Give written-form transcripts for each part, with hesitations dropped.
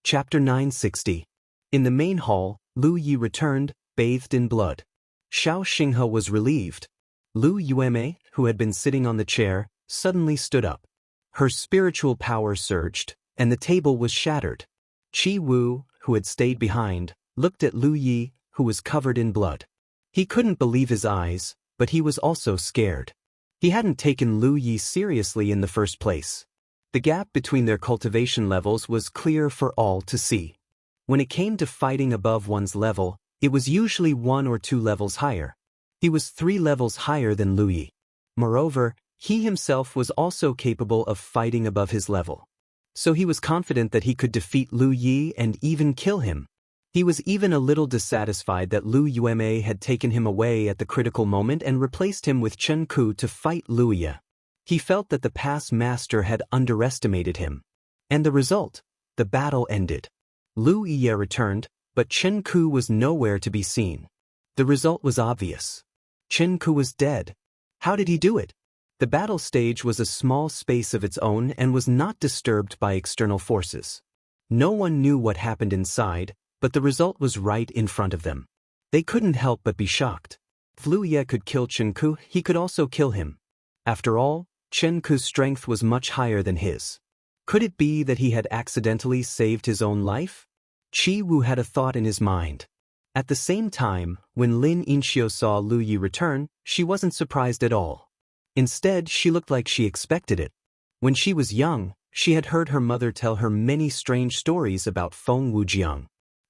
Chapter 960. In the main hall, Lu Yi returned, bathed in blood. Xiao Xinghe was relieved. Lu Yueme, who had been sitting on the chair, suddenly stood up. Her spiritual power surged, and the table was shattered. Qi Wu, who had stayed behind, looked at Lu Yi, who was covered in blood. He couldn't believe his eyes, but he was also scared. He hadn't taken Lu Yi seriously in the first place. The gap between their cultivation levels was clear for all to see. When it came to fighting above one's level, it was usually 1 or 2 levels higher. He was 3 levels higher than Lu Yi. Moreover, he himself was also capable of fighting above his level. So he was confident that he could defeat Lu Yi and even kill him. He was even a little dissatisfied that Lu Yueme had taken him away at the critical moment and replaced him with Chen Ku to fight Lu Yi. He felt that the past master had underestimated him. And the result? The battle ended. Lu Yi returned, but Chen Ku was nowhere to be seen. The result was obvious. Chen Ku was dead. How did he do it? The battle stage was a small space of its own and was not disturbed by external forces. No one knew what happened inside, but the result was right in front of them. They couldn't help but be shocked. If Lu Yi could kill Chen Ku, he could also kill him. After all, Chen Ku's strength was much higher than his. Could it be that he had accidentally saved his own life? Qi Wu had a thought in his mind. At the same time, when Lin Yinxiu saw Lu Yi return, she wasn't surprised at all. Instead, she looked like she expected it. When she was young, she had heard her mother tell her many strange stories about Feng Wujiang.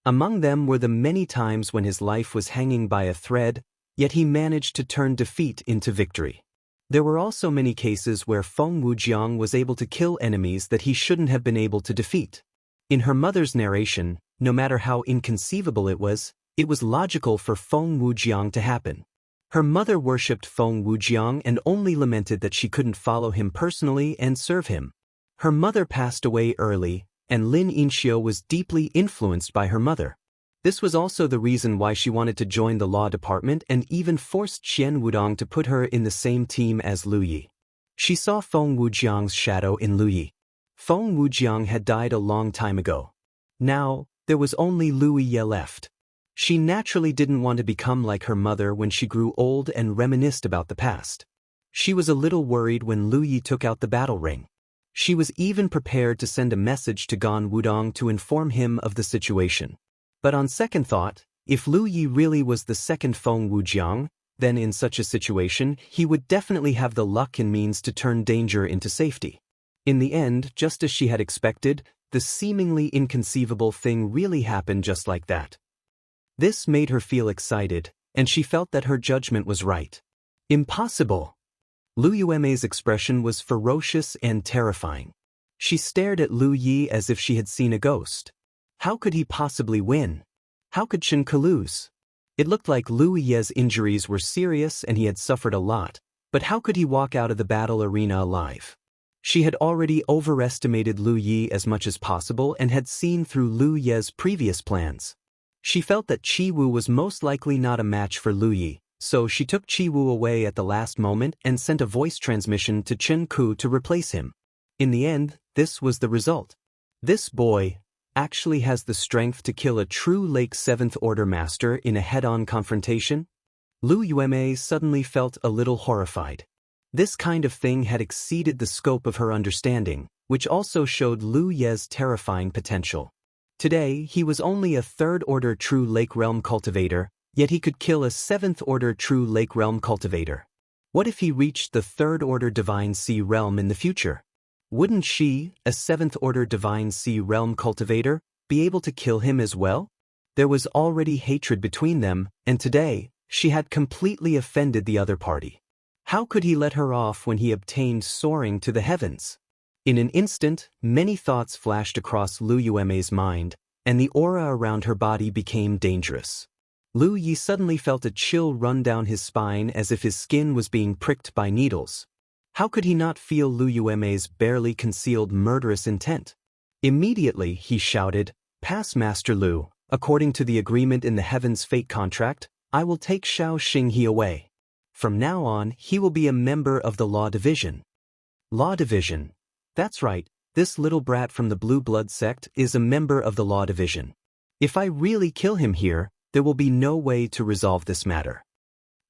Among them were the many times when his life was hanging by a thread, yet he managed to turn defeat into victory. There were also many cases where Feng Wujiang was able to kill enemies that he shouldn't have been able to defeat. In her mother's narration, no matter how inconceivable it was logical for Feng Wujiang to happen. Her mother worshipped Feng Wujiang and only lamented that she couldn't follow him personally and serve him. Her mother passed away early, and Lin Yinxiu was deeply influenced by her mother. This was also the reason why she wanted to join the law department and even forced Qian Wudong to put her in the same team as Lu Yi. She saw Feng Wujiang's shadow in Lu Yi. Feng Wujiang had died a long time ago. Now, there was only Lu Yi left. She naturally didn't want to become like her mother when she grew old and reminisced about the past. She was a little worried when Lu Yi took out the battle ring. She was even prepared to send a message to Gan Wudong to inform him of the situation. But on second thought, if Lu Yi really was the second Feng Wujiang, then in such a situation, he would definitely have the luck and means to turn danger into safety. In the end, just as she had expected, the seemingly inconceivable thing really happened just like that. This made her feel excited, and she felt that her judgment was right. Impossible! Lu Yueme's expression was ferocious and terrifying. She stared at Lu Yi as if she had seen a ghost. How could he possibly win? How could Chen Ku lose? It looked like Lu Yi's injuries were serious and he had suffered a lot, but how could he walk out of the battle arena alive? She had already overestimated Lu Yi as much as possible and had seen through Lu Yi's previous plans. She felt that Qi Wu was most likely not a match for Lu Yi, so she took Qi Wu away at the last moment and sent a voice transmission to Chen Ku to replace him. In the end, this was the result. This boy actually has the strength to kill a true Lake 7th Order Master in a head-on confrontation? Lu Yueme suddenly felt a little horrified. This kind of thing had exceeded the scope of her understanding, which also showed Lu Yi's terrifying potential. Today, he was only a 3rd Order True Lake Realm Cultivator, yet he could kill a 7th Order True Lake Realm Cultivator. What if he reached the 3rd Order Divine Sea Realm in the future? Wouldn't she, a 7th Order Divine Sea Realm Cultivator, be able to kill him as well? There was already hatred between them, and today, she had completely offended the other party. How could he let her off when he obtained soaring to the heavens? In an instant, many thoughts flashed across Lu Yueme's mind, and the aura around her body became dangerous. Lu Yi suddenly felt a chill run down his spine as if his skin was being pricked by needles. How could he not feel Lu Yueme's barely concealed murderous intent? Immediately, he shouted, "Pass Master Lu, according to the agreement in the Heaven's Fate contract, I will take Xiao Xinghe away. From now on, he will be a member of the Law Division." Law Division. That's right, This little brat from the Blue Blood sect is a member of the Law Division. If I really kill him here, there will be no way to resolve this matter.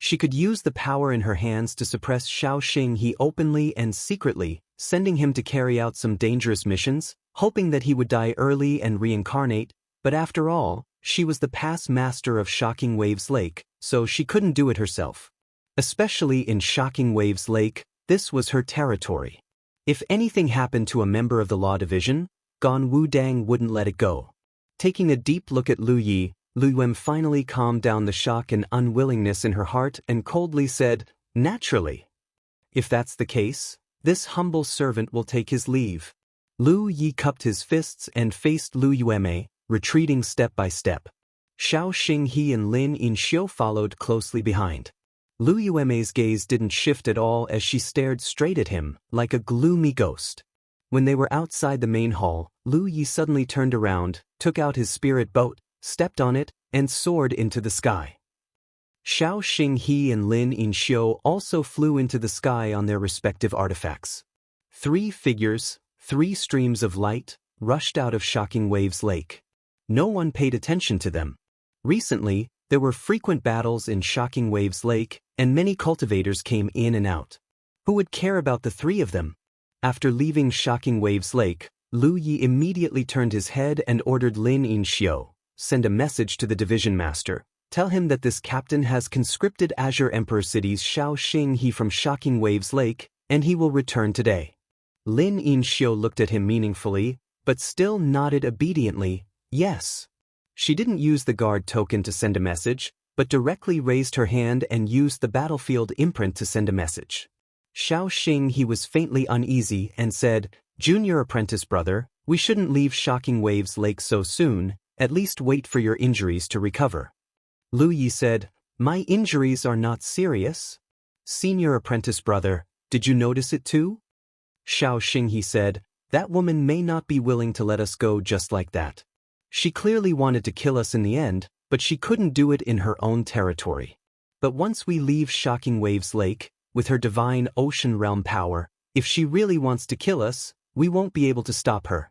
She could use the power in her hands to suppress Xiao Xinghe openly and secretly, sending him to carry out some dangerous missions, hoping that he would die early and reincarnate, but after all, she was the past master of Shocking Waves Lake, so she couldn't do it herself. Especially in Shocking Waves Lake, this was her territory. If anything happened to a member of the Law Division, Gan Wudang wouldn't let it go. Taking a deep look at Lu Yi, Lu Yuem finally calmed down the shock and unwillingness in her heart and coldly said, "Naturally. If that's the case, this humble servant will take his leave." Lu Yi cupped his fists and faced Lu Yueme, retreating step by step. Xiao Xinghe and Lin Yinxiu followed closely behind. Lu Yueme's gaze didn't shift at all as she stared straight at him, like a gloomy ghost. When they were outside the main hall, Lu Yi suddenly turned around, took out his spirit boat, stepped on it, and soared into the sky. Xiao Xinghe and Lin Yinxiu also flew into the sky on their respective artifacts. 3 figures, 3 streams of light, rushed out of Shocking Waves Lake. No one paid attention to them. Recently, there were frequent battles in Shocking Waves Lake, and many cultivators came in and out. Who would care about the 3 of them? After leaving Shocking Waves Lake, Lu Yi immediately turned his head and ordered Lin Yinxiu, "Send a message to the division master. Tell him that this captain has conscripted Azure Emperor City's Xiao Xinghe from Shocking Waves Lake, and he will return today." Lin Yinxiu looked at him meaningfully, but still nodded obediently, yes. She didn't use the guard token to send a message, but directly raised her hand and used the battlefield imprint to send a message. Xiao Xinghe was faintly uneasy and said, "Junior apprentice brother, we shouldn't leave Shocking Waves Lake so soon, at least wait for your injuries to recover." Lu Yi said, "My injuries are not serious." "Senior apprentice brother, did you notice it too?" Xiao Xinghe said, "That woman may not be willing to let us go just like that. She clearly wanted to kill us in the end, but she couldn't do it in her own territory. But once we leave Shocking Waves Lake, with her divine ocean realm power, if she really wants to kill us, we won't be able to stop her."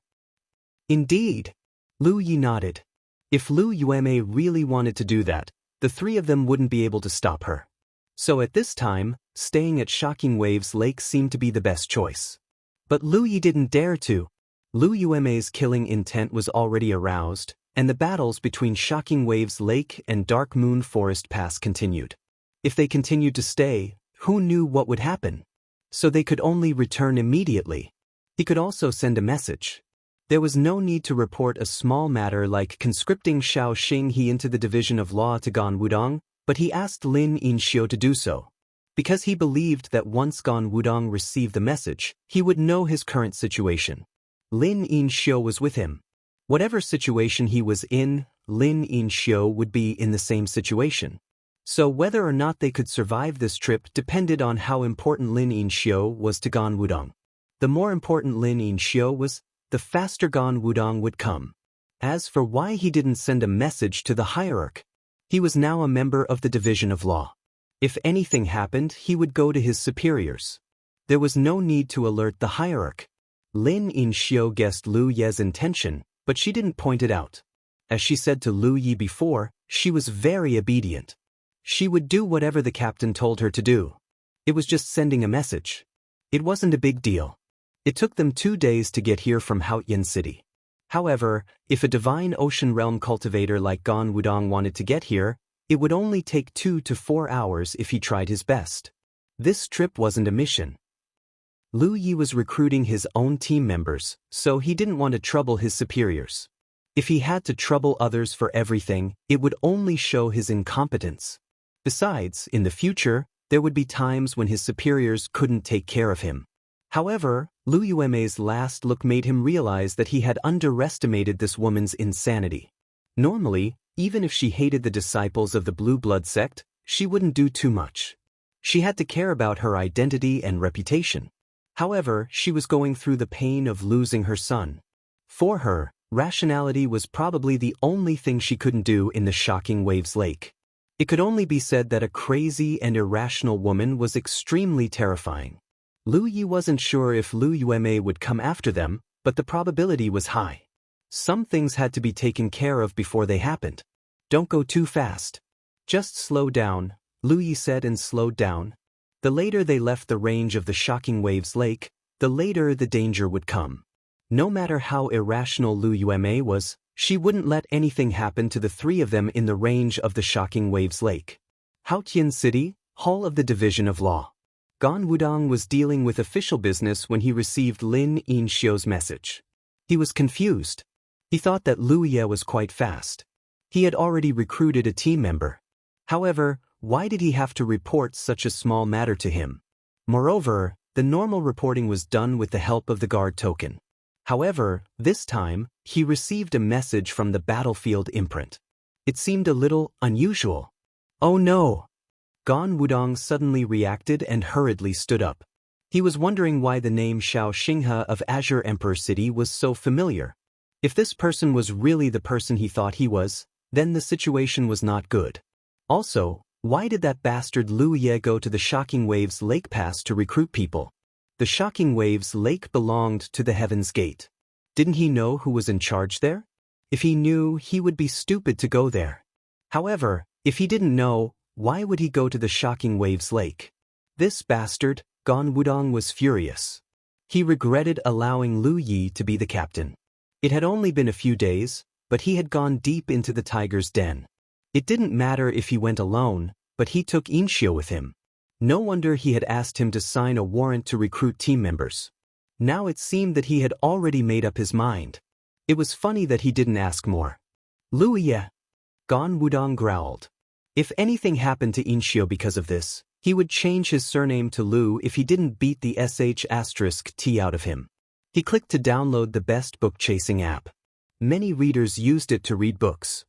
"Indeed." Lu Yi nodded. If Lu Yueme really wanted to do that, the 3 of them wouldn't be able to stop her. So at this time, staying at Shocking Waves Lake seemed to be the best choice. But Lu Yi didn't dare to. Lu Yueme's killing intent was already aroused, and the battles between Shocking Waves Lake and Dark Moon Forest Pass continued. If they continued to stay, who knew what would happen? So they could only return immediately. He could also send a message. There was no need to report a small matter like conscripting Xiao Xinghe into the Division of Law to Gan Wudong, but he asked Lin Yinxiu to do so. Because he believed that once Gan Wudong received the message, he would know his current situation. Lin Yinxiu was with him. Whatever situation he was in, Lin Yinxiu would be in the same situation. So whether or not they could survive this trip depended on how important Lin Yinxiu was to Gan Wudong. The more important Lin Yinxiu was, the faster Gan Wudong would come. As for why he didn't send a message to the hierarch, he was now a member of the Division of Law. If anything happened, he would go to his superiors. There was no need to alert the hierarch. Lin Yinxiu guessed Lu Ye's intention, but she didn't point it out. As she said to Lu Yi before, she was very obedient. She would do whatever the captain told her to do. It was just sending a message. It wasn't a big deal. It took them 2 days to get here from Haotian City. However, if a divine ocean realm cultivator like Gan Wudong wanted to get here, it would only take 2 to 4 hours if he tried his best. This trip wasn't a mission. Lu Yi was recruiting his own team members, so he didn't want to trouble his superiors. If he had to trouble others for everything, it would only show his incompetence. Besides, in the future, there would be times when his superiors couldn't take care of him. However, Lu Yueme's last look made him realize that he had underestimated this woman's insanity. Normally, even if she hated the disciples of the Blue Blood sect, she wouldn't do too much. She had to care about her identity and reputation. However, she was going through the pain of losing her son. For her, rationality was probably the only thing she couldn't do in the Shocking Waves Lake. It could only be said that a crazy and irrational woman was extremely terrifying. Lu Yi wasn't sure if Lu Yueme would come after them, but the probability was high. Some things had to be taken care of before they happened. Don't go too fast. Just slow down, Lu Yi said and slowed down. The later they left the range of the Shocking Waves Lake, the later the danger would come. No matter how irrational Lu Yueme was, she wouldn't let anything happen to the three of them in the range of the Shocking Waves Lake. Haotian City, Hall of the Division of Law. Gan Wudong was dealing with official business when he received Lin Yinxiu's message. He was confused. He thought that Lu Ye was quite fast. He had already recruited a team member. However, why did he have to report such a small matter to him? Moreover, the normal reporting was done with the help of the guard token. However, this time, he received a message from the battlefield imprint. It seemed a little unusual. Oh no! Gan Wudong suddenly reacted and hurriedly stood up. He was wondering why the name Xiao Xinghe of Azure Emperor City was so familiar. If this person was really the person he thought he was, then the situation was not good. Also, why did that bastard Lu Ye go to the Shocking Waves Lake Pass to recruit people? The Shocking Waves Lake belonged to the Heaven's Gate. Didn't he know who was in charge there? If he knew, he would be stupid to go there. However, if he didn't know, why would he go to the Shocking Waves Lake? This bastard, Gan Wudong, was furious. He regretted allowing Lu Yi to be the captain. It had only been a few days, but he had gone deep into the tiger's den. It didn't matter if he went alone, but he took Yinxiu with him. No wonder he had asked him to sign a warrant to recruit team members. Now it seemed that he had already made up his mind. It was funny that he didn't ask more. Lu Ye, Gan Wudong growled. If anything happened to Yinxiu because of this, he would change his surname to Lu if he didn't beat the sh*t out of him. He clicked to download the best book-chasing app. Many readers used it to read books.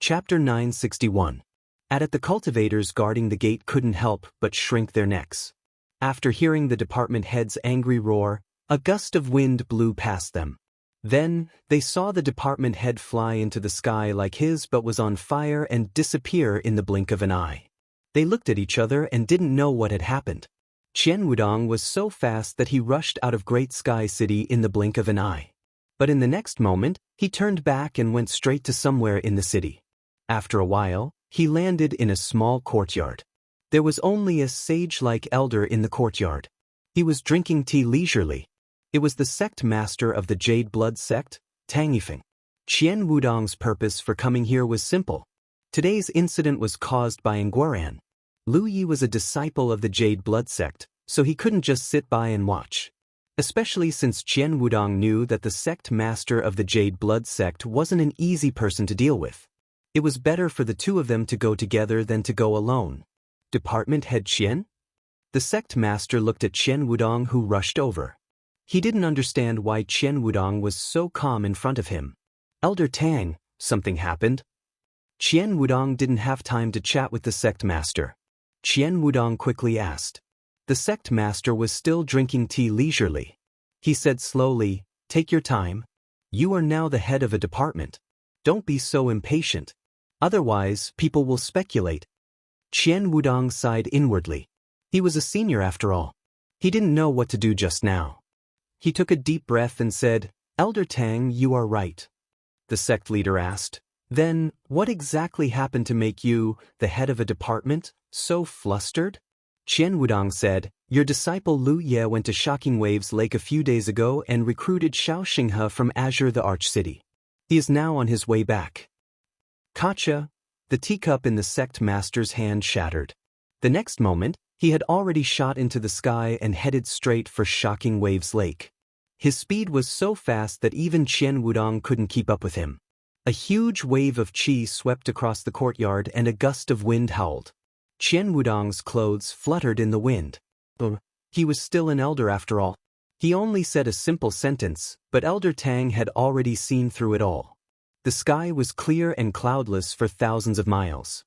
Chapter 961. At the cultivators guarding the gate couldn't help but shrink their necks. After hearing the department head's angry roar, a gust of wind blew past them. Then, they saw the department head fly into the sky like his but was on fire and disappear in the blink of an eye. They looked at each other and didn't know what had happened. Qian Wudong was so fast that he rushed out of Great Sky City in the blink of an eye. But in the next moment, he turned back and went straight to somewhere in the city. After a while, he landed in a small courtyard. There was only a sage-like elder in the courtyard. He was drinking tea leisurely. It was the sect master of the Jade Blood sect, Tang Yifeng. Qian Wudong's purpose for coming here was simple. Today's incident was caused by Nguaran. Lu Yi was a disciple of the Jade Blood sect, so he couldn't just sit by and watch. Especially since Qian Wudong knew that the sect master of the Jade Blood sect wasn't an easy person to deal with. It was better for the two of them to go together than to go alone. Department head Qian? The sect master looked at Qian Wudong, who rushed over. He didn't understand why Qian Wudong was so calm in front of him. Elder Tang, something happened? Qian Wudong didn't have time to chat with the sect master. Qian Wudong quickly asked. The sect master was still drinking tea leisurely. He said slowly, "Take your time. You are now the head of a department. Don't be so impatient. Otherwise, people will speculate." Qian Wudong sighed inwardly. He was a senior after all. He didn't know what to do just now. He took a deep breath and said, "Elder Tang, you are right." The sect leader asked, "Then, what exactly happened to make you, the head of a department, so flustered?" Qian Wudong said, "Your disciple Lu Ye went to Shocking Waves Lake a few days ago and recruited Xiao Xinghe from Azure the Arch City. He is now on his way back." Kacha, the teacup in the sect master's hand shattered. The next moment, he had already shot into the sky and headed straight for Shocking Waves Lake. His speed was so fast that even Qian Wudong couldn't keep up with him. A huge wave of qi swept across the courtyard and a gust of wind howled. Qian Wudong's clothes fluttered in the wind. He was still an elder after all. He only said a simple sentence, but Elder Tang had already seen through it all. The sky was clear and cloudless for thousands of miles.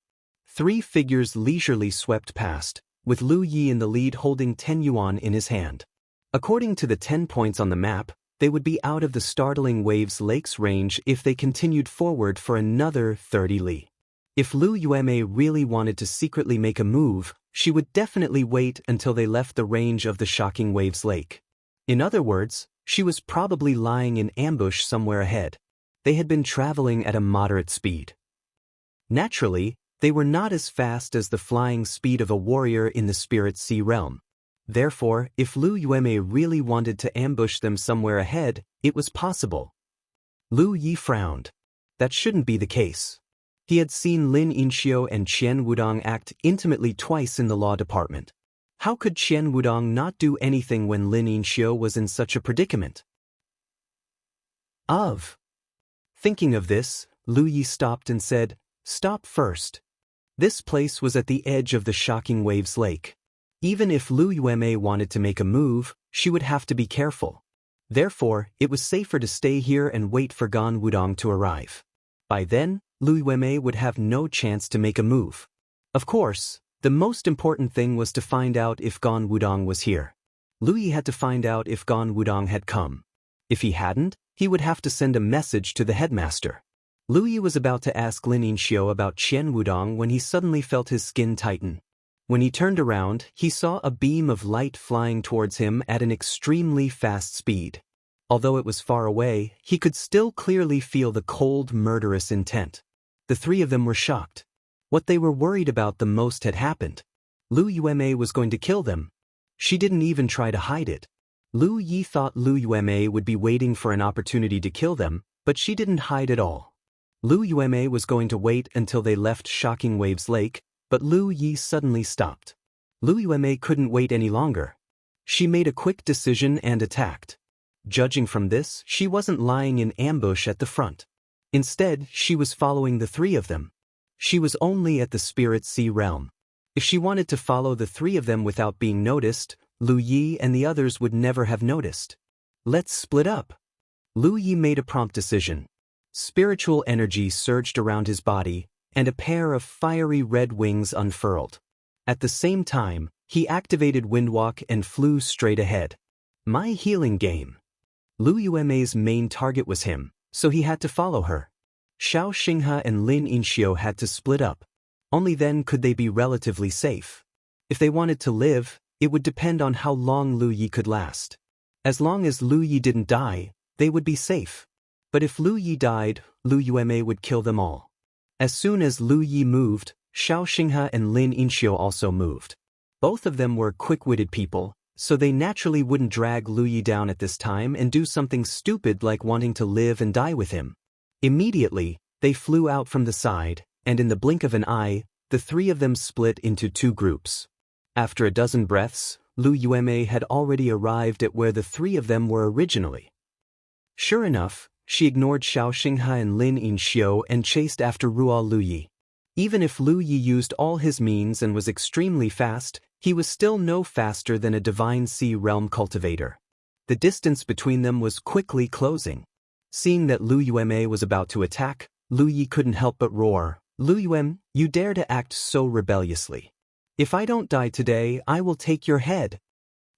3 figures leisurely swept past, with Lu Yi in the lead holding 10 yuan in his hand. According to the 10 points on the map, they would be out of the startling Waves Lake's range if they continued forward for another 30 li. If Lu Yueme really wanted to secretly make a move, she would definitely wait until they left the range of the Shocking Waves Lake. In other words, she was probably lying in ambush somewhere ahead. They had been traveling at a moderate speed. Naturally, they were not as fast as the flying speed of a warrior in the Spirit Sea realm. Therefore, if Lu Yueme really wanted to ambush them somewhere ahead, it was possible. Lu Yi frowned. That shouldn't be the case. He had seen Lin Yinxiu and Qian Wudong act intimately twice in the law department. How could Qian Wudong not do anything when Lin Yinxiu was in such a predicament? Thinking of this, Lu Yi stopped and said, "Stop first." This place was at the edge of the Shocking Waves Lake. Even if Lu Yueme wanted to make a move, she would have to be careful. Therefore, it was safer to stay here and wait for Gan Wudong to arrive. By then, Lu Yueme would have no chance to make a move. Of course, the most important thing was to find out if Gan Wudong was here. Lu Yi had to find out if Gan Wudong had come. If he hadn't, he would have to send a message to the headmaster. Lu Yi was about to ask Lin Yinxiu about Qian Wudong when he suddenly felt his skin tighten. When he turned around, he saw a beam of light flying towards him at an extremely fast speed. Although it was far away, he could still clearly feel the cold, murderous intent. The three of them were shocked. What they were worried about the most had happened. Lu Yueme was going to kill them. She didn't even try to hide it. Lu Yi thought Lu Yueme would be waiting for an opportunity to kill them, but she didn't hide at all. Lu Yueme was going to wait until they left Shocking Waves Lake, but Lu Yi suddenly stopped. Lu Yueme couldn't wait any longer. She made a quick decision and attacked. Judging from this, she wasn't lying in ambush at the front. Instead, she was following the three of them. She was only at the Spirit Sea realm. If she wanted to follow the three of them without being noticed, Lu Yi and the others would never have noticed. Let's split up. Lu Yi made a prompt decision. Spiritual energy surged around his body, and a pair of fiery red wings unfurled. At the same time, he activated Windwalk and flew straight ahead. My healing game. Lu Yueme's main target was him, so he had to follow her. Xiao Xinghe and Lin Yinxiu had to split up. Only then could they be relatively safe. If they wanted to live, it would depend on how long Lu Yi could last. As long as Lu Yi didn't die, they would be safe. But if Lu Yi died, Lu Yueme would kill them all. As soon as Lu Yi moved, Xiao Xinghe and Lin Yinxiu also moved. Both of them were quick-witted people, so they naturally wouldn't drag Lu Yi down at this time and do something stupid like wanting to live and die with him. Immediately, they flew out from the side, and in the blink of an eye, the three of them split into two groups. After a dozen breaths, Lu Yueme had already arrived at where the three of them were originally. Sure enough, she ignored Xiao Xinghe and Lin Yinxiu and chased after Ruo Lu Yi. Even if Lu Yi used all his means and was extremely fast, he was still no faster than a Divine Sea Realm cultivator. The distance between them was quickly closing. Seeing that Lu Yueme was about to attack, Lu Yi couldn't help but roar, "Lu Yueme, you dare to act so rebelliously. If I don't die today, I will take your head."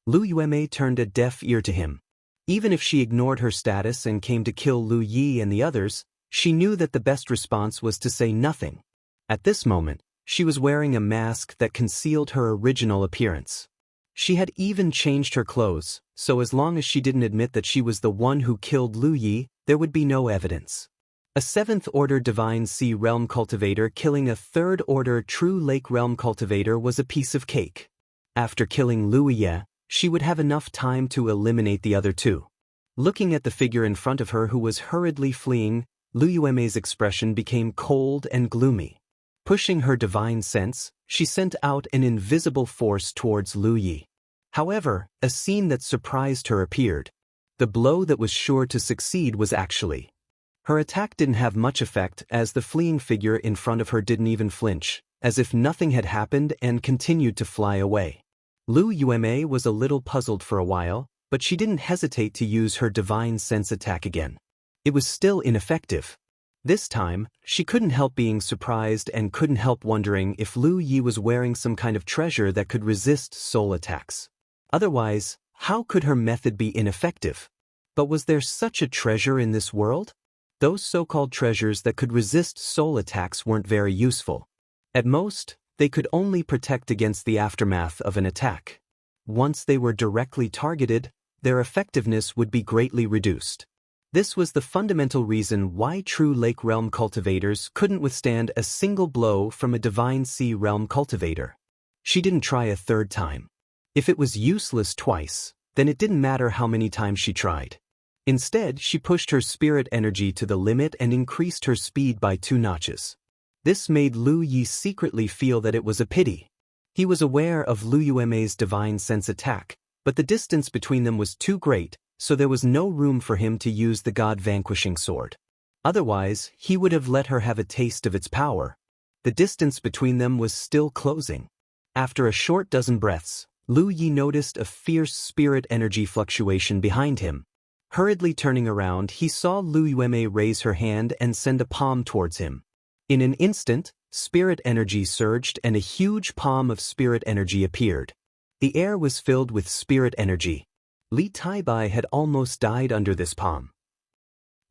Lu Yueme turned a deaf ear to him. Even if she ignored her status and came to kill Lu Yi and the others, she knew that the best response was to say nothing. At this moment, she was wearing a mask that concealed her original appearance. She had even changed her clothes, so as long as she didn't admit that she was the one who killed Lu Yi, there would be no evidence. A 7th-order Divine Sea Realm cultivator killing a 3rd-order True Lake Realm cultivator was a piece of cake. After killing Lu Yi, she would have enough time to eliminate the other two. Looking at the figure in front of her who was hurriedly fleeing, Lu Yueme's expression became cold and gloomy. Pushing her divine sense, she sent out an invisible force towards Lu Yi. However, a scene that surprised her appeared. The blow that was sure to succeed was actually. Her attack didn't have much effect as the fleeing figure in front of her didn't even flinch, as if nothing had happened and continued to fly away. Lu Yueme was a little puzzled for a while, but she didn't hesitate to use her divine sense attack again. It was still ineffective. This time, she couldn't help being surprised and couldn't help wondering if Lu Yi was wearing some kind of treasure that could resist soul attacks. Otherwise, how could her method be ineffective? But was there such a treasure in this world? Those so-called treasures that could resist soul attacks weren't very useful. At most, they could only protect against the aftermath of an attack. Once they were directly targeted, their effectiveness would be greatly reduced. This was the fundamental reason why true Lake Realm cultivators couldn't withstand a single blow from a Divine Sea Realm cultivator. She didn't try a third time. If it was useless twice, then it didn't matter how many times she tried. Instead, she pushed her spirit energy to the limit and increased her speed by 2 notches. This made Lu Yi secretly feel that it was a pity. He was aware of Lu Yueme's divine sense attack, but the distance between them was too great, so there was no room for him to use the god-vanquishing sword. Otherwise, he would have let her have a taste of its power. The distance between them was still closing. After a short dozen breaths, Lu Yi noticed a fierce spirit energy fluctuation behind him. Hurriedly turning around, he saw Lu Yueme raise her hand and send a palm towards him. In an instant, spirit energy surged and a huge palm of spirit energy appeared. The air was filled with spirit energy. Li Taibai had almost died under this palm.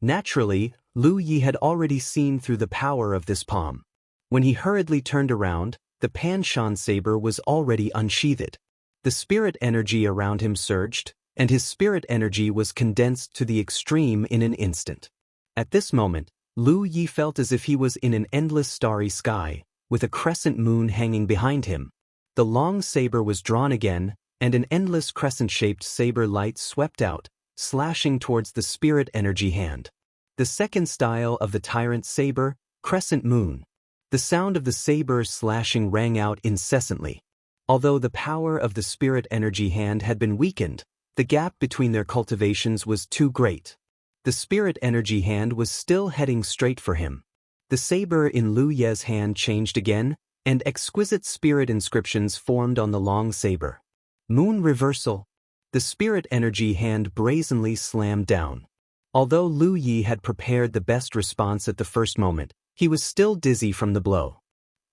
Naturally, Lu Yi had already seen through the power of this palm. When he hurriedly turned around, the Panshan saber was already unsheathed. The spirit energy around him surged, and his spirit energy was condensed to the extreme in an instant. At this moment, Lu Yi felt as if he was in an endless starry sky, with a crescent moon hanging behind him. The long saber was drawn again, and an endless crescent-shaped saber light swept out, slashing towards the spirit energy hand. The second style of the tyrant saber, crescent moon. The sound of the saber slashing rang out incessantly. Although the power of the spirit energy hand had been weakened, the gap between their cultivations was too great. The spirit energy hand was still heading straight for him. The saber in Lu Ye's hand changed again, and exquisite spirit inscriptions formed on the long saber. Moon reversal. The spirit energy hand brazenly slammed down. Although Lu Yi had prepared the best response at the first moment, he was still dizzy from the blow.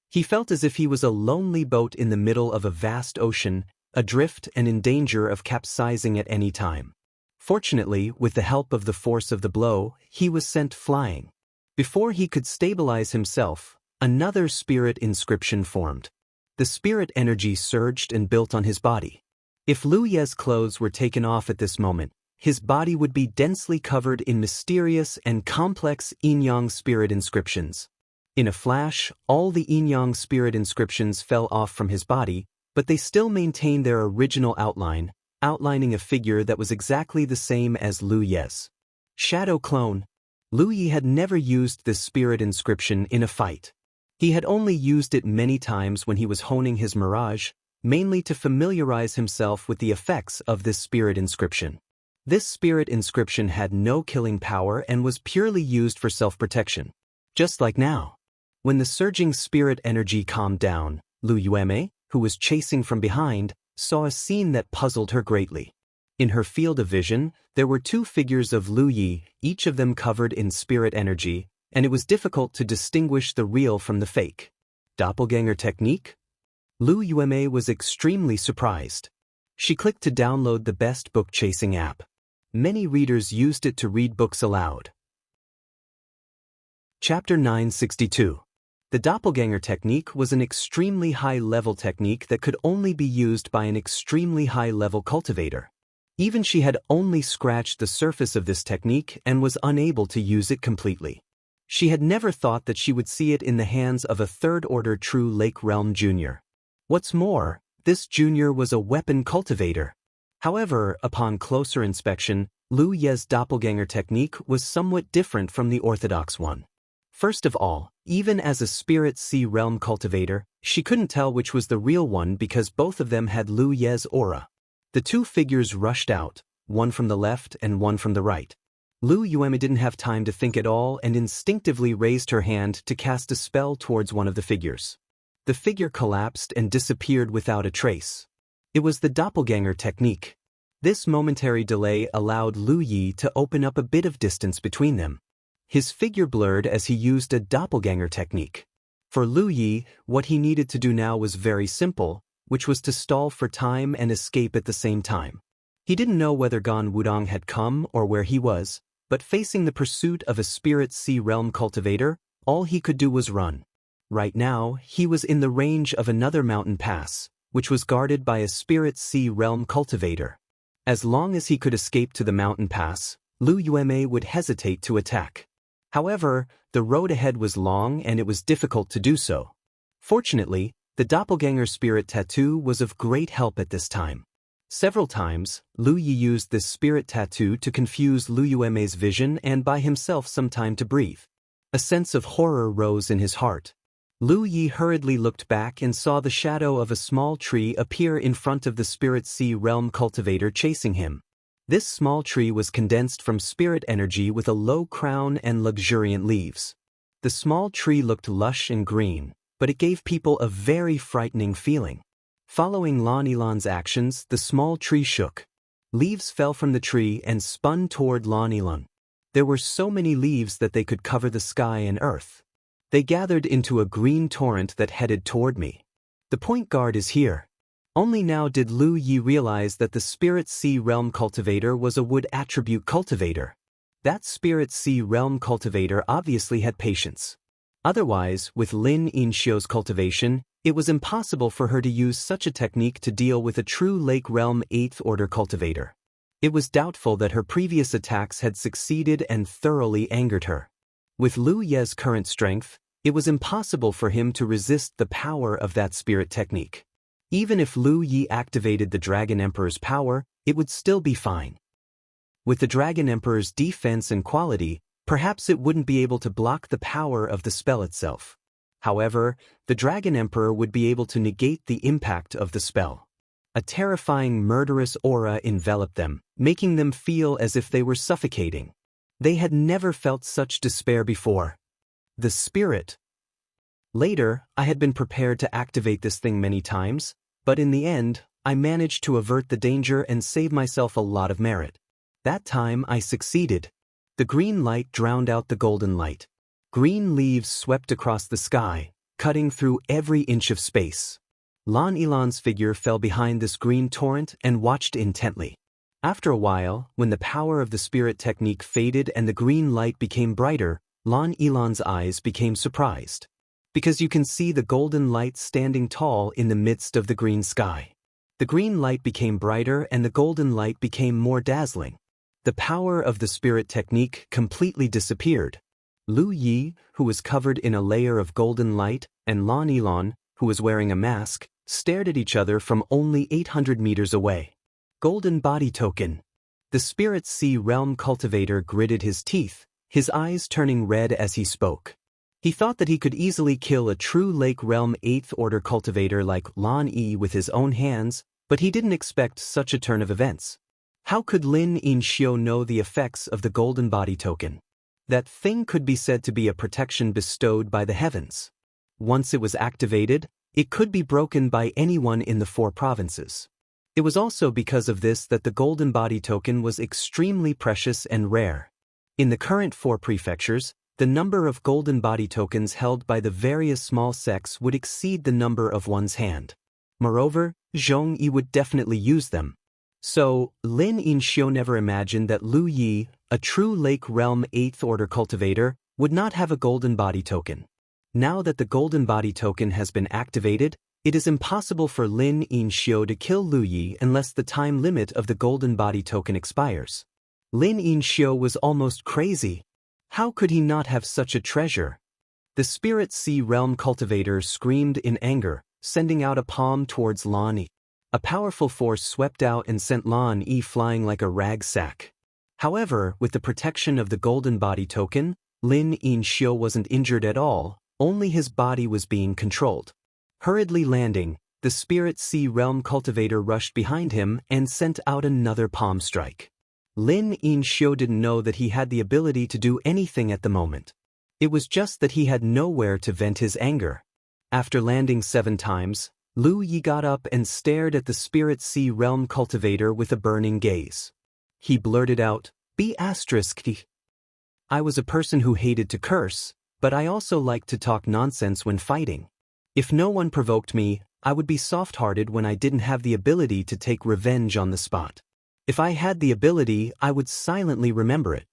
He felt as if he was a lonely boat in the middle of a vast ocean, adrift and in danger of capsizing at any time. Fortunately, with the help of the force of the blow, he was sent flying. Before he could stabilize himself, another spirit inscription formed. The spirit energy surged and built on his body. If Lu Ye's clothes were taken off at this moment, his body would be densely covered in mysterious and complex yin-yang spirit inscriptions. In a flash, all the yin-yang spirit inscriptions fell off from his body, but they still maintained their original outline, outlining a figure that was exactly the same as Lu Ye's. Shadow clone. Lu Yi had never used this spirit inscription in a fight. He had only used it many times when he was honing his mirage, mainly to familiarize himself with the effects of this spirit inscription. This spirit inscription had no killing power and was purely used for self-protection. Just like now. When the surging spirit energy calmed down, Lu Yueme, who was chasing from behind, saw a scene that puzzled her greatly. In her field of vision, there were 2 figures of Lu Yi, each of them covered in spirit energy, and it was difficult to distinguish the real from the fake. Doppelganger technique? Lu Yueme was extremely surprised. She clicked to download the best book-chasing app. Many readers used it to read books aloud. Chapter 962. The doppelganger technique was an extremely high-level technique that could only be used by an extremely high-level cultivator. Even she had only scratched the surface of this technique and was unable to use it completely. She had never thought that she would see it in the hands of a third-order true Lake Realm junior. What's more, this junior was a weapon cultivator. However, upon closer inspection, Lu Ye's doppelganger technique was somewhat different from the orthodox one. First of all, even as a Spirit Sea Realm cultivator, she couldn't tell which was the real one because both of them had Lu Ye's aura. The 2 figures rushed out, one from the left and one from the right. Lu Yueme didn't have time to think at all and instinctively raised her hand to cast a spell towards one of the figures. The figure collapsed and disappeared without a trace. It was the doppelganger technique. This momentary delay allowed Lu Yi to open up a bit of distance between them. His figure blurred as he used a doppelganger technique. For Lu Yi, what he needed to do now was very simple, which was to stall for time and escape at the same time. He didn't know whether Gan Wudong had come or where he was, but facing the pursuit of a Spirit Sea Realm cultivator, all he could do was run. Right now, he was in the range of another mountain pass, which was guarded by a Spirit Sea Realm cultivator. As long as he could escape to the mountain pass, Lu Yueme would hesitate to attack. However, the road ahead was long and it was difficult to do so. Fortunately, the doppelganger spirit tattoo was of great help at this time. Several times, Lu Yi used this spirit tattoo to confuse Lu Yueme's vision and buy himself some time to breathe. A sense of horror rose in his heart. Lu Yi hurriedly looked back and saw the shadow of a small tree appear in front of the Spirit Sea Realm cultivator chasing him. This small tree was condensed from spirit energy with a low crown and luxuriant leaves. The small tree looked lush and green, but it gave people a very frightening feeling. Following Lan Yilan's actions, the small tree shook. Leaves fell from the tree and spun toward Lan Yilan. There were so many leaves that they could cover the sky and earth. They gathered into a green torrent that headed toward me. The point guard is here. Only now did Lu Yi realize that the Spirit Sea Realm cultivator was a wood attribute cultivator. That Spirit Sea Realm cultivator obviously had patience. Otherwise, with Lin Yinxiu's cultivation, it was impossible for her to use such a technique to deal with a true Lake Realm 8th Order cultivator. It was doubtful that her previous attacks had succeeded and thoroughly angered her. With Lu Ye's current strength, it was impossible for him to resist the power of that spirit technique. Even if Lu Yi activated the Dragon Emperor's power, it would still be fine. With the Dragon Emperor's defense and quality, perhaps it wouldn't be able to block the power of the spell itself. However, the Dragon Emperor would be able to negate the impact of the spell. A terrifying murderous aura enveloped them, making them feel as if they were suffocating. They had never felt such despair before. The spirit. Later, I had been prepared to activate this thing many times, but in the end, I managed to avert the danger and save myself a lot of merit. That time I succeeded. The green light drowned out the golden light. Green leaves swept across the sky, cutting through every inch of space. Lan Yilan's figure fell behind this green torrent and watched intently. After a while, when the power of the spirit technique faded and the green light became brighter, Lan Yilan's eyes became surprised. Because you can see the golden light standing tall in the midst of the green sky. The green light became brighter and the golden light became more dazzling. The power of the spirit technique completely disappeared. Lu Yi, who was covered in a layer of golden light, and Lan Yilan, who was wearing a mask, stared at each other from only 800 meters away. Golden body token. The Spirit Sea Realm cultivator gritted his teeth, his eyes turning red as he spoke. He thought that he could easily kill a true Lake Realm 8th Order cultivator like Lan Yi with his own hands, but he didn't expect such a turn of events. How could Lin Yinxiu know the effects of the golden body token? That thing could be said to be a protection bestowed by the heavens. Once it was activated, it could be broken by anyone in the 4 provinces. It was also because of this that the golden body token was extremely precious and rare. In the current 4 prefectures, the number of golden body tokens held by the various small sects would exceed the number of one's hand. Moreover, Zhong Yi would definitely use them. So, Lin Yinxiu never imagined that Lu Yi, a true Lake Realm 8th Order cultivator, would not have a golden body token. Now that the golden body token has been activated, it is impossible for Lin Yinxiu to kill Lu Yi unless the time limit of the golden body token expires. Lin Yinxiu was almost crazy. How could he not have such a treasure? The Spirit Sea Realm cultivator screamed in anger, sending out a palm towards Lan Yi. A powerful force swept out and sent Lan Yi flying like a rag sack. However, with the protection of the golden body token, Lin Yinxiu wasn't injured at all, only his body was being controlled. Hurriedly landing, the Spirit Sea Realm cultivator rushed behind him and sent out another palm strike. Lin Yinxiu didn't know that he had the ability to do anything at the moment. It was just that he had nowhere to vent his anger. After landing 7 times, Lu Yi got up and stared at the Spirit Sea Realm cultivator with a burning gaze. He blurted out, "Be asterisk." I was a person who hated to curse, but I also liked to talk nonsense when fighting. If no one provoked me, I would be soft-hearted when I didn't have the ability to take revenge on the spot. If I had the ability, I would silently remember it.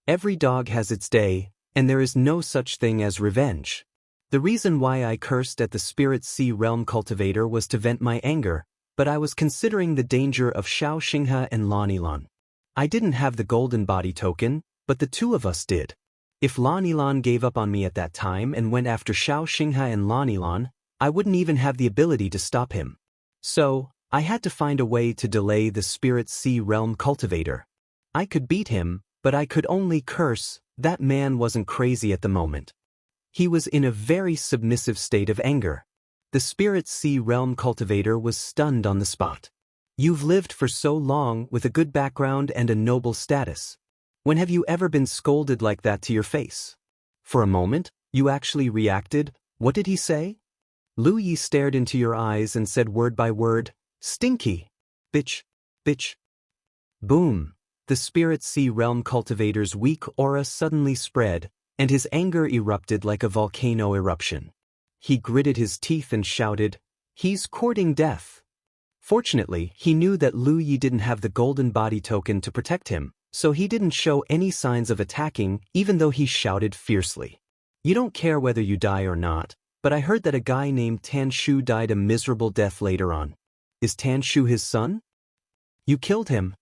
Every dog has its day, and there is no such thing as revenge. The reason why I cursed at the Spirit Sea Realm cultivator was to vent my anger, but I was considering the danger of Xiao Xinghe and Lan Yilan. I didn't have the golden body token, but the two of us did. If Lan Yilan gave up on me at that time and went after Xiao Xinghe and Lan Yilan, I wouldn't even have the ability to stop him. So, I had to find a way to delay the Spirit Sea Realm Cultivator. I could beat him, but I could only curse. That man wasn't crazy at the moment. He was in a very submissive state of anger. The Spirit Sea Realm Cultivator was stunned on the spot. You've lived for so long with a good background and a noble status. When have you ever been scolded like that to your face? For a moment, you actually reacted. What did he say? Lu Yi stared into your eyes and said word by word, "Stinky. Bitch. Bitch." Boom. The Spirit Sea Realm Cultivator's weak aura suddenly spread, and his anger erupted like a volcano eruption. He gritted his teeth and shouted, "He's courting death." Fortunately, he knew that Lu Yi didn't have the golden body token to protect him, so he didn't show any signs of attacking even though he shouted fiercely. "You don't care whether you die or not, but I heard that a guy named Tan Shu died a miserable death later on. Is Tan Shu his son? You killed him."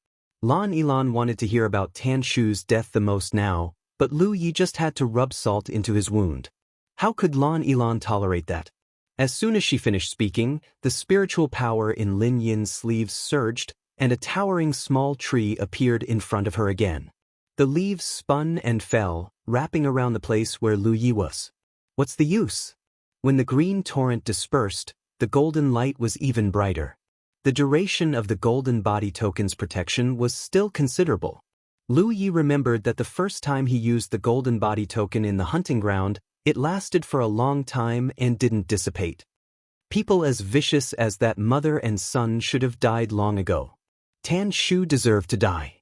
Lan Yilan wanted to hear about Tan Shu's death the most now, but Lu Yi just had to rub salt into his wound. How could Lan Yilan tolerate that? As soon as she finished speaking, the spiritual power in Lin Yin's sleeves surged, and a towering small tree appeared in front of her again. The leaves spun and fell, wrapping around the place where Lu Yi was. What's the use? When the green torrent dispersed, the golden light was even brighter. The duration of the golden body token's protection was still considerable. Lu Yi remembered that the first time he used the golden body token in the hunting ground, it lasted for a long time and didn't dissipate. People as vicious as that mother and son should have died long ago. Tan Shu deserved to die.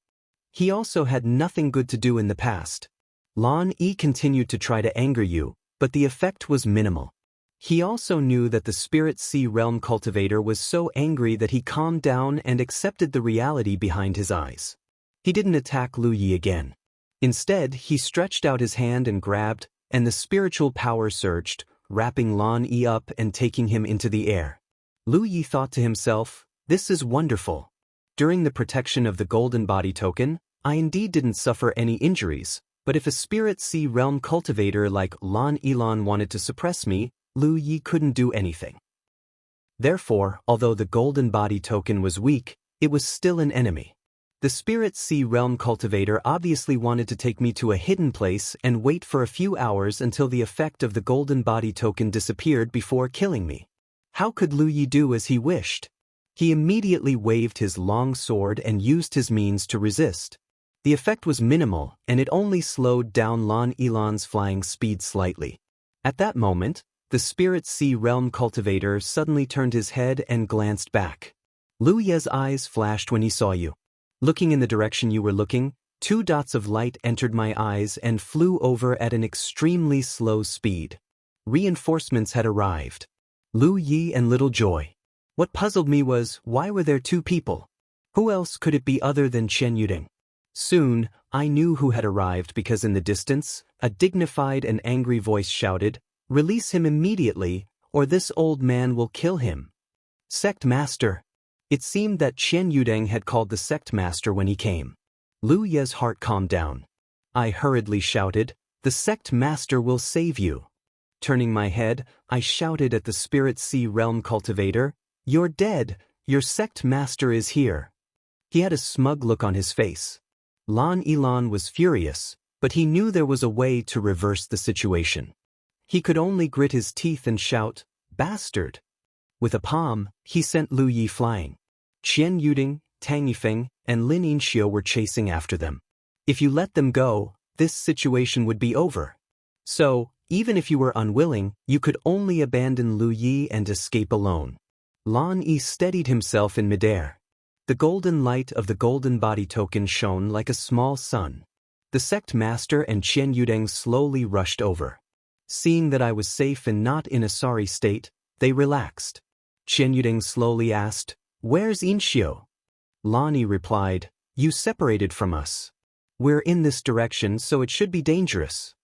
He also had nothing good to do in the past. Lan Yi continued to try to anger you, but the effect was minimal. He also knew that the Spirit Sea Realm Cultivator was so angry that he calmed down and accepted the reality behind his eyes. He didn't attack Lu Yi again. Instead, he stretched out his hand and grabbed, and the spiritual power surged, wrapping Lan Yi up and taking him into the air. Lu Yi thought to himself, "This is wonderful. During the protection of the golden body token, I indeed didn't suffer any injuries, but if a Spirit Sea Realm Cultivator like Lan Yilan wanted to suppress me, Lu Yi couldn't do anything." Therefore, although the golden body token was weak, it was still an enemy. The Spirit Sea Realm Cultivator obviously wanted to take me to a hidden place and wait for a few hours until the effect of the golden body token disappeared before killing me. How could Lu Yi do as he wished? He immediately waved his long sword and used his means to resist. The effect was minimal, and it only slowed down Lan Yilan's flying speed slightly. At that moment, the Spirit Sea Realm Cultivator suddenly turned his head and glanced back. Lu Yi's eyes flashed when he saw you. Looking in the direction you were looking, 2 dots of light entered my eyes and flew over at an extremely slow speed. Reinforcements had arrived. Lu Yi and Little Joy. What puzzled me was, why were there 2 people? Who else could it be other than Chen Yuding? Soon, I knew who had arrived because in the distance, a dignified and angry voice shouted, "Release him immediately, or this old man will kill him." Sect Master. It seemed that Chen Yudeng had called the Sect Master when he came. Lu Ye's heart calmed down. I hurriedly shouted, "The Sect Master will save you." Turning my head, I shouted at the Spirit Sea Realm Cultivator, "You're dead, your Sect Master is here." He had a smug look on his face. Lan Yilan was furious, but he knew there was a way to reverse the situation. He could only grit his teeth and shout, "Bastard!" With a palm, he sent Lu Yi flying. Qian Yuding, Tang Yifeng, and Lin Yinxiu were chasing after them. If you let them go, this situation would be over. So, even if you were unwilling, you could only abandon Lu Yi and escape alone. Lan Yi steadied himself in midair. The golden light of the golden body token shone like a small sun. The Sect Master and Qian Yudeng slowly rushed over. Seeing that I was safe and not in a sorry state, they relaxed. Qian Yudeng slowly asked, "Where's Yinxiu?" Lan Yi replied, "You separated from us. We're in this direction, so it should be dangerous."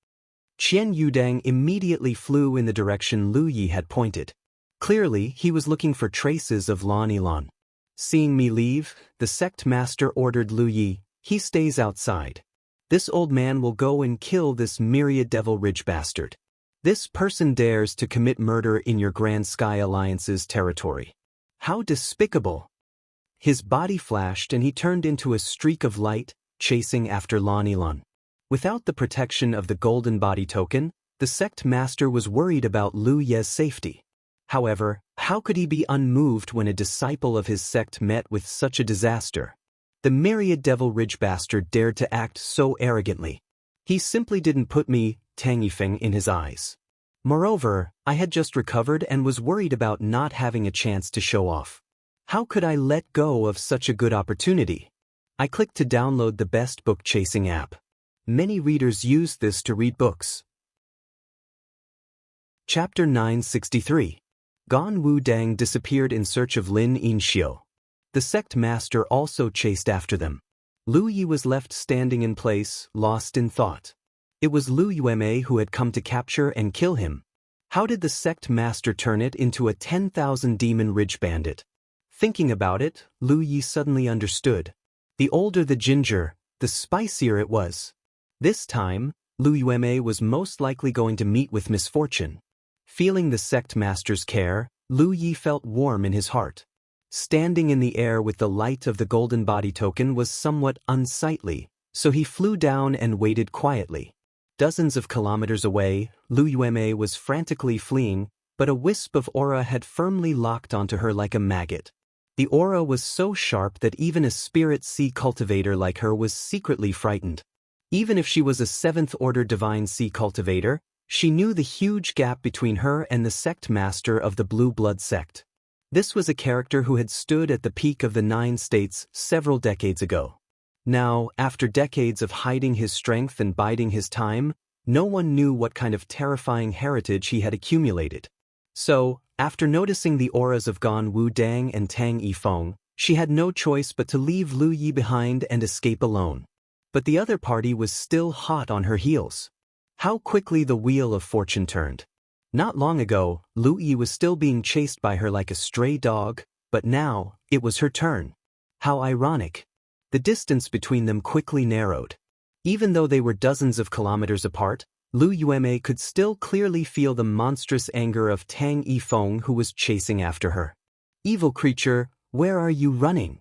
Qian Yudeng immediately flew in the direction Lu Yi had pointed. Clearly, he was looking for traces of Lan Yilan. Seeing me leave, the sect master ordered Lu Yi, "He stays outside. This old man will go and kill this myriad devil ridge bastard. This person dares to commit murder in your Grand Sky Alliance's territory. How despicable!" His body flashed and he turned into a streak of light, chasing after Lan Yilan. Without the protection of the golden body token, the sect master was worried about Lu Ye's safety. However, how could he be unmoved when a disciple of his sect met with such a disaster? The myriad devil ridge bastard dared to act so arrogantly. He simply didn't put me, Tang Yifeng, in his eyes. Moreover, I had just recovered and was worried about not having a chance to show off. How could I let go of such a good opportunity? I clicked to download the best book chasing app. Many readers use this to read books. Chapter 963. Gan Wu Dang disappeared in search of Lin Yinxiu. The sect master also chased after them. Lu Yi was left standing in place, lost in thought. It was Lu Yueme who had come to capture and kill him. How did the sect master turn it into a 10,000 demon ridge bandit? Thinking about it, Lu Yi suddenly understood. The older the ginger, the spicier it was. This time, Lu Yueme was most likely going to meet with misfortune. Feeling the sect master's care, Lu Yi felt warm in his heart. Standing in the air with the light of the golden body token was somewhat unsightly, so he flew down and waited quietly. Dozens of kilometers away, Lu Yueme was frantically fleeing, but a wisp of aura had firmly locked onto her like a maggot. The aura was so sharp that even a spirit sea cultivator like her was secretly frightened. Even if she was a 7th-order divine sea cultivator, she knew the huge gap between her and the sect master of the Blue Blood sect. This was a character who had stood at the peak of the 9 states several decades ago. Now, after decades of hiding his strength and biding his time, no one knew what kind of terrifying heritage he had accumulated. So, after noticing the auras of Gan Wu Dang and Tang Yifeng, she had no choice but to leave Lu Yi behind and escape alone. But the other party was still hot on her heels. How quickly the wheel of fortune turned. Not long ago, Lu Yi was still being chased by her like a stray dog, but now, it was her turn. How ironic. The distance between them quickly narrowed. Even though they were dozens of kilometers apart, Lu Yueme could still clearly feel the monstrous anger of Tang Yifeng who was chasing after her. "Evil creature, where are you running?"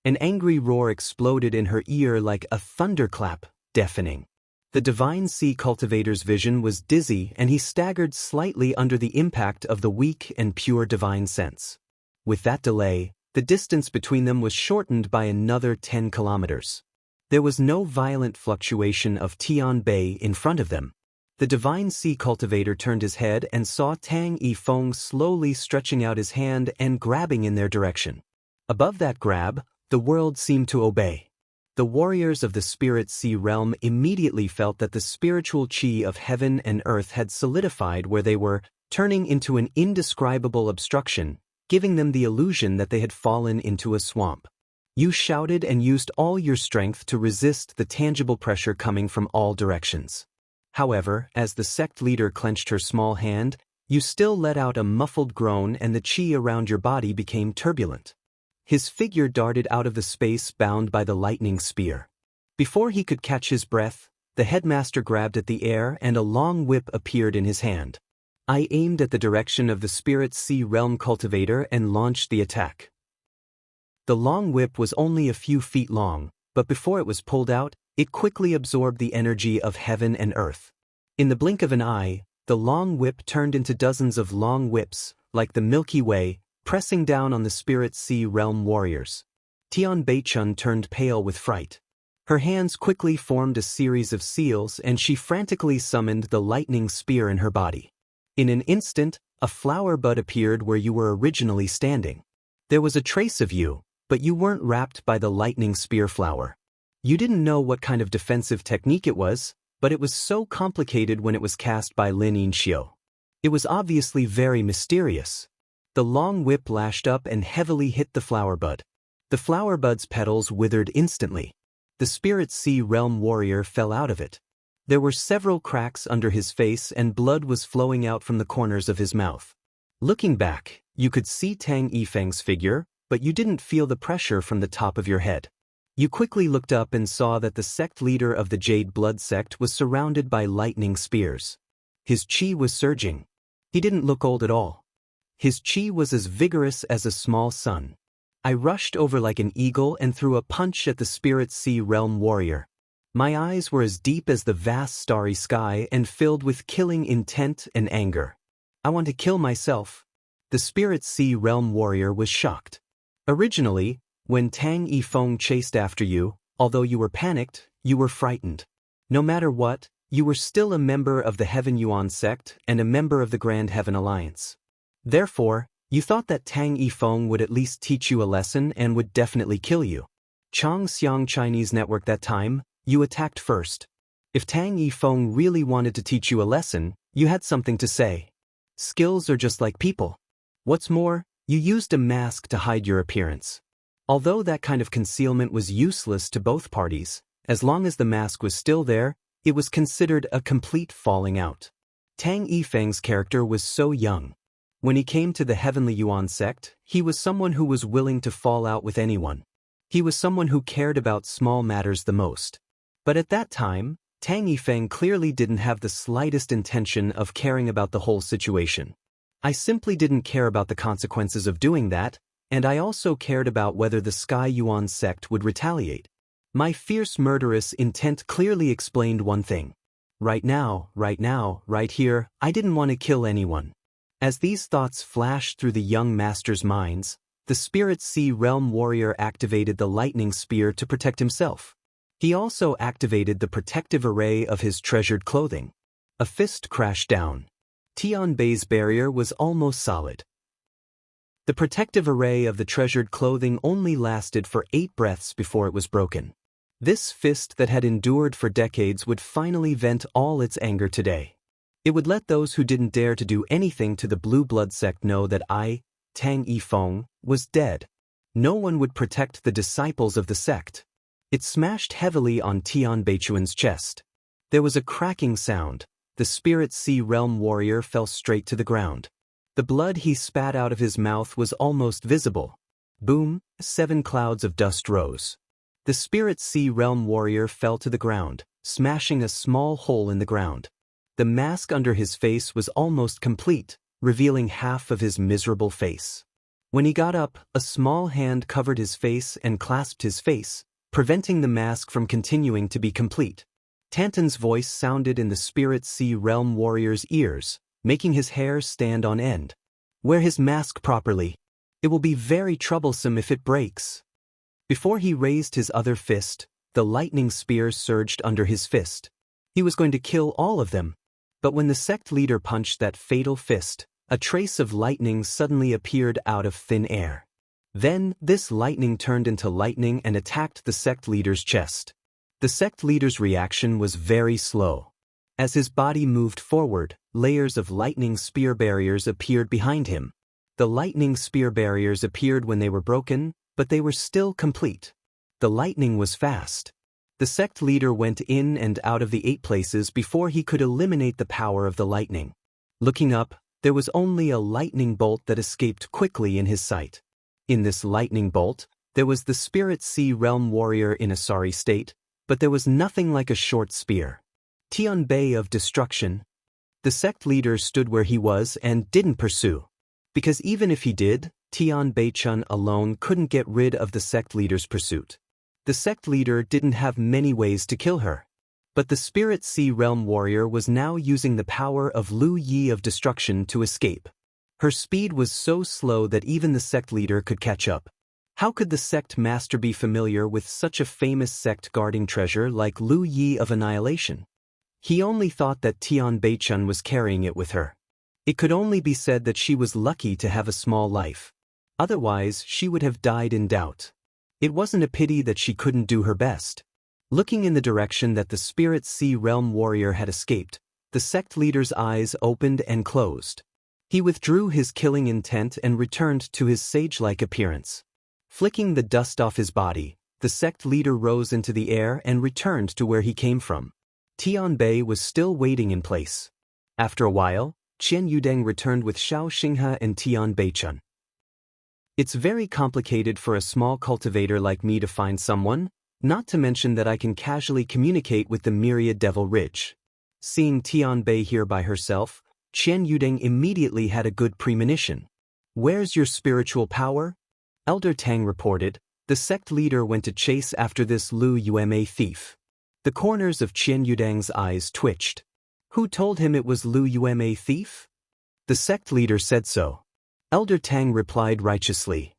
An angry roar exploded in her ear like a thunderclap, deafening. The divine sea cultivator's vision was dizzy and he staggered slightly under the impact of the weak and pure divine sense. With that delay, the distance between them was shortened by another 10 kilometers. There was no violent fluctuation of Tian Bei in front of them. The divine sea cultivator turned his head and saw Tang Yifeng slowly stretching out his hand and grabbing in their direction. Above that grab, the world seemed to obey. The warriors of the spirit sea realm immediately felt that the spiritual chi of heaven and earth had solidified where they were, turning into an indescribable obstruction, giving them the illusion that they had fallen into a swamp. You shouted and used all your strength to resist the tangible pressure coming from all directions. However, as the sect leader clenched her small hand, you still let out a muffled groan and the chi around your body became turbulent. His figure darted out of the space bound by the lightning spear. Before he could catch his breath, the headmaster grabbed at the air and a long whip appeared in his hand. I aimed at the direction of the spirit sea realm cultivator and launched the attack. The long whip was only a few feet long, but before it was pulled out, it quickly absorbed the energy of heaven and earth. In the blink of an eye, the long whip turned into dozens of long whips, like the Milky Way, pressing down on the spirit sea realm warriors. Tian Beichun turned pale with fright. Her hands quickly formed a series of seals and she frantically summoned the lightning spear in her body. In an instant, a flower bud appeared where you were originally standing. There was a trace of you, but you weren't wrapped by the lightning spear flower. You didn't know what kind of defensive technique it was, but it was so complicated when it was cast by Lin Yinxiu. It was obviously very mysterious. The long whip lashed up and heavily hit the flower bud. The flower bud's petals withered instantly. The spirit sea realm warrior fell out of it. There were several cracks under his face and blood was flowing out from the corners of his mouth. Looking back, you could see Tang Yifeng's figure, but you didn't feel the pressure from the top of your head. You quickly looked up and saw that the sect leader of the Jade Blood sect was surrounded by lightning spears. His chi was surging. He didn't look old at all. His chi was as vigorous as a small sun. I rushed over like an eagle and threw a punch at the Spirit Sea Realm warrior. My eyes were as deep as the vast starry sky and filled with killing intent and anger. I want to kill myself. The Spirit Sea Realm warrior was shocked. Originally, when Tang Yifeng chased after you, although you were panicked, you were frightened. No matter what, you were still a member of the Heaven Yuan sect and a member of the Grand Heaven Alliance. Therefore, you thought that Tang Yifeng would at least teach you a lesson and would definitely kill you. Changxiang Chinese Network that time, you attacked first. If Tang Yifeng really wanted to teach you a lesson, you had something to say. Skills are just like people. What's more, you used a mask to hide your appearance. Although that kind of concealment was useless to both parties, as long as the mask was still there, it was considered a complete falling out. Tang Yifeng's character was so young. When he came to the Heavenly Yuan sect, he was someone who was willing to fall out with anyone. He was someone who cared about small matters the most. But at that time, Tang Yifeng clearly didn't have the slightest intention of caring about the whole situation. I simply didn't care about the consequences of doing that, and I also cared about whether the Sky Yuan sect would retaliate. My fierce murderous intent clearly explained one thing. Right now, right here, I didn't want to kill anyone. As these thoughts flashed through the young master's minds, the Spirit Sea Realm warrior activated the lightning spear to protect himself. He also activated the protective array of his treasured clothing. A fist crashed down. Tianbei's barrier was almost solid. The protective array of the treasured clothing only lasted for 8 breaths before it was broken. This fist that had endured for decades would finally vent all its anger today. It would let those who didn't dare to do anything to the Blue Blood sect know that I, Tang Yifeng, was dead. No one would protect the disciples of the sect. It smashed heavily on Tian Beichuan's chest. There was a cracking sound. The Spirit Sea Realm warrior fell straight to the ground. The blood he spat out of his mouth was almost visible. Boom, 7 clouds of dust rose. The Spirit Sea Realm warrior fell to the ground, smashing a small hole in the ground. The mask under his face was almost complete, revealing half of his miserable face. When he got up, a small hand covered his face and clasped his face, preventing the mask from continuing to be complete. Tantan's voice sounded in the Spirit Sea Realm warrior's ears, making his hair stand on end. Wear his mask properly. It will be very troublesome if it breaks. Before he raised his other fist, the lightning spear surged under his fist. He was going to kill all of them. But when the sect leader punched that fatal fist, a trace of lightning suddenly appeared out of thin air. Then, this lightning turned into lightning and attacked the sect leader's chest. The sect leader's reaction was very slow. As his body moved forward, layers of lightning spear barriers appeared behind him. The lightning spear barriers appeared when they were broken, but they were still complete. The lightning was fast. The sect leader went in and out of the 8 places before he could eliminate the power of the lightning. Looking up, there was only a lightning bolt that escaped quickly in his sight. In this lightning bolt, there was the Spirit Sea Realm warrior in a sorry state, but there was nothing like a short spear. Tianbei of destruction. The sect leader stood where he was and didn't pursue. Because even if he did, Tian Beichun alone couldn't get rid of the sect leader's pursuit. The sect leader didn't have many ways to kill her. But the Spirit Sea Realm warrior was now using the power of Lu Yi of destruction to escape. Her speed was so slow that even the sect leader could catch up. How could the sect master be familiar with such a famous sect guarding treasure like Lu Yi of Annihilation? He only thought that Tian Beichun was carrying it with her. It could only be said that she was lucky to have a small life. Otherwise, she would have died in doubt. It wasn't a pity that she couldn't do her best. Looking in the direction that the Spirit Sea Realm warrior had escaped, the sect leader's eyes opened and closed. He withdrew his killing intent and returned to his sage-like appearance. Flicking the dust off his body, the sect leader rose into the air and returned to where he came from. Tianbei was still waiting in place. After a while, Qian Yudeng returned with Xiao Xinghe and Tian Beichun. It's very complicated for a small cultivator like me to find someone, not to mention that I can casually communicate with the myriad Devil Ridge. Seeing Tianbei here by herself, Qian Yudeng immediately had a good premonition. Where's your spiritual power? Elder Tang reported. The sect leader went to chase after this Lu Yueme thief. The corners of Qian Yudeng's eyes twitched. Who told him it was Lu Yueme thief? The sect leader said so. Elder Tang replied righteously.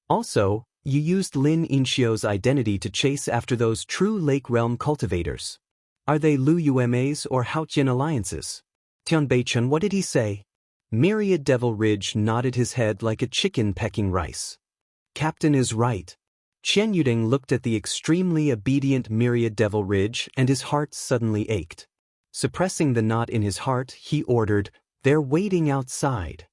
Also, you used Lin Yinxiu's identity to chase after those true Lake Realm cultivators. Are they Lu Yueme's or Haotian alliances? Tianbei-chun, what did he say? Myriad Devil Ridge nodded his head like a chicken pecking rice. Captain is right. Qian Yudeng looked at the extremely obedient Myriad Devil Ridge and his heart suddenly ached. Suppressing the knot in his heart, he ordered, "They're waiting outside."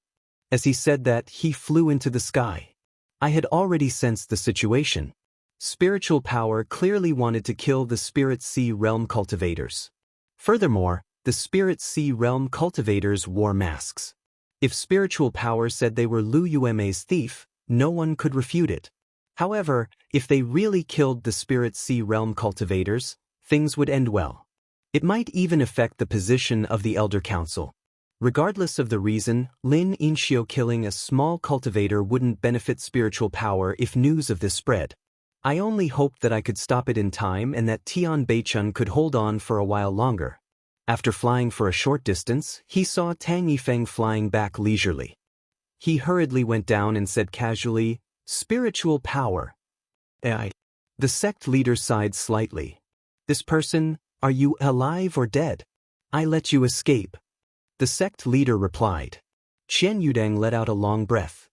As he said that, he flew into the sky. I had already sensed the situation. Spiritual power clearly wanted to kill the Spirit Sea Realm cultivators. Furthermore, the Spirit Sea Realm cultivators wore masks. If spiritual power said they were Lu Yueme's thief, no one could refute it. However, if they really killed the Spirit Sea Realm cultivators, things would end well. It might even affect the position of the Elder Council. Regardless of the reason, Lin Yinxiu killing a small cultivator wouldn't benefit spiritual power if news of this spread. I only hoped that I could stop it in time and that Tianbei-chun could hold on for a while longer. After flying for a short distance, he saw Tang Yifeng flying back leisurely. He hurriedly went down and said casually, "Spiritual power." The sect leader sighed slightly. "This person, are you alive or dead? I let you escape." The sect leader replied. Qian Yudeng let out a long breath.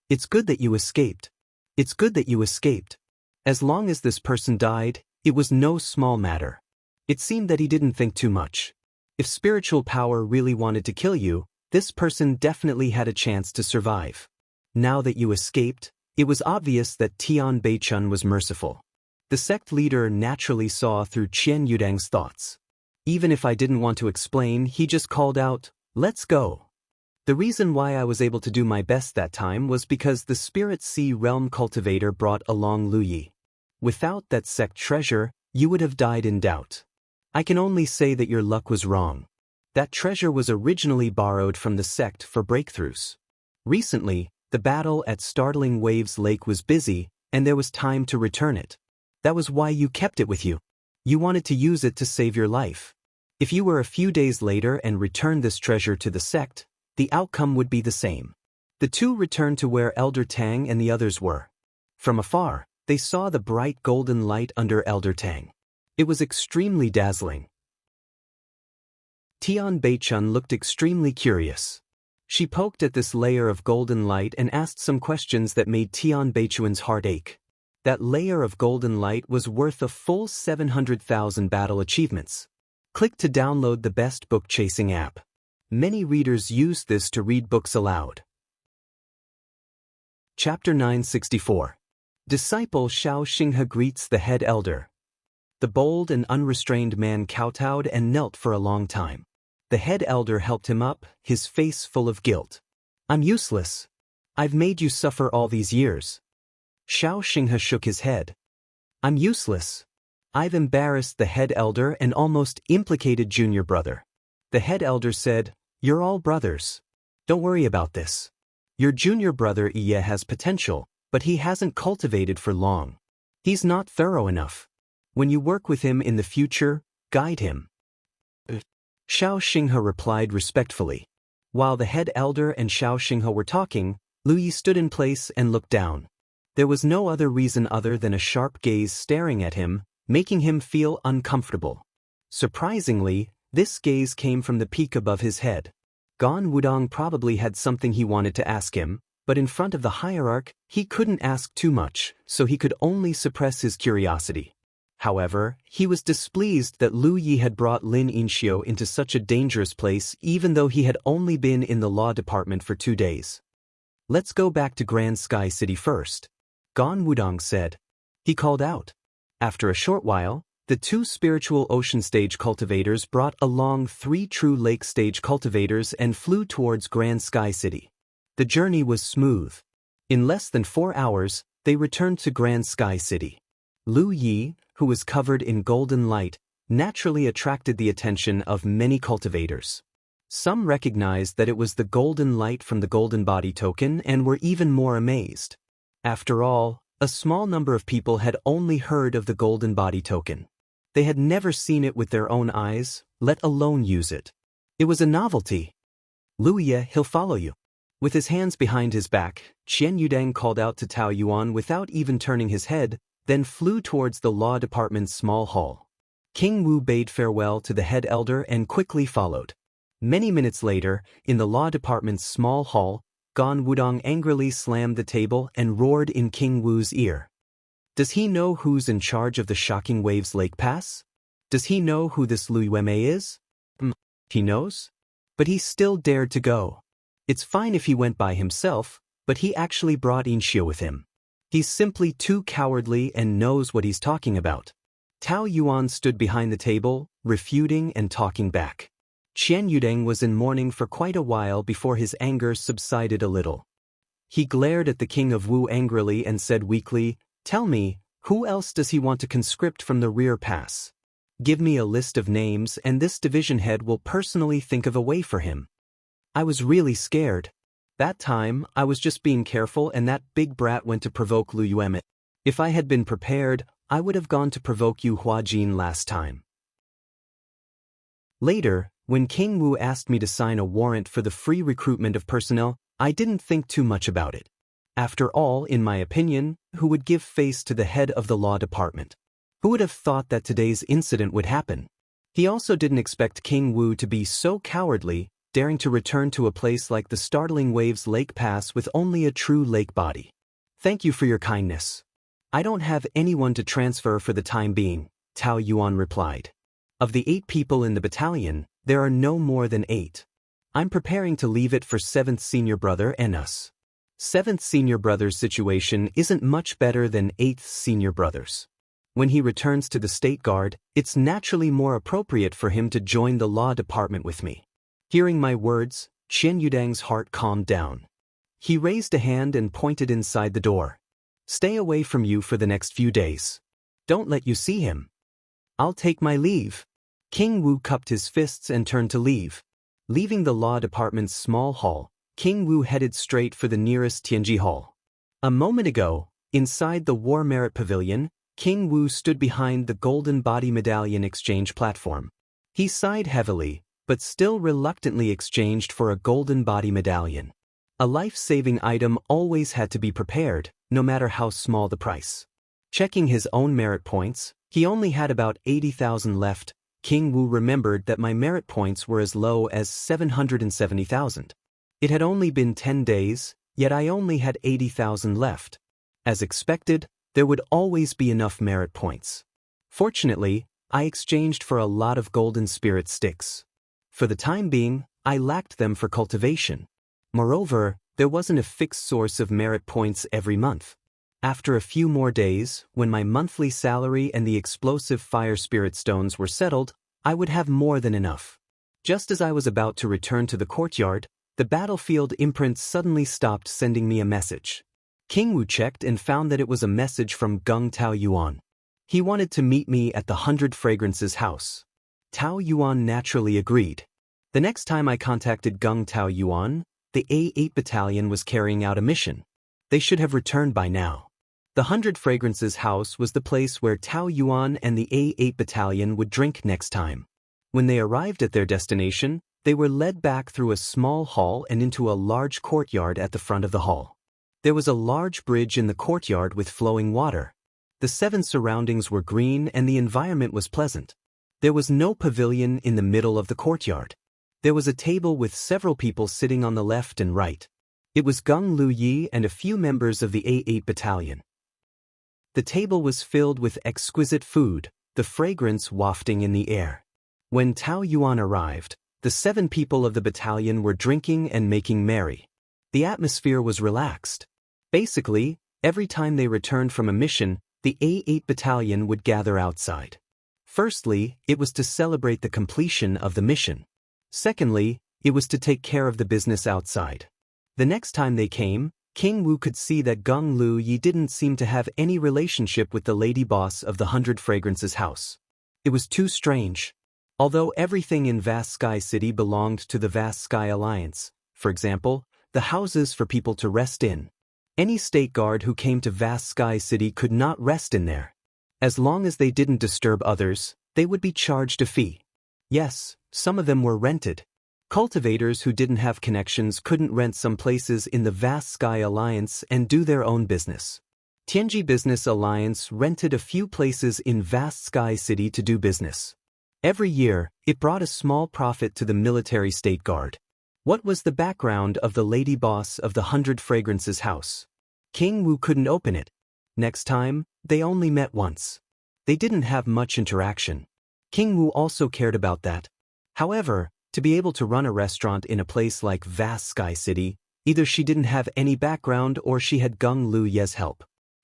"It's good that you escaped. It's good that you escaped. As long as this person died, it was no small matter." It seemed that he didn't think too much. If spiritual power really wanted to kill you, this person definitely had a chance to survive. Now that you escaped, it was obvious that Tianbei-chun was merciful. The sect leader naturally saw through Qian Yudeng's thoughts. Even if I didn't want to explain, he just called out, "Let's go." The reason why I was able to do my best that time was because the Spirit Sea Realm cultivator brought along Lu Yi. Without that sect treasure, you would have died in doubt. I can only say that your luck was wrong. That treasure was originally borrowed from the sect for breakthroughs. Recently, the battle at Startling Waves Lake was busy, and there was time to return it. That was why you kept it with you. You wanted to use it to save your life. If you were a few days later and returned this treasure to the sect, the outcome would be the same. The two returned to where Elder Tang and the others were. From afar, they saw the bright golden light under Elder Tang. It was extremely dazzling. Tianbei-chun looked extremely curious. She poked at this layer of golden light and asked some questions that made Tianbei-chun's heart ache. That layer of golden light was worth a full 700,000 battle achievements. Click to download the best book-chasing app. Many readers use this to read books aloud. Chapter 964. Disciple Xiao Xinghe greets the head elder. The bold and unrestrained man kowtowed and knelt for a long time. The head elder helped him up, his face full of guilt. "I'm useless. I've made you suffer all these years." Xiao Xinghe shook his head. "I'm useless. I've embarrassed the head elder and almost implicated junior brother." The head elder said, "You're all brothers. Don't worry about this. Your junior brother Iye has potential, but he hasn't cultivated for long. He's not thorough enough. When you work with him in the future, guide him." Xiao Xinghe replied respectfully. While the head elder and Xiao Xinghe were talking, Lu Yi stood in place and looked down. There was no other reason other than a sharp gaze staring at him, making him feel uncomfortable. Surprisingly, this gaze came from the peak above his head. Gan Wudong probably had something he wanted to ask him, but in front of the hierarch, he couldn't ask too much, so he could only suppress his curiosity. However, he was displeased that Lu Yi had brought Lin Yinxiu into such a dangerous place even though he had only been in the law department for 2 days. "Let's go back to Grand Sky City first," Gan Wudong said. He called out. After a short while, the 2 spiritual ocean stage cultivators brought along 3 true lake stage cultivators and flew towards Grand Sky City. The journey was smooth. In less than 4 hours, they returned to Grand Sky City. Lu Yi, who was covered in golden light, naturally attracted the attention of many cultivators. Some recognized that it was the golden light from the golden body token and were even more amazed. After all, a small number of people had only heard of the golden body token. They had never seen it with their own eyes, let alone use it. It was a novelty. "Lu Ye, he'll follow you." With his hands behind his back, Qian Yudang called out to Tao Yuan without even turning his head, then flew towards the law department's small hall. King Wu bade farewell to the head elder and quickly followed. Many minutes later, in the law department's small hall, Gan Wudong angrily slammed the table and roared in King Wu's ear. Does he know who's in charge of the Shocking Waves Lake Pass? Does he know who this Lu Yuemei is? He knows? But he still dared to go. It's fine if he went by himself, but he actually brought Inxia with him. He's simply too cowardly and knows what he's talking about. Tao Yuan stood behind the table, refuting and talking back. Qian Yudeng was in mourning for quite a while before his anger subsided a little. He glared at the king of Wu angrily and said weakly, "Tell me, who else does he want to conscript from the rear pass? Give me a list of names and this division head will personally think of a way for him." I was really scared. That time, I was just being careful and that big brat went to provoke Lu Yuemei. If I had been prepared, I would have gone to provoke Yu Huajin last time. Later, when King Wu asked me to sign a warrant for the free recruitment of personnel, I didn't think too much about it. After all, in my opinion, who would give face to the head of the law department? Who would have thought that today's incident would happen? He also didn't expect King Wu to be so cowardly, daring to return to a place like the Startling Waves Lake Pass with only a true lake body. "Thank you for your kindness. I don't have anyone to transfer for the time being," Tao Yuan replied. "Of the 8 people in the battalion, there are no more than 8. I'm preparing to leave it for 7th Senior Brother and us. 7th Senior Brother's situation isn't much better than 8th Senior Brother's. When he returns to the State Guard, it's naturally more appropriate for him to join the law department with me." Hearing my words, Qian Yudang's heart calmed down. He raised a hand and pointed inside the door. "Stay away from you for the next few days. Don't let you see him." "I'll take my leave." King Wu cupped his fists and turned to leave. Leaving the law department's small hall, King Wu headed straight for the nearest Tianji Hall. A moment ago, inside the War Merit Pavilion, King Wu stood behind the Golden Body Medallion exchange platform. He sighed heavily, but still reluctantly exchanged for a Golden Body Medallion. A life-saving item always had to be prepared, no matter how small the price. Checking his own merit points, he only had about 80,000 left. King Wu remembered that my merit points were as low as 770,000. It had only been 10 days, yet I only had 80,000 left. As expected, there would always be enough merit points. Fortunately, I exchanged for a lot of golden spirit sticks. For the time being, I lacked them for cultivation. Moreover, there wasn't a fixed source of merit points every month. After a few more days, when my monthly salary and the explosive fire spirit stones were settled, I would have more than enough. Just as I was about to return to the courtyard, the battlefield imprint suddenly stopped sending me a message. King Wu checked and found that it was a message from Gung Tao Yuan. He wanted to meet me at the 100 Fragrances house. Tao Yuan naturally agreed. The next time I contacted Gung Tao Yuan, the A8 battalion was carrying out a mission. They should have returned by now. The 100 Fragrances house was the place where Tao Yuan and the A8 battalion would drink next time. When they arrived at their destination, they were led back through a small hall and into a large courtyard at the front of the hall. There was a large bridge in the courtyard with flowing water. The 7 surroundings were green and the environment was pleasant. There was no pavilion in the middle of the courtyard. There was a table with several people sitting on the left and right. It was Gung Lu Yi and a few members of the A8 battalion. The table was filled with exquisite food, the fragrance wafting in the air. When Tao Yuan arrived, the 7 people of the battalion were drinking and making merry. The atmosphere was relaxed. Basically, every time they returned from a mission, the A8 battalion would gather outside. Firstly, it was to celebrate the completion of the mission. Secondly, it was to take care of the business outside. The next time they came, King Wu could see that Geng Lu Yi didn't seem to have any relationship with the lady boss of the 100 Fragrances house. It was too strange. Although everything in Vast Sky City belonged to the Vast Sky Alliance, for example, the houses for people to rest in, any state guard who came to Vast Sky City could not rest in there. As long as they didn't disturb others, they would be charged a fee. Yes, some of them were rented. Cultivators who didn't have connections couldn't rent some places in the Vast Sky Alliance and do their own business. Tianji Business Alliance rented a few places in Vast Sky City to do business. Every year, it brought a small profit to the military state guard. What was the background of the lady boss of the 100 Fragrances house? King Wu couldn't open it. Next time, they only met once. They didn't have much interaction. King Wu also cared about that. However, to be able to run a restaurant in a place like Vast Sky City, either she didn't have any background or she had Geng Lu Ye's help.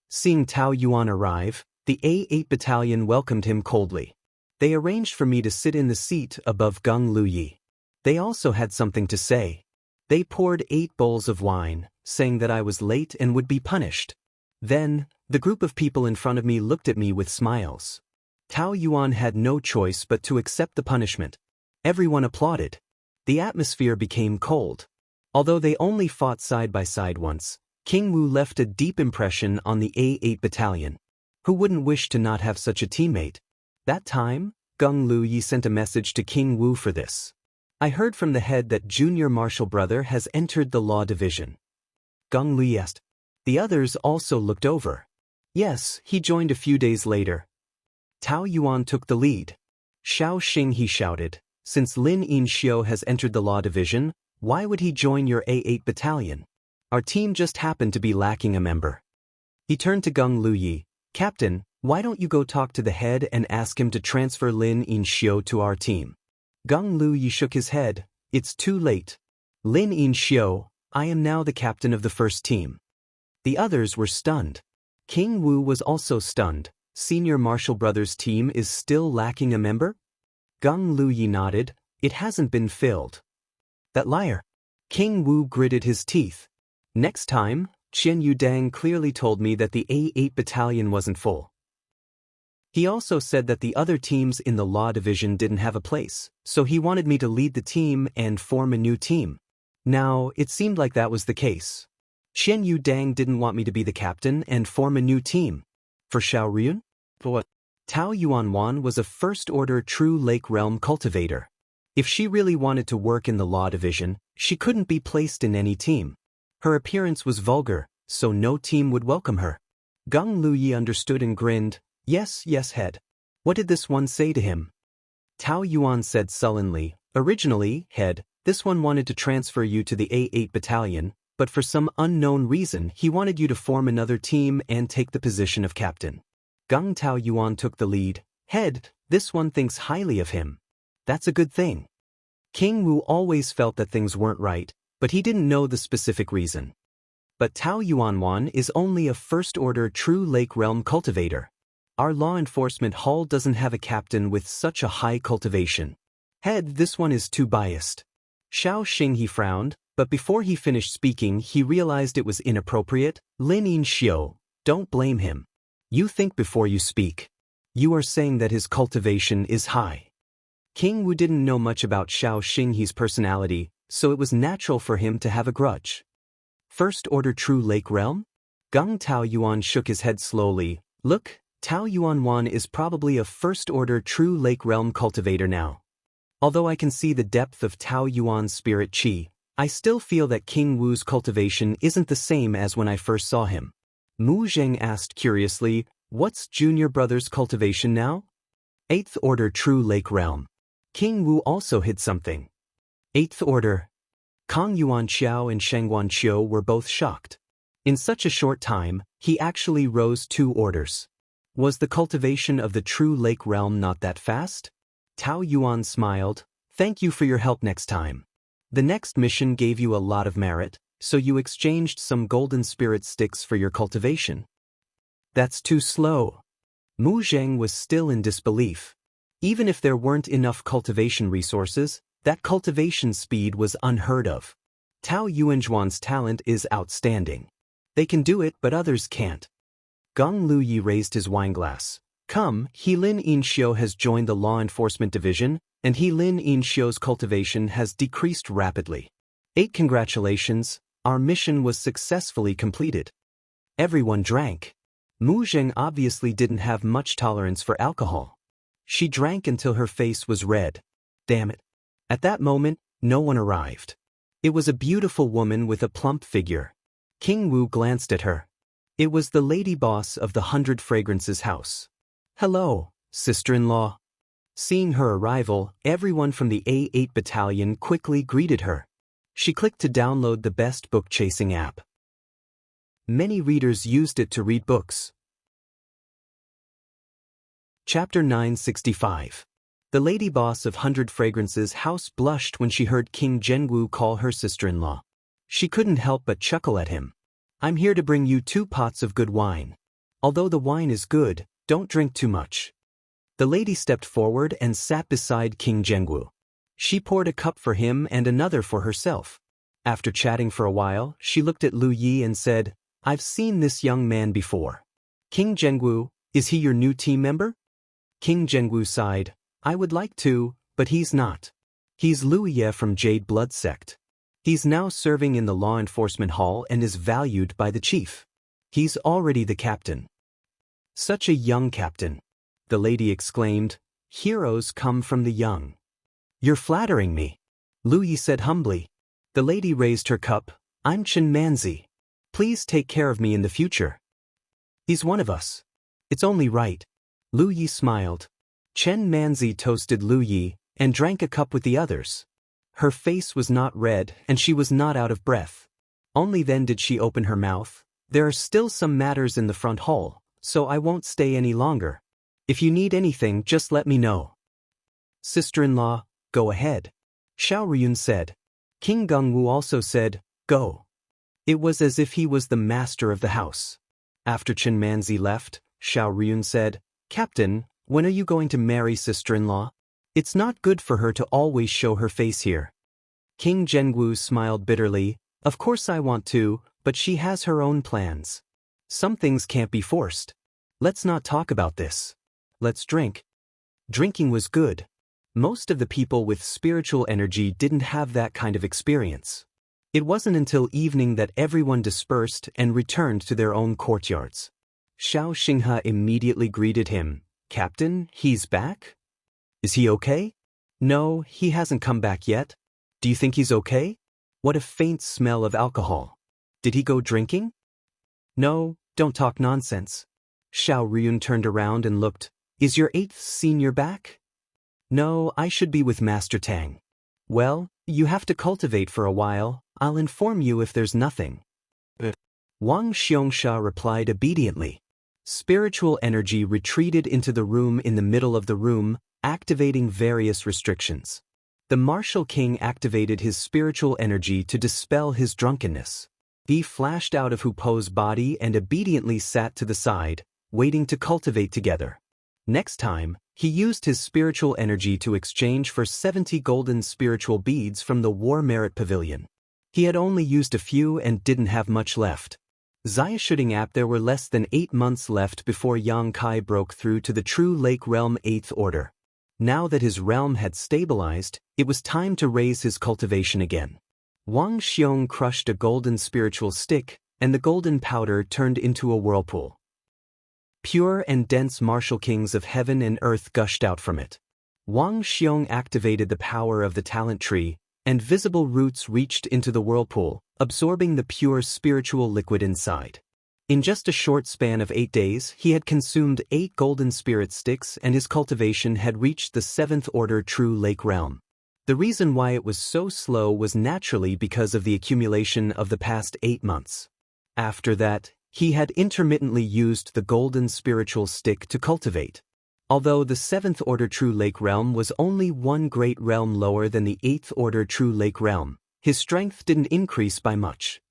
Seeing Tao Yuan arrive, the A8 battalion welcomed him coldly. They arranged for me to sit in the seat above Geng Lu Yi. They also had something to say. They poured 8 bowls of wine, saying that I was late and would be punished. Then, the group of people in front of me looked at me with smiles. Tao Yuan had no choice but to accept the punishment. Everyone applauded. The atmosphere became cold. Although they only fought side by side once, King Wu left a deep impression on the A8 battalion. Who wouldn't wish to not have such a teammate? That time, Geng Lu Yi sent a message to King Wu for this. I heard from the head that junior marshal brother has entered the law division. Geng Lu Yi asked. The others also looked over. Yes, he joined a few days later. Tao Yuan took the lead. Shao Xing, he shouted. Since Lin Yinxiu has entered the law division, why would he join your A8 battalion? Our team just happened to be lacking a member. He turned to Geng Lu Yi. Captain, why don't you go talk to the head and ask him to transfer Lin Yinxiu to our team? Geng Lu Yi shook his head. It's too late. Lin Yinxiu, I am now the captain of the first team. The others were stunned. King Wu was also stunned. Senior Marshal Brothers' team is still lacking a member? Geng Lu Yi nodded. It hasn't been filled. That liar. King Wu gritted his teeth. Next time, Qian Yudang clearly told me that the A8 battalion wasn't full. He also said that the other teams in the law division didn't have a place, so he wanted me to lead the team and form a new team. Now, it seemed like that was the case. Qian Yudang didn't want me to be the captain and form a new team. For Xiaorun? For what? Tao Yuanwan was a first-order true Lake Realm cultivator. If she really wanted to work in the law division, she couldn't be placed in any team. Her appearance was vulgar, so no team would welcome her. Geng Lu Yi understood and grinned. Yes, head. What did this one say to him? Tao Yuan said sullenly, originally, head, this one wanted to transfer you to the A8 battalion, but for some unknown reason he wanted you to form another team and take the position of captain. Geng Tao Yuan took the lead. Head, this one thinks highly of him. That's a good thing. King Wu always felt that things weren't right, but he didn't know the specific reason. But Tao Yuanwan is only a first-order true Lake Realm cultivator. Our law enforcement hall doesn't have a captain with such a high cultivation. Head, this one is too biased. Shao Xing, he frowned, but before he finished speaking he realized it was inappropriate. Lin Yinxiu, don't blame him. You think before you speak. You are saying that his cultivation is high. King Wu didn't know much about Shao Xing's personality, so it was natural for him to have a grudge. First order true Lake Realm? Geng Tao Yuan shook his head slowly. Look, Tao Yuanwan is probably a first order true Lake Realm cultivator now. Although I can see the depth of Tao Yuan's spirit chi, I still feel that King Wu's cultivation isn't the same as when I first saw him. Mu Zheng asked curiously, what's Junior Brother's cultivation now? 8th Order True Lake Realm. King Wu also hid something. 8th Order. Kang Yuanqiao and Sheng Guanqiu were both shocked. In such a short time, he actually rose 2 orders. Was the cultivation of the True Lake Realm not that fast? Tao Yuan smiled. Thank you for your help next time. The next mission gave you a lot of merit, so you exchanged some golden spirit sticks for your cultivation. That's too slow. Mu Zheng was still in disbelief. Even if there weren't enough cultivation resources, that cultivation speed was unheard of. Tao Yuanzhuan's talent is outstanding. They can do it but others can't. Gong Lu Yi raised his wineglass. Come, He Lin In Xiu has joined the law enforcement division, and He Lin In Xiu's cultivation has decreased rapidly. 8 Congratulations, our mission was successfully completed. Everyone drank. Mu Zheng obviously didn't have much tolerance for alcohol. She drank until her face was red. Damn it. At that moment, no one arrived. It was a beautiful woman with a plump figure. King Wu glanced at her. It was the lady boss of the 100 Fragrances house. Hello, sister-in-law. Seeing her arrival, everyone from the A8 battalion quickly greeted her. She clicked to download the best book-chasing app. Many readers used it to read books. Chapter 965. The lady boss of 100 Fragrances house blushed when she heard King Zhengwu call her sister-in-law. She couldn't help but chuckle at him. I'm here to bring you 2 pots of good wine. Although the wine is good, don't drink too much. The lady stepped forward and sat beside King Zhengwu. She poured a cup for him and another for herself. After chatting for a while, she looked at Lu Yi and said, I've seen this young man before. King Zhengwu, is he your new team member? King Zhengwu sighed. I would like to, but he's not. He's Lu Ye from Jade Blood Sect. He's now serving in the law enforcement hall and is valued by the chief. He's already the captain. Such a young captain. The lady exclaimed, heroes come from the young. You're flattering me. Lu Yi said humbly. The lady raised her cup. I'm Chen Manzi. Please take care of me in the future. He's one of us. It's only right. Lu Yi smiled. Chen Manzi toasted Lu Yi and drank a cup with the others. Her face was not red and she was not out of breath. Only then did she open her mouth. There are still some matters in the front hall, so I won't stay any longer. If you need anything, just let me know. Sister-in-law, go ahead. Xiao Riyun said. King Gongwu also said, go. It was as if he was the master of the house. After Chen Manzi left, Xiao Riyun said, Captain, when are you going to marry sister-in-law? It's not good for her to always show her face here. King Zhengwu smiled bitterly. Of course I want to, but she has her own plans. Some things can't be forced. Let's not talk about this. Let's drink. Drinking was good. Most of the people with spiritual energy didn't have that kind of experience. It wasn't until evening that everyone dispersed and returned to their own courtyards. Xiao Xinghe immediately greeted him. Captain, he's back? Is he okay? No, he hasn't come back yet. Do you think he's okay? What a faint smell of alcohol. Did he go drinking? No, don't talk nonsense. Xiao Riyun turned around and looked. Is your 8th senior back? No, I should be with Master Tang. Well, you have to cultivate for a while. I'll inform you if there's nothing. Wang Xiongxia replied obediently. Spiritual energy retreated into the room in the middle of the room, activating various restrictions. The Martial King activated his spiritual energy to dispel his drunkenness. He flashed out of Hu Po's body and obediently sat to the side, waiting to cultivate together. Next time, he used his spiritual energy to exchange for 70 golden spiritual beads from the War Merit Pavilion. He had only used a few and didn't have much left. Zaya shooting app there were less than 8 months left before Yang Kai broke through to the True Lake Realm 8th Order. Now that his realm had stabilized, it was time to raise his cultivation again. Wang Xiong crushed a golden spiritual stick, and the golden powder turned into a whirlpool. Pure and dense martial kings of heaven and earth gushed out from it. Wang Xiong activated the power of the talent tree, and visible roots reached into the whirlpool, absorbing the pure spiritual liquid inside. In just a short span of 8 days, he had consumed 8 golden spirit sticks and his cultivation had reached the 7th Order True Lake Realm. The reason why it was so slow was naturally because of the accumulation of the past 8 months. After that, he had intermittently used the golden spiritual stick to cultivate. Although the 7th Order True Lake Realm was only one great realm lower than the 8th Order True Lake Realm, his strength didn't increase by much.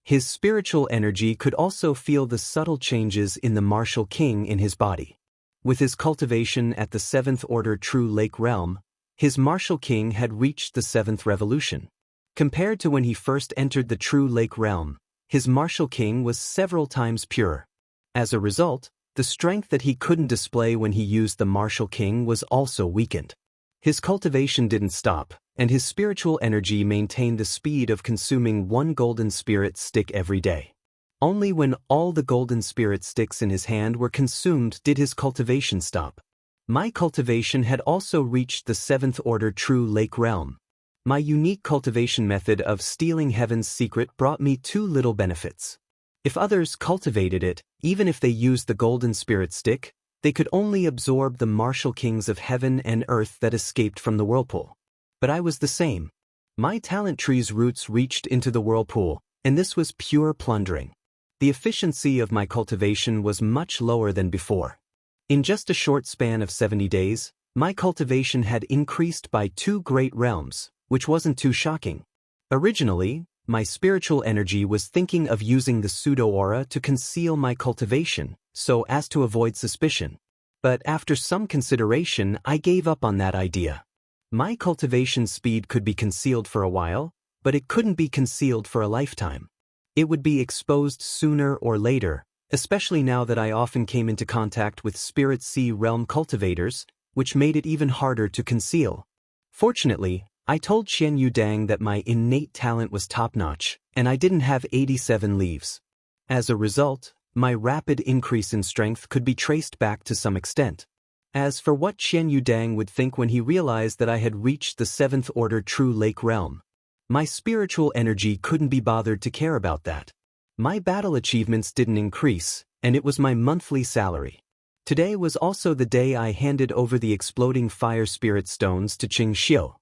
His spiritual energy could also feel the subtle changes in the martial king in his body. With his cultivation at the 7th Order True Lake Realm, his martial king had reached the 7th revolution. Compared to when he first entered the True Lake Realm, his martial king was several times purer. As a result, the strength that he couldn't display when he used the martial king was also weakened. His cultivation didn't stop, and his spiritual energy maintained the speed of consuming one golden spirit stick every day. Only when all the golden spirit sticks in his hand were consumed did his cultivation stop. My cultivation had also reached the 7th order true lake realm. My unique cultivation method of stealing heaven's secret brought me 2 little benefits. If others cultivated it, even if they used the golden spirit stick, they could only absorb the martial kings of heaven and earth that escaped from the whirlpool. But I was the same. My talent tree's roots reached into the whirlpool, and this was pure plundering. The efficiency of my cultivation was much lower than before. In just a short span of 70 days, my cultivation had increased by 2 great realms, which wasn't too shocking. Originally, my spiritual energy was thinking of using the pseudo-aura to conceal my cultivation, so as to avoid suspicion. But after some consideration, I gave up on that idea. My cultivation speed could be concealed for a while, but it couldn't be concealed for a lifetime. It would be exposed sooner or later, especially now that I often came into contact with Spirit Sea realm cultivators, which made it even harder to conceal. Fortunately, I told Qian Yudang that my innate talent was top-notch, and I didn't have 87 leaves. As a result, my rapid increase in strength could be traced back to some extent. As for what Qian Yudang would think when he realized that I had reached the 7th order true lake realm, my spiritual energy couldn't be bothered to care about that. My battle achievements didn't increase, and it was my monthly salary. Today was also the day I handed over the exploding fire spirit stones to Qing Xiu.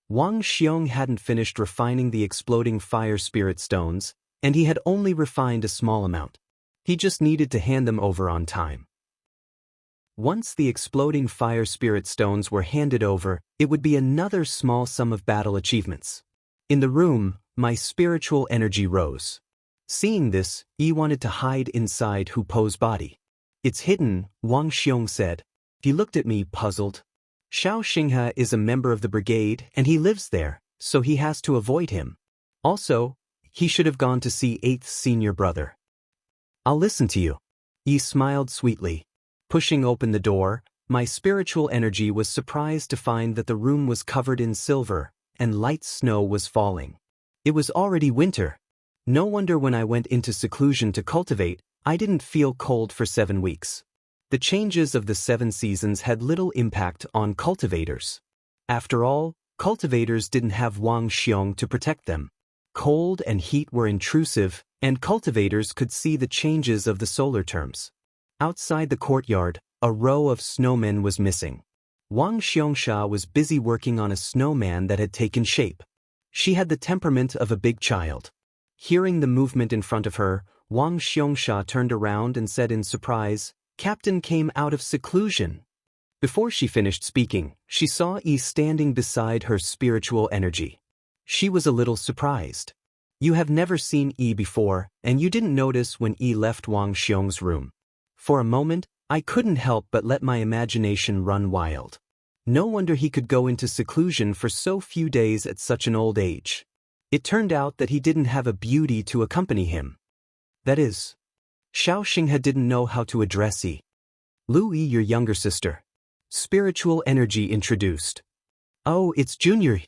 Wang Xiong hadn't finished refining the exploding fire spirit stones, and he had only refined a small amount. He just needed to hand them over on time. Once the exploding fire spirit stones were handed over, it would be another small sum of battle achievements. In the room, my spiritual energy rose. Seeing this, Yi wanted to hide inside Hu Po's body. "It's hidden," Wang Xiong said. He looked at me puzzled. Xiao Xinghe is a member of the brigade and he lives there, so he has to avoid him. Also, he should have gone to see 8th senior brother. "I'll listen to you." Yi smiled sweetly. Pushing open the door, my spiritual energy was surprised to find that the room was covered in silver, and light snow was falling. It was already winter. No wonder when I went into seclusion to cultivate, I didn't feel cold for 7 weeks. The changes of the 7 seasons had little impact on cultivators. After all, cultivators didn't have Wang Xiong to protect them. Cold and heat were intrusive, and cultivators could see the changes of the solar terms. Outside the courtyard, a row of snowmen was missing. Wang Xiongxia was busy working on a snowman that had taken shape. She had the temperament of a big child. Hearing the movement in front of her, Wang Xiongxia turned around and said in surprise, "Captain came out of seclusion." Before she finished speaking, she saw Yi standing beside her spiritual energy. She was a little surprised. "You have never seen Yi before, and you didn't notice when Yi left Wang Xiong's room." For a moment, I couldn't help but let my imagination run wild. No wonder he could go into seclusion for so few days at such an old age. It turned out that he didn't have a beauty to accompany him. That is, Xiao Xinghe didn't know how to address Yi. "Lu Yi, your younger sister." Spiritual energy introduced. "Oh, it's Junior."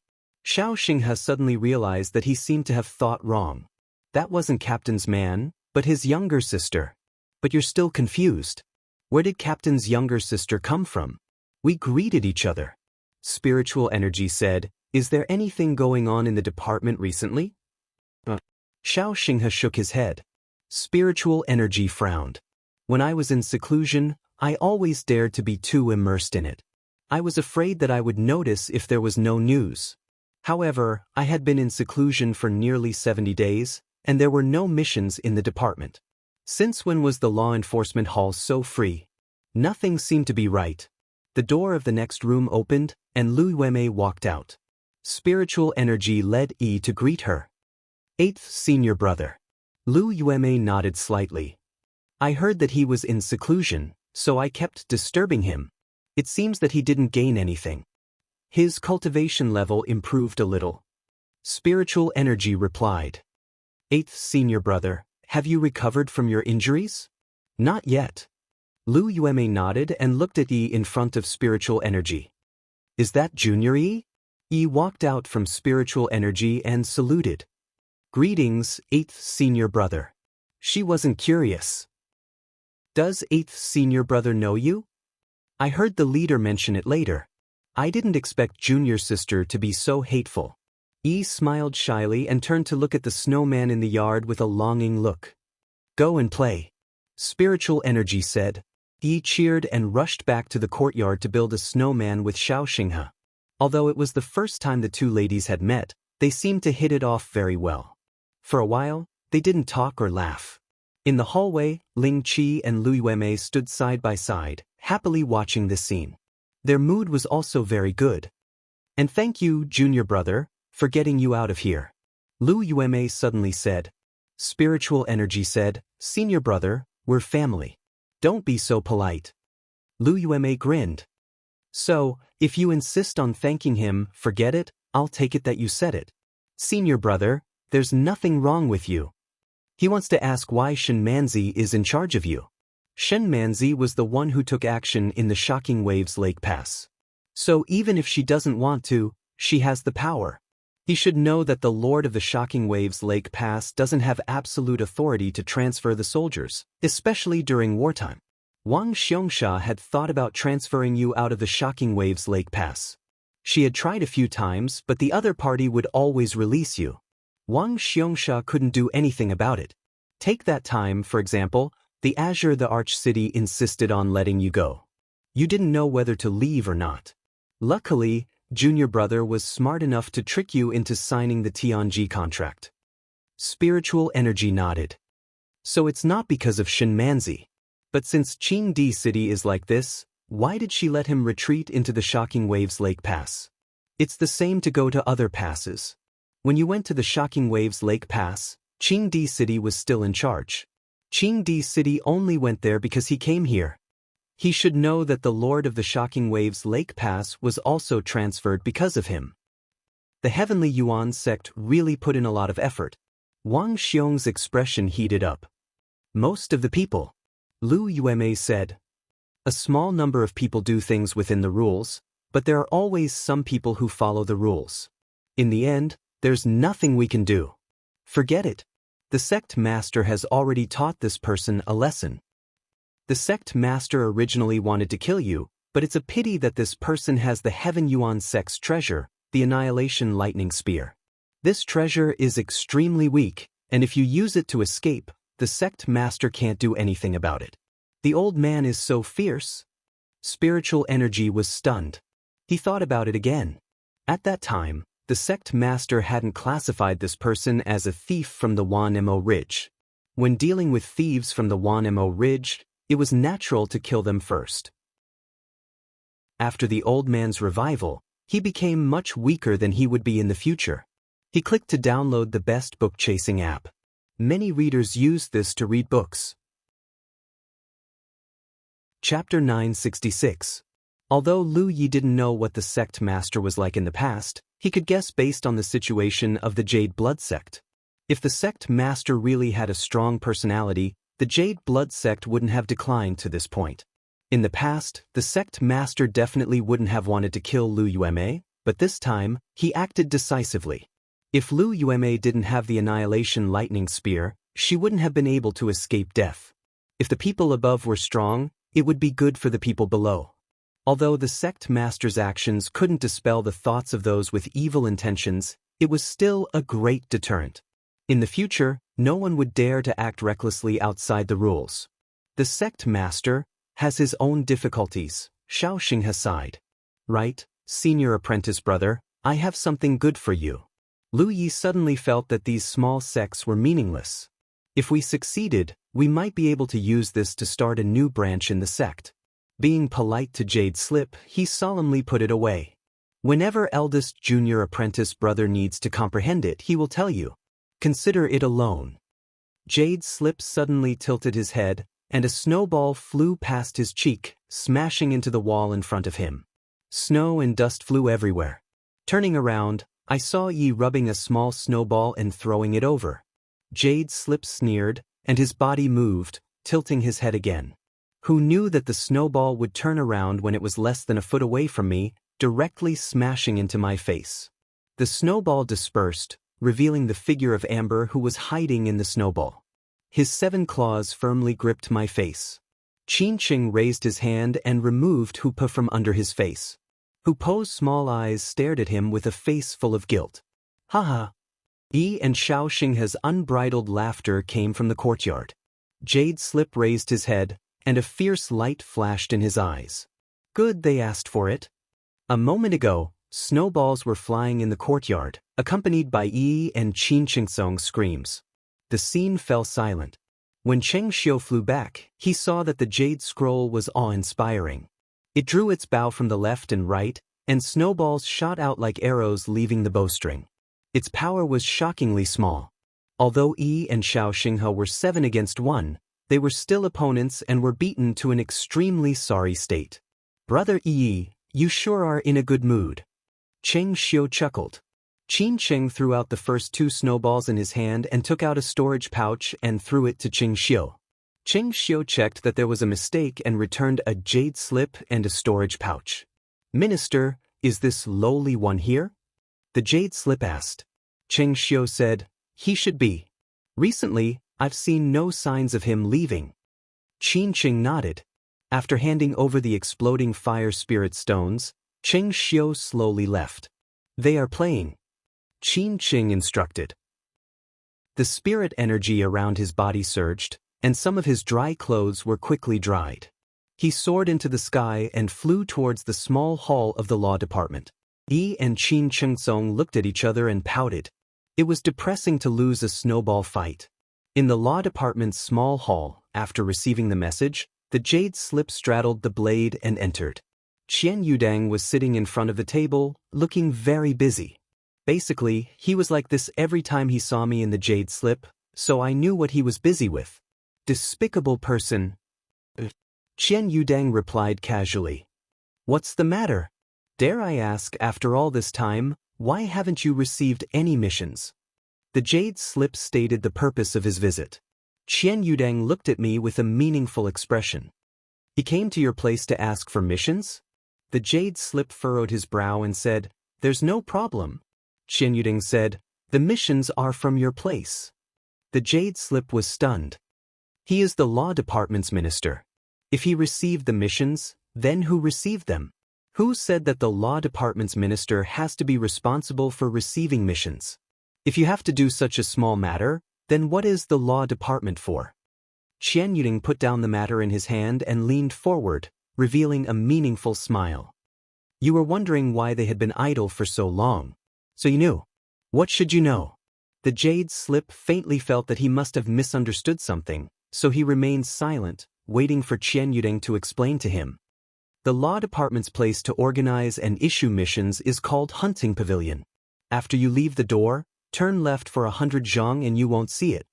Xiao Xinghe suddenly realized that he seemed to have thought wrong. That wasn't Captain's man, but his younger sister. "But you're still confused. Where did Captain's younger sister come from?" "We greeted each other." Spiritual energy said, "Is there anything going on in the department recently?" Xiao Xinghe shook his head. Spiritual energy frowned. "When I was in seclusion, I always dared to be too immersed in it. I was afraid that I would notice if there was no news. However, I had been in seclusion for nearly 70 days, and there were no missions in the department. Since when was the law enforcement hall so free? Nothing seemed to be right." The door of the next room opened, and Lu Yueme walked out. Spiritual energy led Yi to greet her. "8th senior brother." Lu Yueme nodded slightly. "I heard that he was in seclusion, so I kept disturbing him. It seems that he didn't gain anything. His cultivation level improved a little." Spiritual energy replied. "8th senior brother, have you recovered from your injuries? Not yet. Lu Yueme nodded and looked at Yi in front of spiritual energy. Is that Junior Yi? Yi walked out from spiritual energy and saluted. Greetings, 8th senior brother. She wasn't curious. Does 8th senior brother know you? I heard the leader mention it later. I didn't expect junior sister to be so hateful. Yi smiled shyly and turned to look at the snowman in the yard with a longing look. Go and play. Spiritual energy said. Yi cheered and rushed back to the courtyard to build a snowman with Xiao Xinghe. Although it was the first time the two ladies had met, they seemed to hit it off very well. For a while, they didn't talk or laugh. In the hallway, Ling Qi and Lu Yueme stood side by side, happily watching this scene. Their mood was also very good. And thank you, junior brother, for getting you out of here. Lu Yueme suddenly said. Spiritual energy said, Senior brother, we're family. Don't be so polite. Lu Yueme grinned. So, if you insist on thanking him, forget it, I'll take it that you said it. Senior brother, there's nothing wrong with you. He wants to ask why Shen Manzi is in charge of you. Shen Manzi was the one who took action in the Shocking Waves Lake Pass. So even if she doesn't want to, she has the power. He should know that the Lord of the Shocking Waves Lake Pass doesn't have absolute authority to transfer the soldiers, especially during wartime. Wang Xiongxia had thought about transferring you out of the Shocking Waves Lake Pass. She had tried a few times, but the other party would always release you. Wang Xiongxia couldn't do anything about it. Take that time, for example, the Azure the Arch City insisted on letting you go. You didn't know whether to leave or not. Luckily, junior brother was smart enough to trick you into signing the Tianji contract. Spiritual energy nodded. So it's not because of Shen Manzi. But since Qingdi City is like this, why did she let him retreat into the Shocking Waves Lake Pass? It's the same to go to other passes. When you went to the Shocking Waves Lake Pass, Qingdi City was still in charge. Qingdi City only went there because he came here. He should know that the Lord of the Shocking Waves Lake Pass was also transferred because of him. The Heavenly Yuan sect really put in a lot of effort. Wang Xiong's expression heated up. Most of the people. Lu Yueme said. A small number of people do things within the rules, but there are always some people who follow the rules. In the end, there's nothing we can do. Forget it. The sect master has already taught this person a lesson. The sect master originally wanted to kill you, but it's a pity that this person has the Heaven Yuan sect's treasure, the Annihilation Lightning Spear. This treasure is extremely weak, and if you use it to escape, the sect master can't do anything about it. The old man is so fierce. Spiritual energy was stunned. He thought about it again. At that time, the sect master hadn't classified this person as a thief from the Wanmo Ridge. When dealing with thieves from the Wanmo Ridge, it was natural to kill them first. After the old man's revival, he became much weaker than he would be in the future. He clicked to download the best book-chasing app. Many readers used this to read books. Chapter 966. Although Lu Yi didn't know what the sect master was like in the past, he could guess based on the situation of the Jade Blood sect. If the sect master really had a strong personality, the Jade Blood sect wouldn't have declined to this point. In the past, the sect master definitely wouldn't have wanted to kill Lu Yueme, but this time, he acted decisively. If Lu Yueme didn't have the Annihilation Lightning Spear, she wouldn't have been able to escape death. If the people above were strong, it would be good for the people below. Although the sect master's actions couldn't dispel the thoughts of those with evil intentions, it was still a great deterrent. In the future, no one would dare to act recklessly outside the rules. The sect master has his own difficulties, Xiao Xinghe sighed. Right, senior apprentice brother, I have something good for you. Lu Yi suddenly felt that these small sects were meaningless. If we succeeded, we might be able to use this to start a new branch in the sect. Being polite to Jade Slip, he solemnly put it away. Whenever eldest junior apprentice brother needs to comprehend it, he will tell you. Consider it alone. Jade Slip suddenly tilted his head, and a snowball flew past his cheek, smashing into the wall in front of him. Snow and dust flew everywhere. Turning around, I saw Yi rubbing a small snowball and throwing it over. Jade Slip sneered, and his body moved, tilting his head again. Who knew that the snowball would turn around when it was less than a foot away from me, directly smashing into my face? The snowball dispersed, revealing the figure of Amber, who was hiding in the snowball. His 7 claws firmly gripped my face. Qin Ching raised his hand and removed Hoopa from under his face. Hoopa's small eyes stared at him with a face full of guilt. Haha. Yi and Xiao Xinghe's unbridled laughter came from the courtyard. Jade Slip raised his head, and a fierce light flashed in his eyes. Good, they asked for it. A moment ago, snowballs were flying in the courtyard, accompanied by Yi and Qin Chingsong's screams. The scene fell silent. When Cheng Xiu flew back, he saw that the jade scroll was awe-inspiring. It drew its bow from the left and right, and snowballs shot out like arrows leaving the bowstring. Its power was shockingly small. Although Yi and Xiao Xinghe were 7 against 1, they were still opponents and were beaten to an extremely sorry state. Brother Yi, you sure are in a good mood. Cheng Xiu chuckled. Qin Cheng threw out the first 2 snowballs in his hand and took out a storage pouch and threw it to Cheng Xiu. Cheng Xiu checked that there was a mistake and returned a jade slip and a storage pouch. Minister, is this lowly one here? The jade slip asked. Cheng Xiu said, he should be. Recently, I've seen no signs of him leaving. Qin Cheng nodded. After handing over the exploding fire spirit stones, Cheng Xiu slowly left. They are playing. Qin Cheng instructed. The spirit energy around his body surged, and some of his dry clothes were quickly dried. He soared into the sky and flew towards the small hall of the law department. Yi and Qin Chingsong looked at each other and pouted. It was depressing to lose a snowball fight. In the law department's small hall, after receiving the message, the jade slip straddled the blade and entered. Qian Yudang was sitting in front of the table, looking very busy. Basically, he was like this every time he saw me in the jade slip, so I knew what he was busy with. Despicable person. Qian Yudang replied casually. What's the matter? Dare I ask, after all this time, why haven't you received any missions? The jade slip stated the purpose of his visit. Qian Yudang looked at me with a meaningful expression. He came to your place to ask for missions? The jade slip furrowed his brow and said, there's no problem. Qian Yudang said, the missions are from your place. The jade slip was stunned. He is the law department's minister. If he received the missions, then who received them? Who said that the law department's minister has to be responsible for receiving missions? If you have to do such a small matter, then what is the law department for? Qian Yuding put down the matter in his hand and leaned forward, revealing a meaningful smile. You were wondering why they had been idle for so long. So you knew. What should you know? The jade slip faintly felt that he must have misunderstood something, so he remained silent, waiting for Qian Yuding to explain to him. The law department's place to organize and issue missions is called Hunting Pavilion. After you leave the door, turn left for 100 zhang and you won't see it.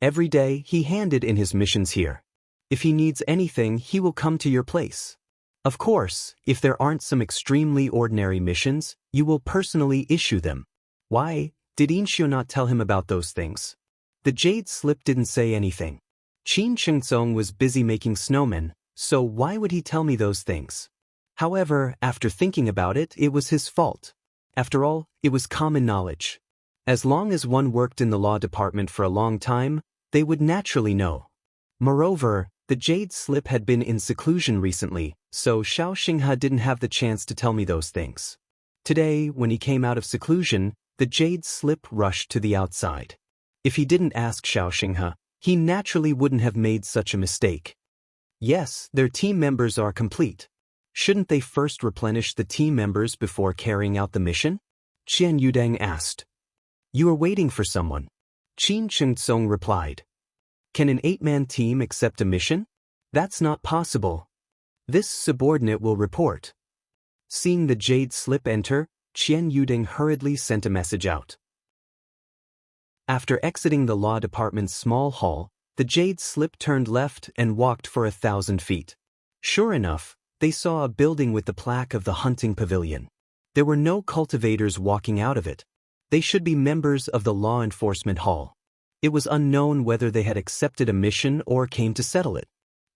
Every day, he handed in his missions here. If he needs anything, he will come to your place. Of course, if there aren't some extremely ordinary missions, you will personally issue them. Why, did Inshio not tell him about those things? The jade slip didn't say anything. Qin Chingsong was busy making snowmen, so why would he tell me those things? However, after thinking about it, it was his fault. After all, it was common knowledge. As long as one worked in the law department for a long time, they would naturally know. Moreover, the jade slip had been in seclusion recently, so Xiao Xinghe didn't have the chance to tell me those things. Today, when he came out of seclusion, the jade slip rushed to the outside. If he didn't ask Xiao Xinghe, he naturally wouldn't have made such a mistake. Yes, their team members are complete. Shouldn't they first replenish the team members before carrying out the mission? Qian Yudang asked. You are waiting for someone. Qin Chingsong replied. Can an 8-man team accept a mission? That's not possible. This subordinate will report. Seeing the jade slip enter, Qian Yuding hurriedly sent a message out. After exiting the law department's small hall, the jade slip turned left and walked for 1,000 feet. Sure enough, they saw a building with the plaque of the hunting pavilion. There were no cultivators walking out of it. They should be members of the law enforcement hall. It was unknown whether they had accepted a mission or came to settle it.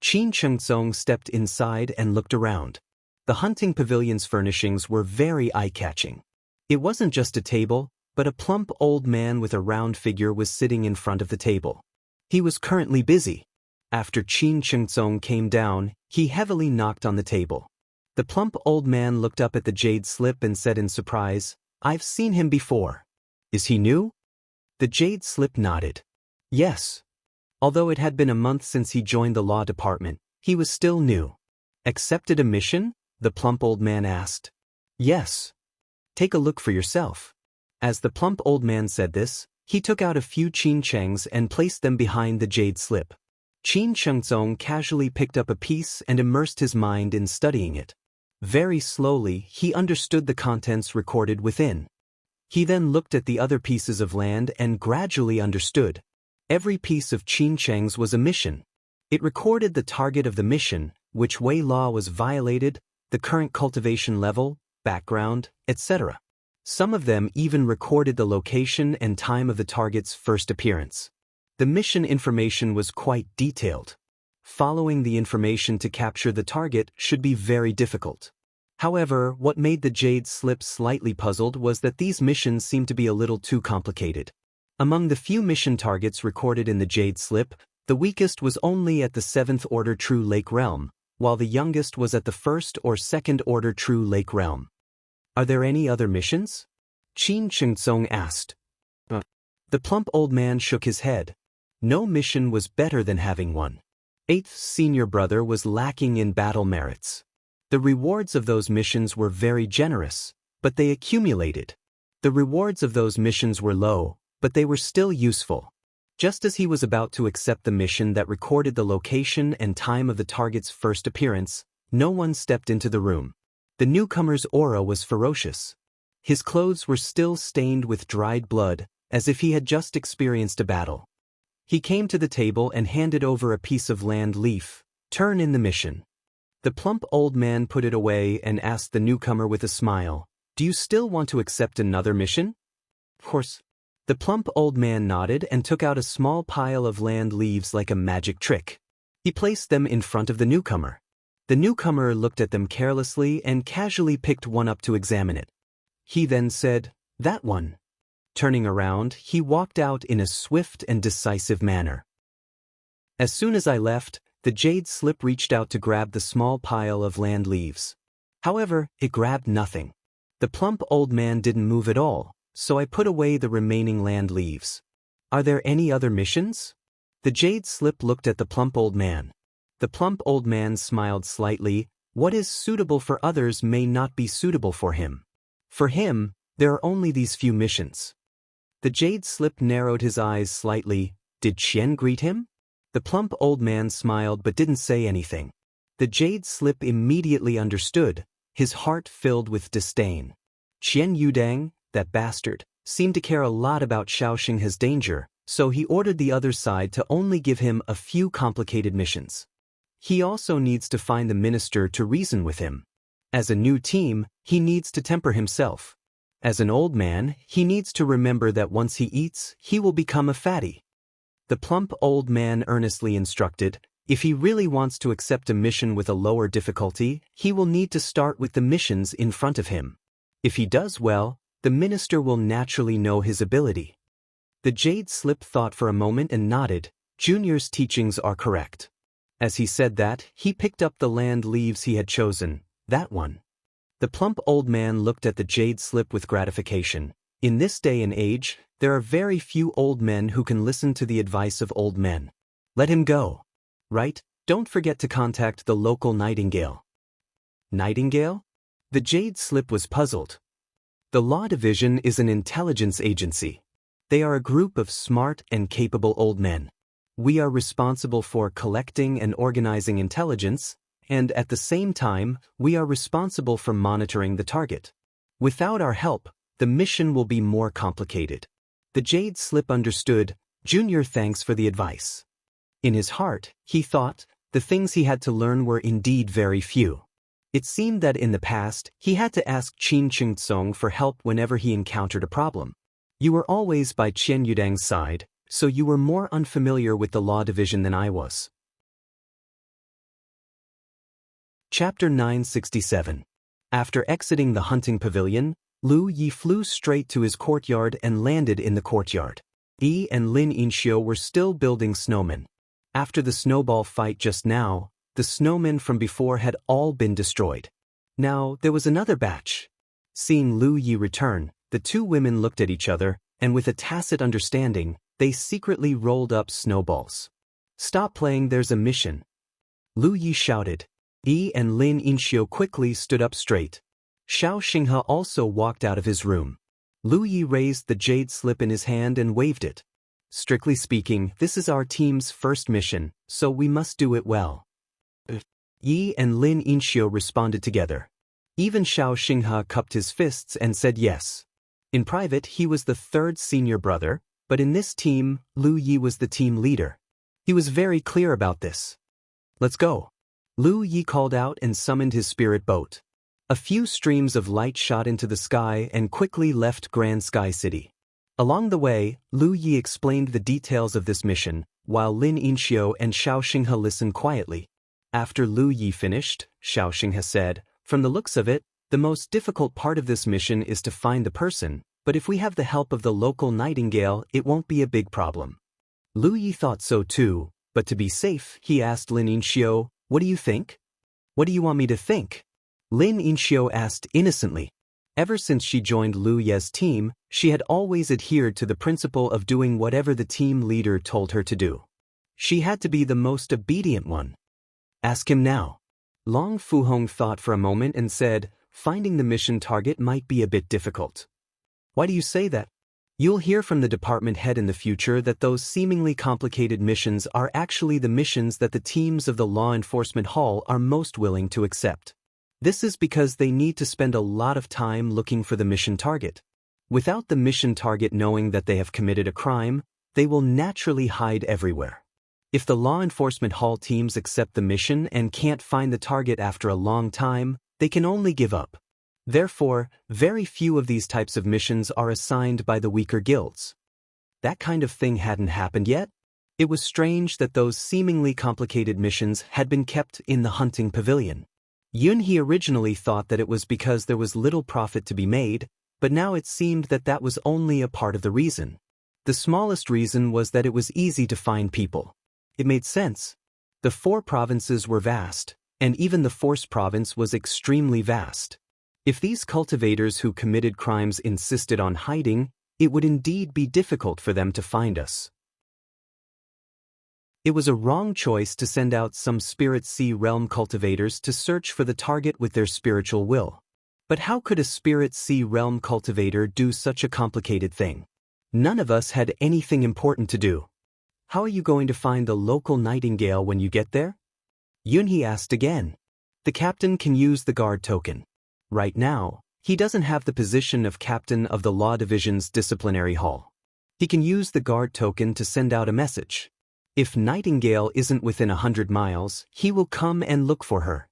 Qin Chengzong stepped inside and looked around. The hunting pavilion's furnishings were very eye-catching. It wasn't just a table, but a plump old man with a round figure was sitting in front of the table. He was currently busy. After Qin Chengzong came down, he heavily knocked on the table. The plump old man looked up at the jade slip and said in surprise, "I've seen him before. Is he new?" The jade slip nodded. Yes. Although it had been a month since he joined the law department, he was still new. Accepted a mission? The plump old man asked. Yes. Take a look for yourself. As the plump old man said this, he took out a few Qin Chengs and placed them behind the jade slip. Qin Chengzong casually picked up a piece and immersed his mind in studying it. Very slowly, he understood the contents recorded within. He then looked at the other pieces of land and gradually understood. Every piece of Qin Cheng's was a mission. It recorded the target of the mission, which way law was violated, the current cultivation level, background, etc. Some of them even recorded the location and time of the target's first appearance. The mission information was quite detailed. Following the information to capture the target should be very difficult. However, what made the jade slip slightly puzzled was that these missions seemed to be a little too complicated. Among the few mission targets recorded in the jade slip, the weakest was only at the 7th order True Lake Realm, while the youngest was at the 1st or 2nd order True Lake Realm. Are there any other missions? Qin Chengzong asked. The plump old man shook his head. No mission was better than having one. 8th senior brother was lacking in battle merits. The rewards of those missions were very generous, but they accumulated. The rewards of those missions were low, but they were still useful. Just as he was about to accept the mission that recorded the location and time of the target's first appearance, no one stepped into the room. The newcomer's aura was ferocious. His clothes were still stained with dried blood, as if he had just experienced a battle. He came to the table and handed over a piece of land leaf. Turn in the mission. The plump old man put it away and asked the newcomer with a smile, "Do you still want to accept another mission?" Of course. The plump old man nodded and took out a small pile of land leaves like a magic trick. He placed them in front of the newcomer. The newcomer looked at them carelessly and casually picked one up to examine it. He then said, "That one." Turning around, he walked out in a swift and decisive manner. As soon as I left, the jade slip reached out to grab the small pile of land leaves. However, it grabbed nothing. The plump old man didn't move at all, so I put away the remaining land leaves. Are there any other missions? The jade slip looked at the plump old man. The plump old man smiled slightly. What is suitable for others may not be suitable for him. For him, there are only these few missions. The jade slip narrowed his eyes slightly. Did Qian greet him? The plump old man smiled but didn't say anything. The jade slip immediately understood, his heart filled with disdain. Qian Yudang, that bastard, seemed to care a lot about Shaoxing's danger, so he ordered the other side to only give him a few complicated missions. He also needs to find the minister to reason with him. As a new team, he needs to temper himself. As an old man, he needs to remember that once he eats, he will become a fatty. The plump old man earnestly instructed, if he really wants to accept a mission with a lower difficulty, he will need to start with the missions in front of him. If he does well, the minister will naturally know his ability. The jade slip thought for a moment and nodded. Junior's teachings are correct. As he said that, he picked up the land leaves he had chosen, that one. The plump old man looked at the jade slip with gratification. In this day and age, there are very few old men who can listen to the advice of old men. Let him go. Right? Don't forget to contact the local Nightingale. Nightingale? The jade slip was puzzled. The Law Division is an intelligence agency. They are a group of smart and capable old men. We are responsible for collecting and organizing intelligence, and at the same time, we are responsible for monitoring the target. Without our help, the mission will be more complicated. The jade slip understood. Junior, thanks for the advice. In his heart, he thought, the things he had to learn were indeed very few. It seemed that in the past, he had to ask Qin Chengzong for help whenever he encountered a problem. You were always by Qian Yudang's side, So you were more unfamiliar with the law division than I was. Chapter 967. After exiting the hunting pavilion, Lu Yi flew straight to his courtyard and landed in the courtyard. Yi and Lin Yinxiu were still building snowmen. After the snowball fight just now, the snowmen from before had all been destroyed. Now there was another batch. Seeing Lu Yi return, the two women looked at each other, and with a tacit understanding, they secretly rolled up snowballs. "Stop playing, there's a mission," Lu Yi shouted. Yi and Lin Yinxiu quickly stood up straight. Xiao Xinghe also walked out of his room. Lu Yi raised the jade slip in his hand and waved it. "Strictly speaking, this is our team's first mission, so we must do it well." Yi and Lin Yinxiu responded together. Even Xiao Xinghe cupped his fists and said yes. In private, he was the third senior brother, but in this team, Lu Yi was the team leader. He was very clear about this. "Let's go." Lu Yi called out and summoned his spirit boat. A few streams of light shot into the sky and quickly left Grand Sky City. Along the way, Lu Yi explained the details of this mission, while Lin Yinxiu and Xiao Xinghe listened quietly. After Lu Yi finished, Xiao Xinghe said, "From the looks of it, the most difficult part of this mission is to find the person, but if we have the help of the local nightingale, it won't be a big problem." Lu Yi thought so too, but to be safe, he asked Lin Yinxiu, "What do you think?" "What do you want me to think?" Lin Yinxiu asked innocently. Ever since she joined Lu Ye's team, she had always adhered to the principle of doing whatever the team leader told her to do. She had to be the most obedient one. "Ask him now." Long Fuhong thought for a moment and said, "Finding the mission target might be a bit difficult." "Why do you say that?" "You'll hear from the department head in the future that those seemingly complicated missions are actually the missions that the teams of the law enforcement hall are most willing to accept. This is because they need to spend a lot of time looking for the mission target. Without the mission target knowing that they have committed a crime, they will naturally hide everywhere. If the law enforcement hall teams accept the mission and can't find the target after a long time, they can only give up. Therefore, very few of these types of missions are assigned by the weaker guilds. That kind of thing hadn't happened yet. It was strange that those seemingly complicated missions had been kept in the hunting pavilion. Yunhe originally thought that it was because there was little profit to be made, but now it seemed that that was only a part of the reason. The smallest reason was that it was easy to find people. It made sense. The 4 provinces were vast, and even the Force province was extremely vast. If these cultivators who committed crimes insisted on hiding, it would indeed be difficult for them to find us. It was a wrong choice to send out some Spirit Sea Realm cultivators to search for the target with their spiritual will. But how could a Spirit Sea Realm cultivator do such a complicated thing? None of us had anything important to do. "How are you going to find the local nightingale when you get there?" Yunhe asked again. "The captain can use the guard token. Right now, he doesn't have the position of captain of the Law Division's disciplinary hall. He can use the guard token to send out a message. If Nightingale isn't within 100 miles, he will come and look for her."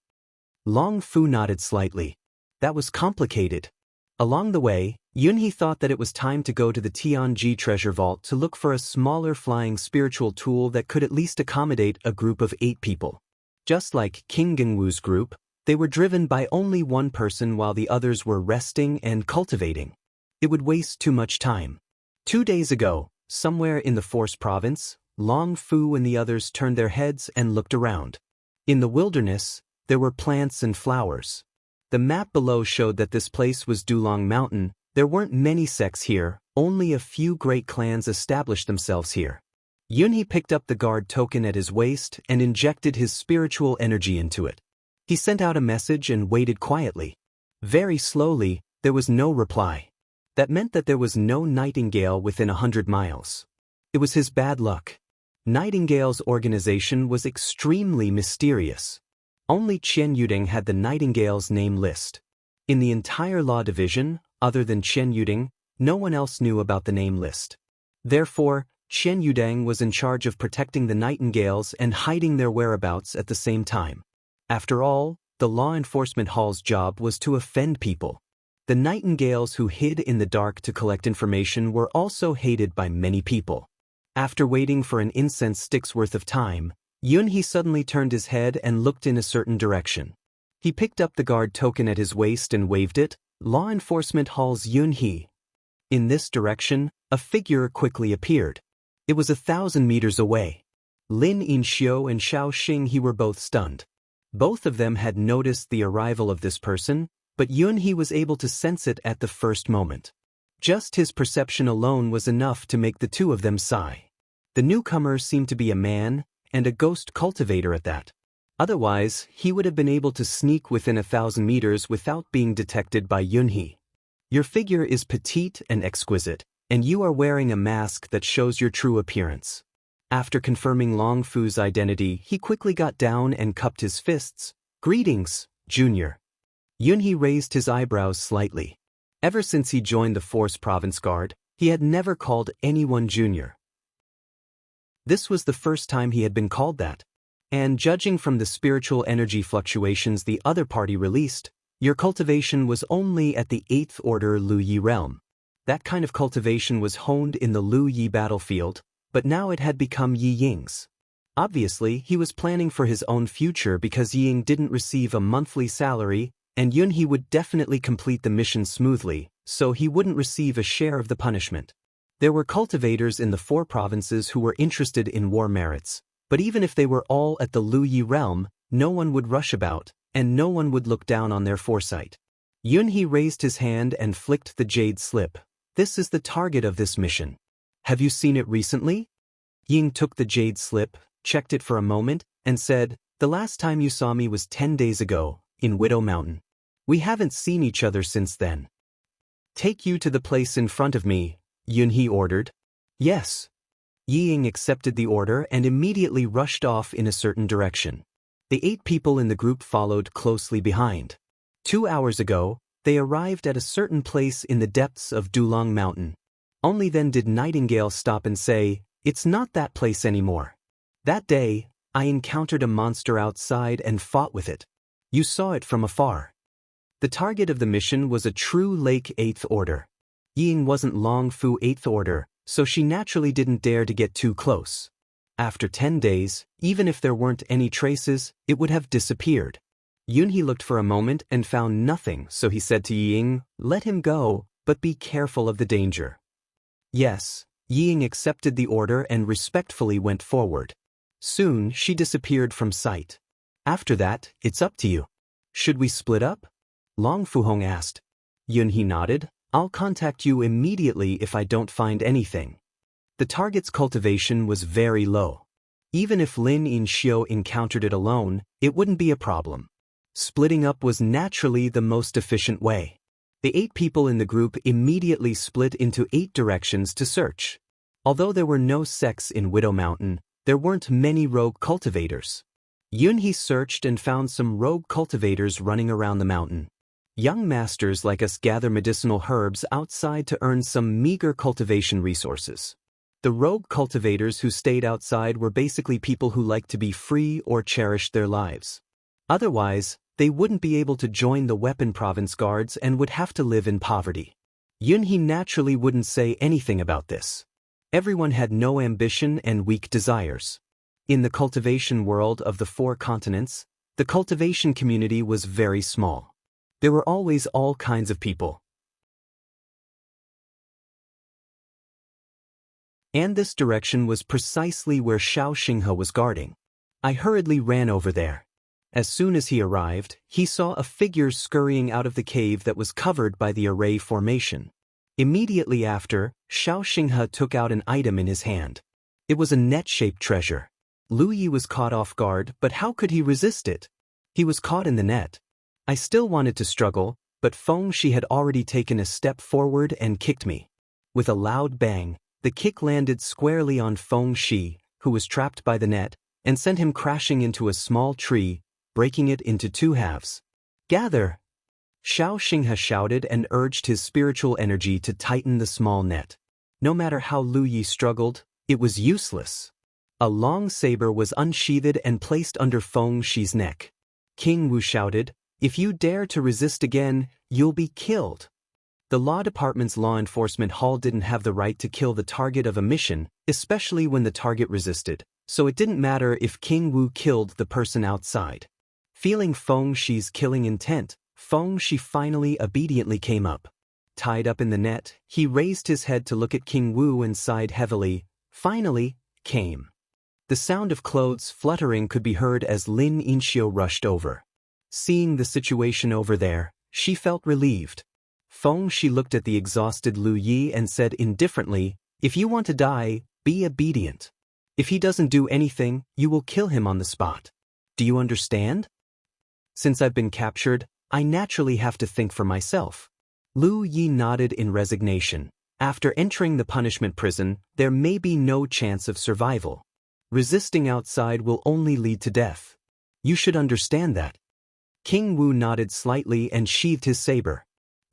Long Fu nodded slightly. That was complicated. Along the way, Yunhe thought that it was time to go to the Tianji treasure vault to look for a smaller flying spiritual tool that could at least accommodate a group of 8 people. Just like King Gengwu's group, they were driven by only one person while the others were resting and cultivating. It would waste too much time. 2 days ago, somewhere in the Force province, Long Fu and the others turned their heads and looked around. In the wilderness, there were plants and flowers. The map below showed that this place was Dulong Mountain. There weren't many sects here, only a few great clans established themselves here. Yunhe picked up the guard token at his waist and injected his spiritual energy into it. He sent out a message and waited quietly. Very slowly, there was no reply. That meant that there was no nightingale within 100 miles. It was his bad luck. Nightingale's organization was extremely mysterious. Only Chen Yuding had the Nightingale's name list. In the entire Law Division, other than Chen Yuding, no one else knew about the name list. Therefore, Chen Yuding was in charge of protecting the Nightingales and hiding their whereabouts at the same time. After all, the Law Enforcement Hall's job was to offend people. The Nightingales who hid in the dark to collect information were also hated by many people. After waiting for an incense stick's worth of time, Yunhee suddenly turned his head and looked in a certain direction. He picked up the guard token at his waist and waved it. Law enforcement halls Yunhee. In this direction, a figure quickly appeared. It was 1,000 meters away. Lin Yinxiu and Xiao Xinghe were both stunned. Both of them had noticed the arrival of this person, but Yunhee was able to sense it at the first moment. Just his perception alone was enough to make the two of them sigh. The newcomer seemed to be a man, and a ghost cultivator at that. Otherwise, he would have been able to sneak within 1,000 meters without being detected by Yunhee. Your figure is petite and exquisite, and you are wearing a mask that shows your true appearance. After confirming Long Fu's identity, he quickly got down and cupped his fists. Greetings, Junior. Yunhee raised his eyebrows slightly. Ever since he joined the Force Province Guard, he had never called anyone Junior. This was the first time he had been called that. And judging from the spiritual energy fluctuations the other party released, your cultivation was only at the 8th Order Lu Yi realm. That kind of cultivation was honed in the Lu Yi battlefield, but now it had become Yi Ying's. Obviously, he was planning for his own future because Yi Ying didn't receive a monthly salary, and Yunhee would definitely complete the mission smoothly, so he wouldn't receive a share of the punishment. There were cultivators in the 4 provinces who were interested in war merits, but even if they were all at the Lu Yi realm, no one would rush about, and no one would look down on their foresight. Yunhee raised his hand and flicked the jade slip. This is the target of this mission. Have you seen it recently? Ying took the jade slip, checked it for a moment, and said, the last time you saw me was 10 days ago, in Widow Mountain. We haven't seen each other since then. Take you to the place in front of me, Yunhee ordered. Yes. Yi Ying accepted the order and immediately rushed off in a certain direction. The 8 people in the group followed closely behind. 2 hours ago, they arrived at a certain place in the depths of Dulong Mountain. Only then did Nightingale stop and say, it's not that place anymore. That day, I encountered a monster outside and fought with it. You saw it from afar. The target of the mission was a true Lake 8th Order. Yi Ying wasn't Long Fu 8th Order, so she naturally didn't dare to get too close. After 10 days, even if there weren't any traces, it would have disappeared. Yunhee looked for a moment and found nothing, so he said to Yi Ying, let him go, but be careful of the danger. Yes, Yi Ying accepted the order and respectfully went forward. Soon, she disappeared from sight. After that, it's up to you. Should we split up? Long Fuhong asked. Yunhee nodded. I'll contact you immediately if I don't find anything. The target's cultivation was very low. Even if Lin Yinxiu encountered it alone, it wouldn't be a problem. Splitting up was naturally the most efficient way. The 8 people in the group immediately split into 8 directions to search. Although there were no sects in Widow Mountain, there weren't many rogue cultivators. Yunhee searched and found some rogue cultivators running around the mountain. Young masters like us gather medicinal herbs outside to earn some meager cultivation resources. The rogue cultivators who stayed outside were basically people who liked to be free or cherished their lives. Otherwise, they wouldn't be able to join the Weapon Province Guards and would have to live in poverty. Yunhee naturally wouldn't say anything about this. Everyone had no ambition and weak desires. In the cultivation world of the 4 continents, the cultivation community was very small. There were always all kinds of people. And this direction was precisely where Xiao Xinghe was guarding. I hurriedly ran over there. As soon as he arrived, he saw a figure scurrying out of the cave that was covered by the array formation. Immediately after, Xiao Xinghe took out an item in his hand. It was a net-shaped treasure. Lu Yi was caught off guard, but how could he resist it? He was caught in the net. I still wanted to struggle, but Feng Shi had already taken a step forward and kicked me. With a loud bang, the kick landed squarely on Feng Shi, who was trapped by the net, and sent him crashing into a small tree, breaking it into 2 halves. Gather! Xiao Xinghe shouted and urged his spiritual energy to tighten the small net. No matter how Lu Yi struggled, it was useless. A long saber was unsheathed and placed under Feng Shi's neck. King Wu shouted, if you dare to resist again, you'll be killed. The law department's law enforcement hall didn't have the right to kill the target of a mission, especially when the target resisted, so it didn't matter if King Wu killed the person outside. Feeling Feng Shi's killing intent, Feng Shi finally obediently came up. Tied up in the net, he raised his head to look at King Wu and sighed heavily. Finally, came. The sound of clothes fluttering could be heard as Lin Yinxiu rushed over. Seeing the situation over there, she felt relieved. Feng Shi looked at the exhausted Lu Yi and said indifferently, "If you want to die, be obedient. If he doesn't do anything, you will kill him on the spot. Do you understand? Since I've been captured, I naturally have to think for myself." Lu Yi nodded in resignation. After entering the punishment prison, there may be no chance of survival. Resisting outside will only lead to death. You should understand that. King Wu nodded slightly and sheathed his saber.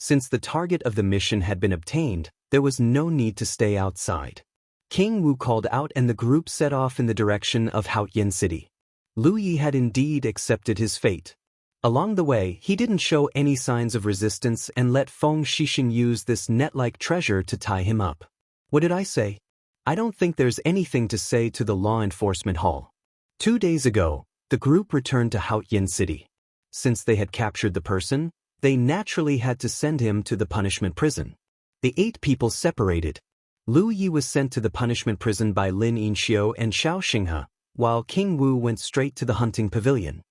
Since the target of the mission had been obtained, there was no need to stay outside. King Wu called out and the group set off in the direction of Haotian City. Lu Yi had indeed accepted his fate. Along the way, he didn't show any signs of resistance and let Feng Shixing use this net-like treasure to tie him up. What did I say? I don't think there's anything to say to the law enforcement hall. 2 days ago, the group returned to Haotian City. Since they had captured the person, they naturally had to send him to the punishment prison. The 8 people separated. Lu Yi was sent to the punishment prison by Lin Yinxiu and Xiao Xinghe, while King Wu went straight to the hunting pavilion.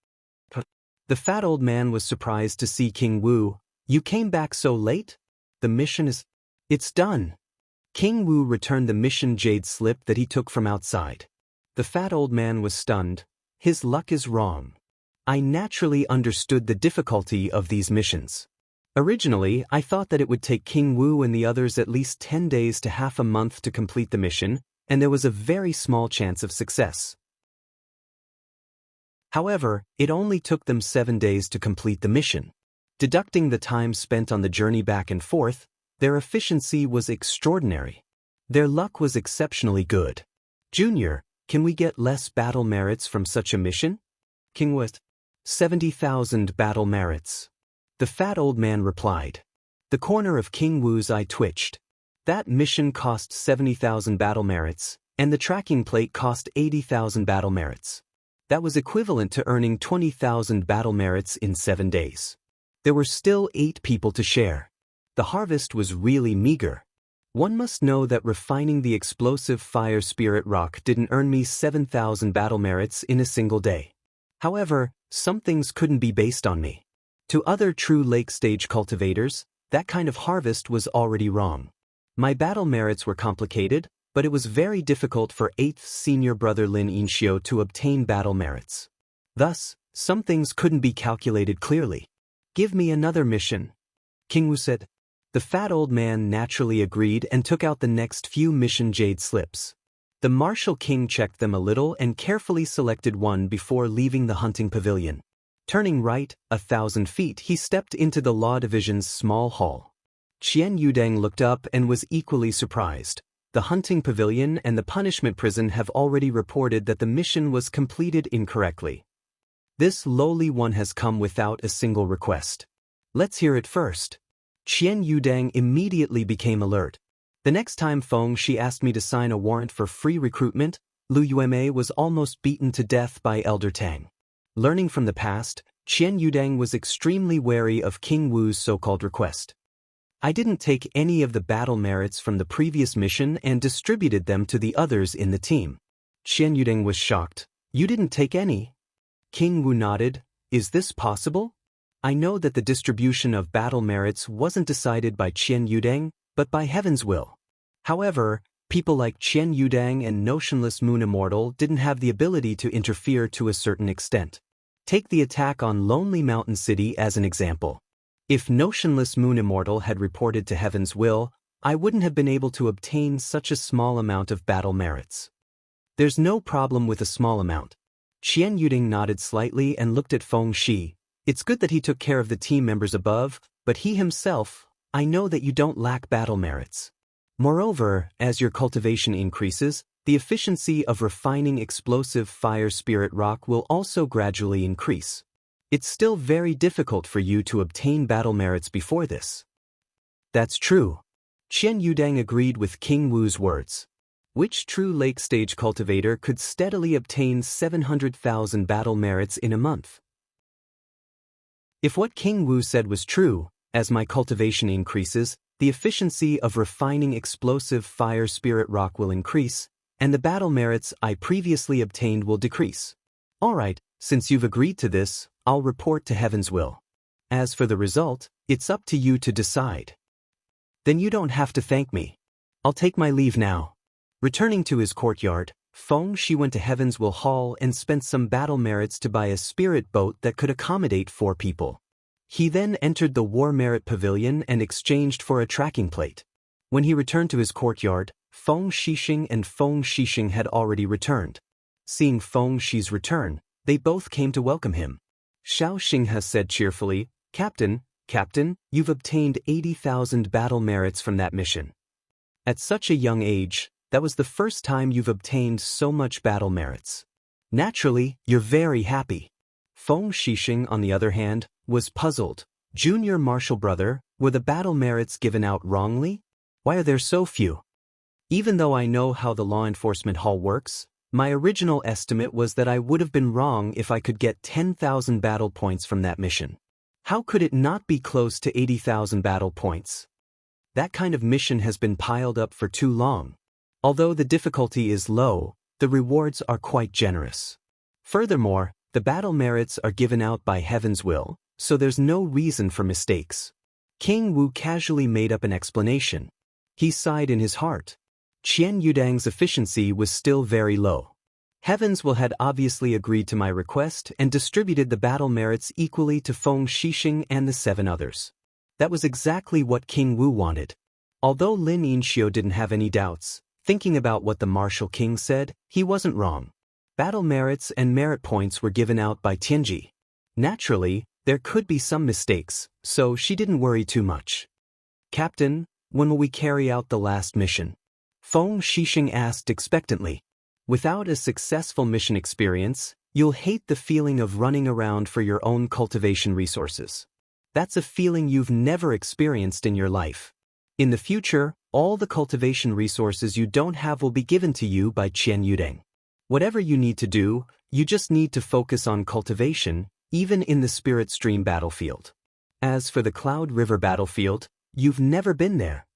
The fat old man was surprised to see King Wu. "You came back so late? The mission is... It's done." King Wu returned the mission jade slip that he took from outside. The fat old man was stunned. His luck is wrong. I naturally understood the difficulty of these missions. Originally, I thought that it would take King Wu and the others at least 10 days to half a month to complete the mission, and there was a very small chance of success. However, it only took them 7 days to complete the mission. Deducting the time spent on the journey back and forth, their efficiency was extraordinary. Their luck was exceptionally good. "Junior, can we get less battle merits from such a mission?" King was 70,000 battle merits. The fat old man replied. The corner of King Wu's eye twitched. That mission cost 70,000 battle merits, and the tracking plate cost 80,000 battle merits. That was equivalent to earning 20,000 battle merits in 7 days. There were still 8 people to share. The harvest was really meager. One must know that refining the explosive fire spirit rock didn't earn me 7,000 battle merits in a single day. However, some things couldn't be based on me. To other true lake stage cultivators, that kind of harvest was already wrong. My battle merits were complicated, but it was very difficult for 8th senior brother Lin Yinxiu to obtain battle merits. Thus, some things couldn't be calculated clearly. "Give me another mission," King Wu said. The fat old man naturally agreed and took out the next few mission jade slips. The martial king checked them a little and carefully selected one before leaving the hunting pavilion. Turning right, 1,000 feet, he stepped into the law division's small hall. Qian Yudeng looked up and was equally surprised. The hunting pavilion and the punishment prison have already reported that the mission was completed incorrectly. This lowly one has come without a single request. Let's hear it first. Qian Yudeng immediately became alert. The next time Feng Shi asked me to sign a warrant for free recruitment, Lu Yueme was almost beaten to death by Elder Tang. Learning from the past, Qian Yudeng was extremely wary of King Wu's so-called request. I didn't take any of the battle merits from the previous mission and distributed them to the others in the team. Qian Yudeng was shocked. "You didn't take any?" King Wu nodded. "Is this possible? I know that the distribution of battle merits wasn't decided by Qian Yudeng, but by heaven's will. However, people like Qian Yudeng and Notionless Moon Immortal didn't have the ability to interfere to a certain extent. Take the attack on Lonely Mountain City as an example. If Notionless Moon Immortal had reported to heaven's will, I wouldn't have been able to obtain such a small amount of battle merits. There's no problem with a small amount." Qian Yudeng nodded slightly and looked at Feng Shi. "It's good that he took care of the team members above, but he himself, I know that you don't lack battle merits. Moreover, as your cultivation increases, the efficiency of refining explosive fire spirit rock will also gradually increase. It's still very difficult for you to obtain battle merits before this." That's true. Qian Yudang agreed with King Wu's words. Which true lake stage cultivator could steadily obtain 700,000 battle merits in a month? If what King Wu said was true, as my cultivation increases, the efficiency of refining explosive fire spirit rock will increase, and the battle merits I previously obtained will decrease. Alright, since you've agreed to this, I'll report to Heaven's will. As for the result, it's up to you to decide. Then you don't have to thank me. I'll take my leave now. Returning to his courtyard, Feng Shi went to Heaven's Will Hall and spent some battle merits to buy a spirit boat that could accommodate 4 people. He then entered the War Merit Pavilion and exchanged for a tracking plate. When he returned to his courtyard, Feng Shixing and Feng Shixing had already returned. Seeing Feng Shi's return, they both came to welcome him. Xiao Xinghe said cheerfully, Captain, you've obtained 80,000 battle merits from that mission. At such a young age, that was the first time you've obtained so much battle merits. Naturally, you're very happy. Feng Shixing, on the other hand, was puzzled. Junior Marshal Brother, were the battle merits given out wrongly? Why are there so few? Even though I know how the law enforcement hall works, my original estimate was that I would have been wrong if I could get 10,000 battle points from that mission. How could it not be close to 80,000 battle points? That kind of mission has been piled up for too long. Although the difficulty is low, the rewards are quite generous. Furthermore, the battle merits are given out by Heaven's will, so there's no reason for mistakes. King Wu casually made up an explanation. He sighed in his heart. Qian Yudang's efficiency was still very low. Heaven's Will had obviously agreed to my request and distributed the battle merits equally to Feng Shixing and the 7 others. That was exactly what King Wu wanted. Although Lin Yinxiu didn't have any doubts, thinking about what the Martial King said, he wasn't wrong. Battle merits and merit points were given out by Tianji. Naturally, there could be some mistakes, so she didn't worry too much. Captain, when will we carry out the last mission? Feng Shixing asked expectantly. Without a successful mission experience, you'll hate the feeling of running around for your own cultivation resources. That's a feeling you've never experienced in your life. In the future, all the cultivation resources you don't have will be given to you by Qian Yudang. Whatever you need to do, you just need to focus on cultivation, even in the Spirit Stream battlefield. As for the Cloud River battlefield, you've never been there.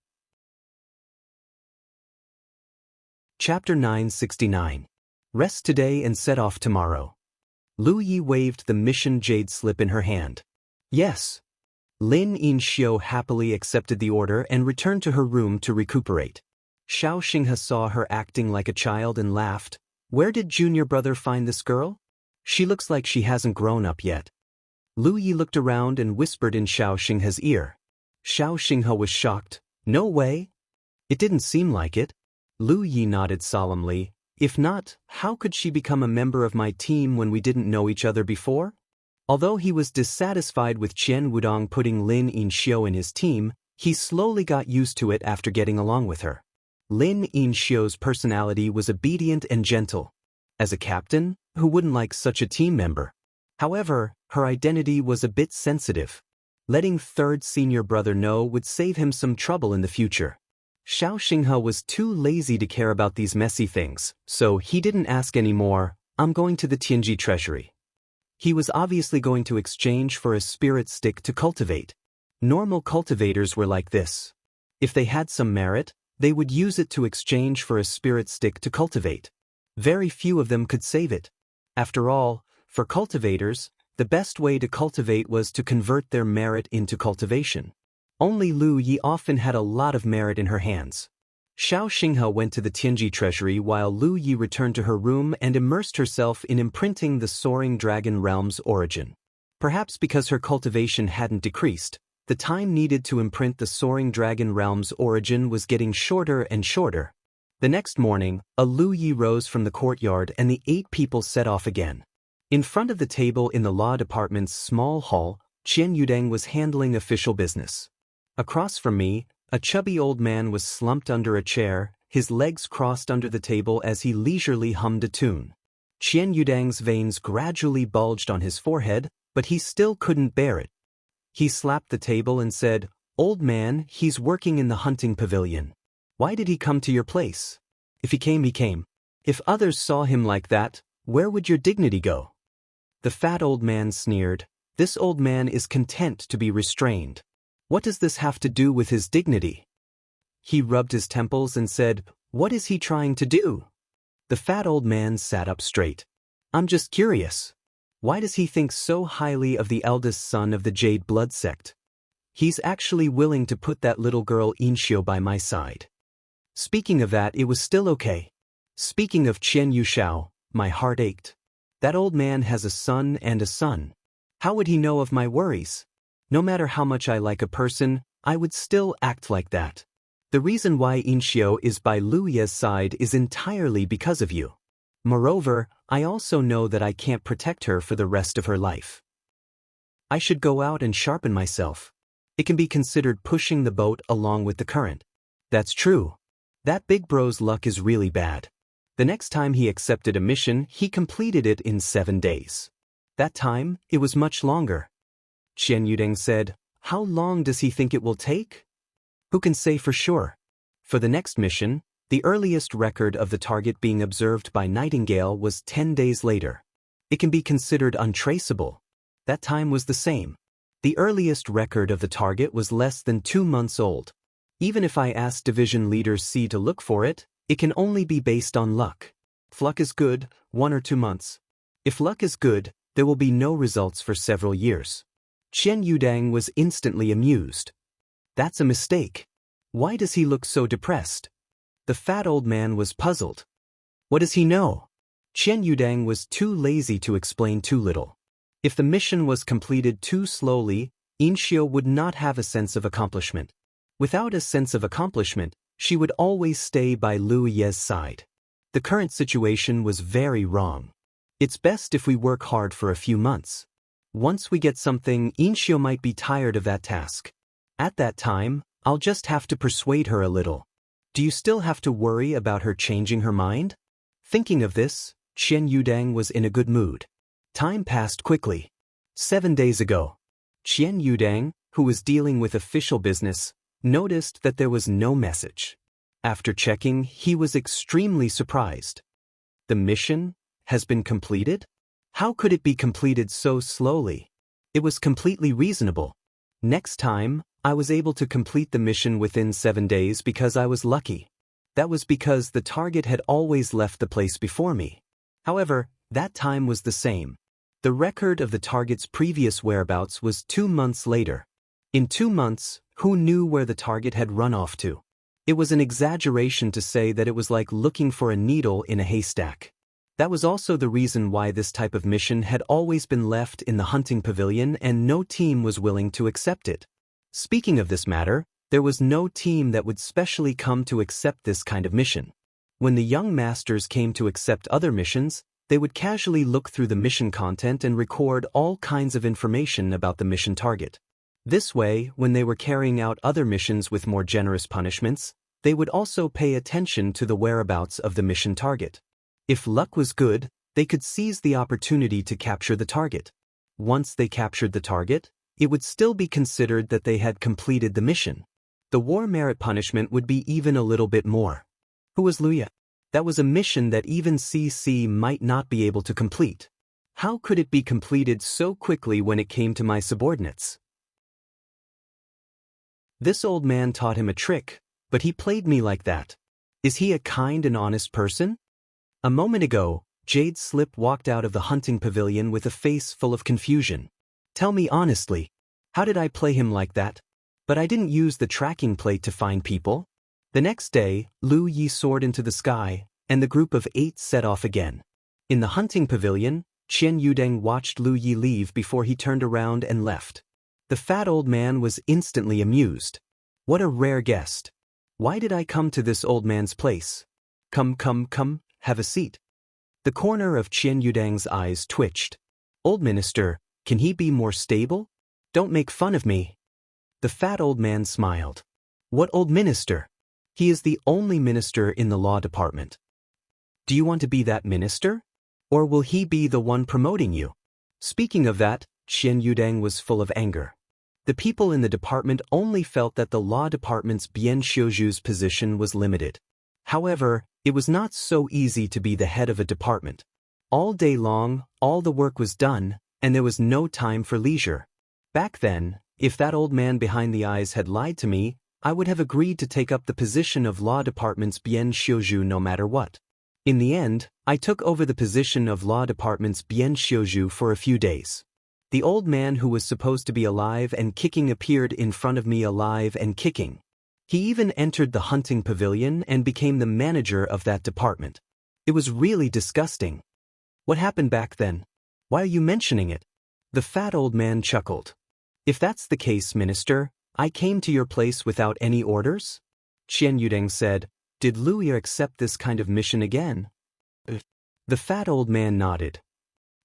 Chapter 969. Rest today and set off tomorrow. Lu Yi waved the mission jade slip in her hand. Yes. Lin Yinxiu happily accepted the order and returned to her room to recuperate. Xiao Xinghe saw her acting like a child and laughed. Where did Junior Brother find this girl? She looks like she hasn't grown up yet. Lu Yi looked around and whispered in Xiao Xinghe's ear. Xiao Xinghe was shocked. No way. It didn't seem like it. Lu Yi nodded solemnly. If not, how could she become a member of my team when we didn't know each other before? Although he was dissatisfied with Qian Wudong putting Lin Yinxiu in his team, he slowly got used to it after getting along with her. Lin Yinxiu's personality was obedient and gentle. As a captain, who wouldn't like such a team member? However, her identity was a bit sensitive. Letting third senior brother know would save him some trouble in the future. Xiao Xinghe was too lazy to care about these messy things, so he didn't ask any more. I'm going to the Tianji treasury. He was obviously going to exchange for a spirit stick to cultivate. Normal cultivators were like this. If they had some merit, they would use it to exchange for a spirit stick to cultivate. Very few of them could save it. After all, for cultivators, the best way to cultivate was to convert their merit into cultivation. Only Lu Yi often had a lot of merit in her hands. Xiao Xinghe went to the Tianji treasury while Lu Yi returned to her room and immersed herself in imprinting the Soaring Dragon Realm's origin. Perhaps because her cultivation hadn't decreased, the time needed to imprint the Soaring Dragon Realm's origin was getting shorter and shorter. The next morning, a Lu Yi rose from the courtyard and the 8 people set off again. In front of the table in the law department's small hall, Qian Yudang was handling official business. Across from me, a chubby old man was slumped under a chair, his legs crossed under the table as he leisurely hummed a tune. Qian Yudang's veins gradually bulged on his forehead, but he still couldn't bear it. He slapped the table and said, Old man, he's working in the hunting pavilion. Why did he come to your place? If he came, he came. If others saw him like that, where would your dignity go? The fat old man sneered. This old man is content to be restrained. What does this have to do with his dignity? He rubbed his temples and said, What is he trying to do? The fat old man sat up straight. I'm just curious. Why does he think so highly of the eldest son of the Jade blood sect? He's actually willing to put that little girl Inshio by my side. Speaking of that, it was still okay. Speaking of Qian Yushao, my heart ached. That old man has a son and a son. How would he know of my worries? No matter how much I like a person, I would still act like that. The reason why Inshio is by Lu Ye's side is entirely because of you. Moreover, I also know that I can't protect her for the rest of her life. I should go out and sharpen myself. It can be considered pushing the boat along with the current. That's true. That big bro's luck is really bad. The next time he accepted a mission, he completed it in 7 days. That time, it was much longer. Qian Yudeng said, How long does he think it will take? Who can say for sure? For the next mission, the earliest record of the target being observed by Nightingale was 10 days later. It can be considered untraceable. That time was the same. The earliest record of the target was less than 2 months old. Even if I ask Division Leader C to look for it, it can only be based on luck. If luck is good, 1 or 2 months. If luck is good, there will be no results for several years. Qian Yudang was instantly amused. That's a mistake. Why does he look so depressed? The fat old man was puzzled. What does he know? Qian Yudang was too lazy to explain too little. If the mission was completed too slowly, Inshio would not have a sense of accomplishment. Without a sense of accomplishment, she would always stay by Lu Ye's side. The current situation was very wrong. It's best if we work hard for a few months. Once we get something, Inshio might be tired of that task. At that time, I'll just have to persuade her a little. Do you still have to worry about her changing her mind? Thinking of this, Qian Yudang was in a good mood. Time passed quickly. 7 days ago. Qian Yudang, who was dealing with official business, noticed that there was no message. After checking, he was extremely surprised. The mission has been completed? How could it be completed so slowly? It was completely reasonable. Next time, I was able to complete the mission within 7 days because I was lucky. That was because the target had always left the place before me. However, that time was the same. The record of the target's previous whereabouts was 2 months later. In 2 months, who knew where the target had run off to? It was an exaggeration to say that it was like looking for a needle in a haystack. That was also the reason why this type of mission had always been left in the hunting pavilion and no team was willing to accept it. Speaking of this matter, there was no team that would specially come to accept this kind of mission. When the young masters came to accept other missions, they would casually look through the mission content and record all kinds of information about the mission target. This way, when they were carrying out other missions with more generous punishments, they would also pay attention to the whereabouts of the mission target. If luck was good, they could seize the opportunity to capture the target. Once they captured the target, it would still be considered that they had completed the mission. The war merit punishment would be even a little bit more. Who was Luya? That was a mission that even CC might not be able to complete. How could it be completed so quickly when it came to my subordinates? This old man taught him a trick, but he played me like that. Is he a kind and honest person? A moment ago, Jade Slip walked out of the hunting pavilion with a face full of confusion. Tell me honestly, how did I play him like that? But I didn't use the tracking plate to find people. The next day, Lu Yi soared into the sky, and the group of 8 set off again. In the hunting pavilion, Qian Yudeng watched Lu Yi leave before he turned around and left. The fat old man was instantly amused. What a rare guest. Why did I come to this old man's place? Come, have a seat. The corner of Qian Yudang's eyes twitched. Old minister, can he be more stable? Don't make fun of me. The fat old man smiled. What old minister? He is the only minister in the law department. Do you want to be that minister? Or will he be the one promoting you? Speaking of that, Qian Yudang was full of anger. The people in the department only felt that the law department's Bian Xiuju's position was limited. However, it was not so easy to be the head of a department. All day long, all the work was done, and there was no time for leisure. Back then, if that old man behind the eyes had lied to me, I would have agreed to take up the position of law department's Bian Xiuju no matter what. In the end, I took over the position of law department's Bian Xiuju for a few days. The old man who was supposed to be alive and kicking appeared in front of me alive and kicking. He even entered the hunting pavilion and became the manager of that department. It was really disgusting. What happened back then? Why are you mentioning it? The fat old man chuckled. If that's the case, Minister, I came to your place without any orders? Qian Yudeng said, Did Lu Yi accept this kind of mission again? The fat old man nodded.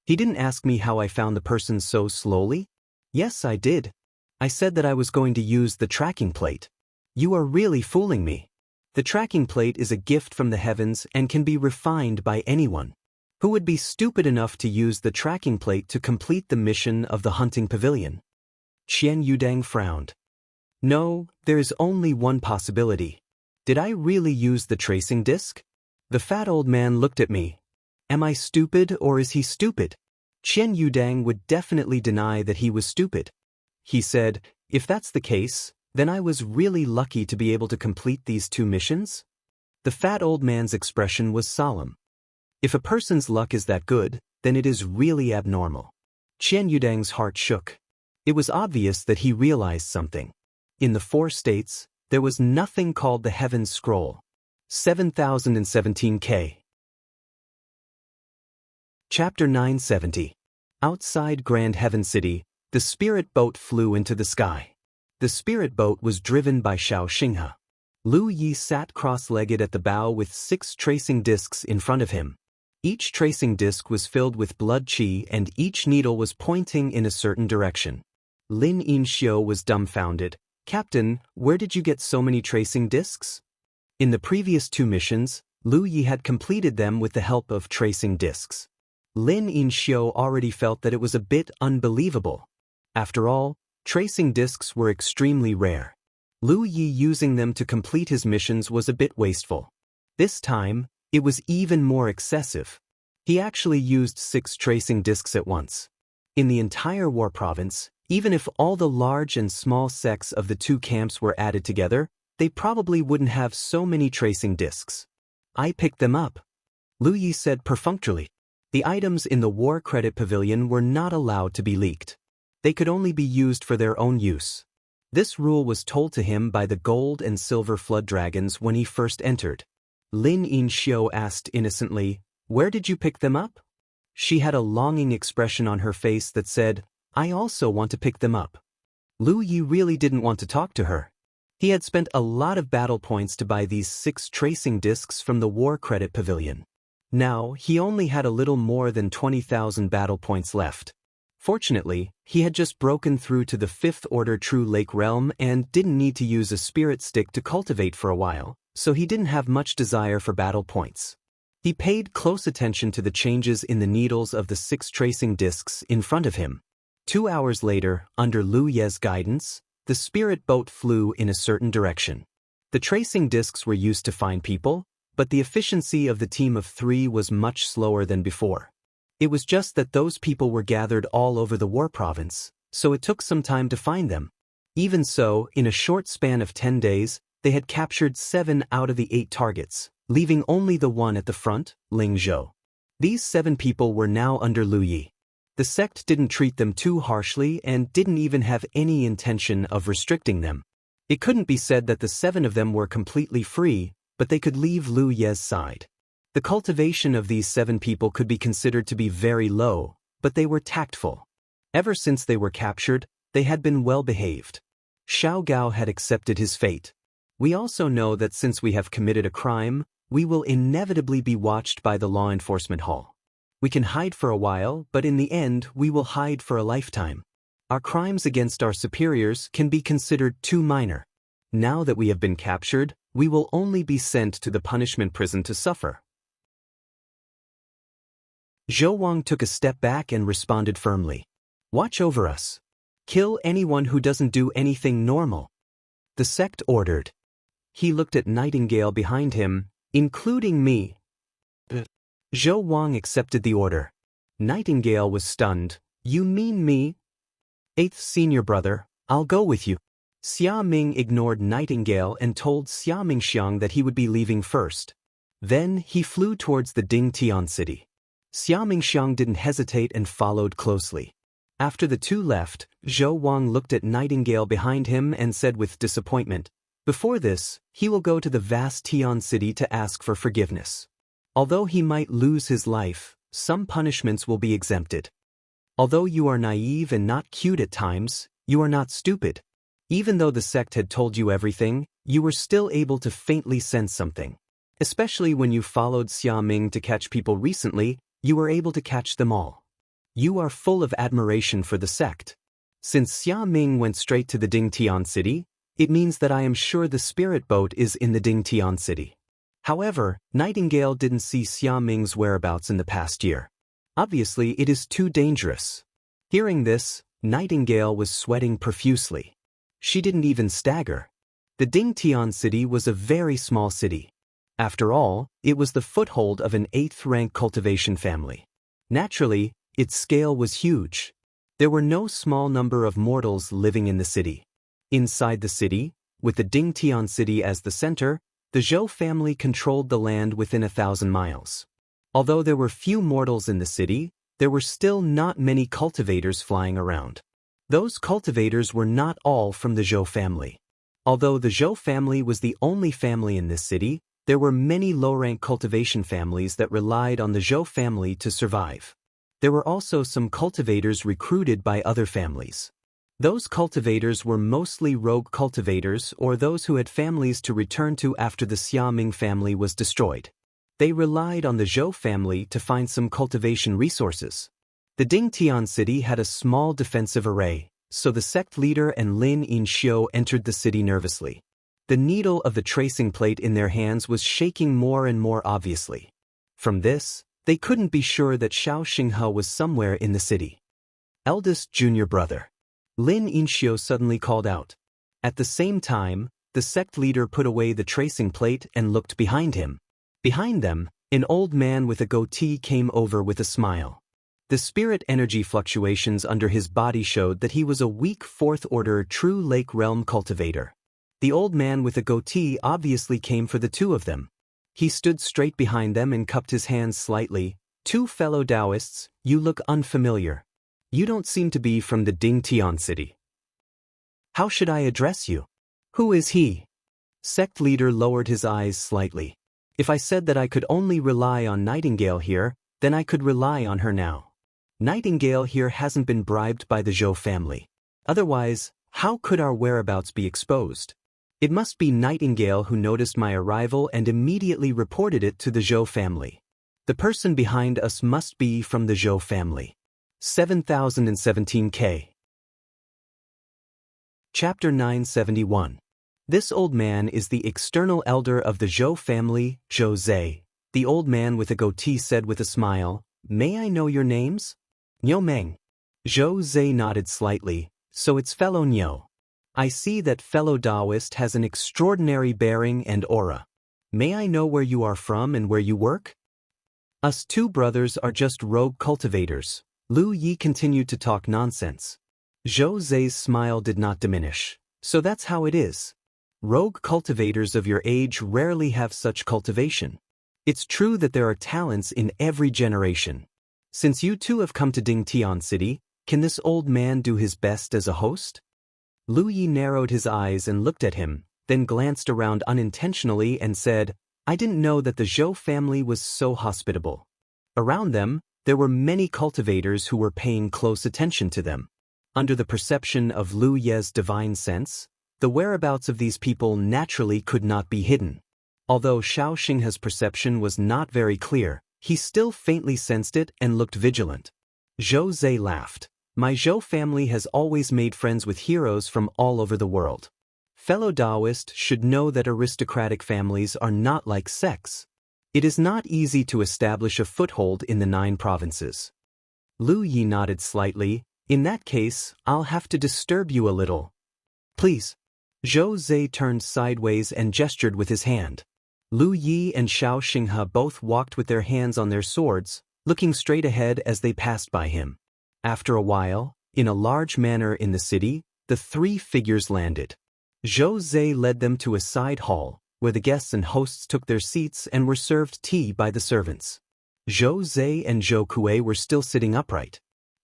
He didn't ask me how I found the person so slowly? Yes, I did. I said that I was going to use the tracking plate. You are really fooling me. The tracking plate is a gift from the heavens and can be refined by anyone. Who would be stupid enough to use the tracking plate to complete the mission of the hunting pavilion? Qian Yudeng frowned. No, there is only one possibility. Did I really use the tracing disc? The fat old man looked at me. Am I stupid or is he stupid? Qian Yudeng would definitely deny that he was stupid. He said, if that's the case, then I was really lucky to be able to complete these 2 missions? The fat old man's expression was solemn. If a person's luck is that good, then it is really abnormal. Qian Yudeng's heart shook. It was obvious that he realized something. In the 4 states, there was nothing called the Heaven's Scroll. 7017K. Chapter 970. Outside Grand Heaven City, the spirit boat flew into the sky. The spirit boat was driven by Shao Xinghe. Lu Yi sat cross-legged at the bow with 6 tracing discs in front of him. Each tracing disc was filled with blood qi and each needle was pointing in a certain direction. Lin Yinxiu was dumbfounded. Captain, where did you get so many tracing discs? In the previous 2 missions, Lu Yi had completed them with the help of tracing discs. Lin Yinxiu already felt that it was a bit unbelievable. After all, tracing discs were extremely rare. Lu Yi using them to complete his missions was a bit wasteful. This time, it was even more excessive. He actually used 6 tracing discs at once. In the entire war province, even if all the large and small sects of the 2 camps were added together, they probably wouldn't have so many tracing discs. I picked them up. Lu Yi said perfunctorily. The items in the War Credit Pavilion were not allowed to be leaked. They could only be used for their own use. This rule was told to him by the gold and silver flood dragons when he first entered. Lin Yinxiu asked innocently, Where did you pick them up? She had a longing expression on her face that said, I also want to pick them up. Lu Yi really didn't want to talk to her. He had spent a lot of battle points to buy these 6 tracing discs from the War Credit Pavilion. Now, he only had a little more than 20,000 battle points left. Fortunately, he had just broken through to the 5th Order True Lake Realm and didn't need to use a spirit stick to cultivate for a while, so he didn't have much desire for battle points. He paid close attention to the changes in the needles of the 6 tracing discs in front of him. 2 hours later, under Lu Ye's guidance, the spirit boat flew in a certain direction. The tracing discs were used to find people, but the efficiency of the team of 3 was much slower than before. It was just that those people were gathered all over the war province, so it took some time to find them. Even so, in a short span of 10 days, they had captured 7 out of the 8 targets, leaving only the one at the front, Ling Zhou. These 7 people were now under Lu Yi. The sect didn't treat them too harshly and didn't even have any intention of restricting them. It couldn't be said that the 7 of them were completely free, but they could leave Lu Ye's side. The cultivation of these 7 people could be considered to be very low, but they were tactful. Ever since they were captured, they had been well behaved. Xiao Gao had accepted his fate. We also know that since we have committed a crime, we will inevitably be watched by the law enforcement hall. We can hide for a while, but in the end, we will hide for a lifetime. Our crimes against our superiors can be considered too minor. Now that we have been captured, we will only be sent to the punishment prison to suffer. Zhou Wang took a step back and responded firmly. Watch over us. Kill anyone who doesn't do anything normal. The sect ordered. He looked at Nightingale behind him, including me. Zhou Wang accepted the order. Nightingale was stunned. You mean me? Eighth senior brother, I'll go with you. Xia Ming ignored Nightingale and told Xia Mingxiang that he would be leaving first. Then he flew towards the Ding Tian city. Xia Mingxiang didn't hesitate and followed closely. After the two left, Zhou Wang looked at Nightingale behind him and said with disappointment, before this, he will go to the vast Tian city to ask for forgiveness. Although he might lose his life, some punishments will be exempted. Although you are naive and not cute at times, you are not stupid. Even though the sect had told you everything, you were still able to faintly sense something. Especially when you followed Xia Ming to catch people recently, you were able to catch them all. You are full of admiration for the sect. Since Xia Ming went straight to the Ding Tian city, it means that I am sure the spirit boat is in the Ding Tian city. However, Nightingale didn't see Xia Ming's whereabouts in the past year. Obviously, it is too dangerous. Hearing this, Nightingale was sweating profusely. She didn't even stagger. The Ding Tian city was a very small city. After all, it was the foothold of an 8th-rank cultivation family. Naturally, its scale was huge. There were no small number of mortals living in the city. Inside the city, with the Ding Tian city as the center, the Zhou family controlled the land within 1,000 miles. Although there were few mortals in the city, there were still not many cultivators flying around. Those cultivators were not all from the Zhou family. Although the Zhou family was the only family in this city, there were many low-rank cultivation families that relied on the Zhou family to survive. There were also some cultivators recruited by other families. Those cultivators were mostly rogue cultivators or those who had families to return to after the Xia Ming family was destroyed. They relied on the Zhou family to find some cultivation resources. The Ding Tian city had a small defensive array, so the sect leader and Lin Yinxiu entered the city nervously. The needle of the tracing plate in their hands was shaking more and more obviously. From this, they couldn't be sure that Xiao Xinghe was somewhere in the city. Eldest junior brother. Lin Yinxiu suddenly called out. At the same time, the sect leader put away the tracing plate and looked behind him. Behind them, an old man with a goatee came over with a smile. The spirit energy fluctuations under his body showed that he was a weak 4th-order true lake realm cultivator. The old man with a goatee obviously came for the two of them. He stood straight behind them and cupped his hands slightly. Two fellow Taoists, you look unfamiliar. You don't seem to be from the Ding Tian city. How should I address you? Who is he? Sect leader lowered his eyes slightly. If I said that I could only rely on Nightingale here, then I could rely on her now. Nightingale here hasn't been bribed by the Zhou family. Otherwise, how could our whereabouts be exposed? It must be Nightingale who noticed my arrival and immediately reported it to the Zhou family. The person behind us must be from the Zhou family. 7017K. Chapter 971. This old man is the external elder of the Zhou family, Zhou Zhe. The old man with a goatee said with a smile, May I know your names? Niu Meng. Zhou Zhe nodded slightly, so it's fellow Niu. I see that fellow Taoist has an extraordinary bearing and aura. May I know where you are from and where you work? Us two brothers are just rogue cultivators. Lu Yi continued to talk nonsense. Zhou Zhe's smile did not diminish. So that's how it is. Rogue cultivators of your age rarely have such cultivation. It's true that there are talents in every generation. Since you two have come to Ding Tian City, can this old man do his best as a host? Lu Yi narrowed his eyes and looked at him, then glanced around unintentionally and said, I didn't know that the Zhou family was so hospitable. Around them, there were many cultivators who were paying close attention to them. Under the perception of Lu Ye's divine sense, the whereabouts of these people naturally could not be hidden. Although Xiao Xinghe's perception was not very clear, he still faintly sensed it and looked vigilant. Zhou Zhe laughed. My Zhou family has always made friends with heroes from all over the world. Fellow Taoist should know that aristocratic families are not like sects. It is not easy to establish a foothold in the 9 provinces. Lu Yi nodded slightly. In that case, I'll have to disturb you a little. Please. Zhou Zhe turned sideways and gestured with his hand. Lu Yi and Xiao Xinghe both walked with their hands on their swords, looking straight ahead as they passed by him. After a while, in a large manor in the city, the three figures landed. Zhou Zhe led them to a side hall, where the guests and hosts took their seats and were served tea by the servants. Zhou Zhe and Zhou Kuei were still sitting upright.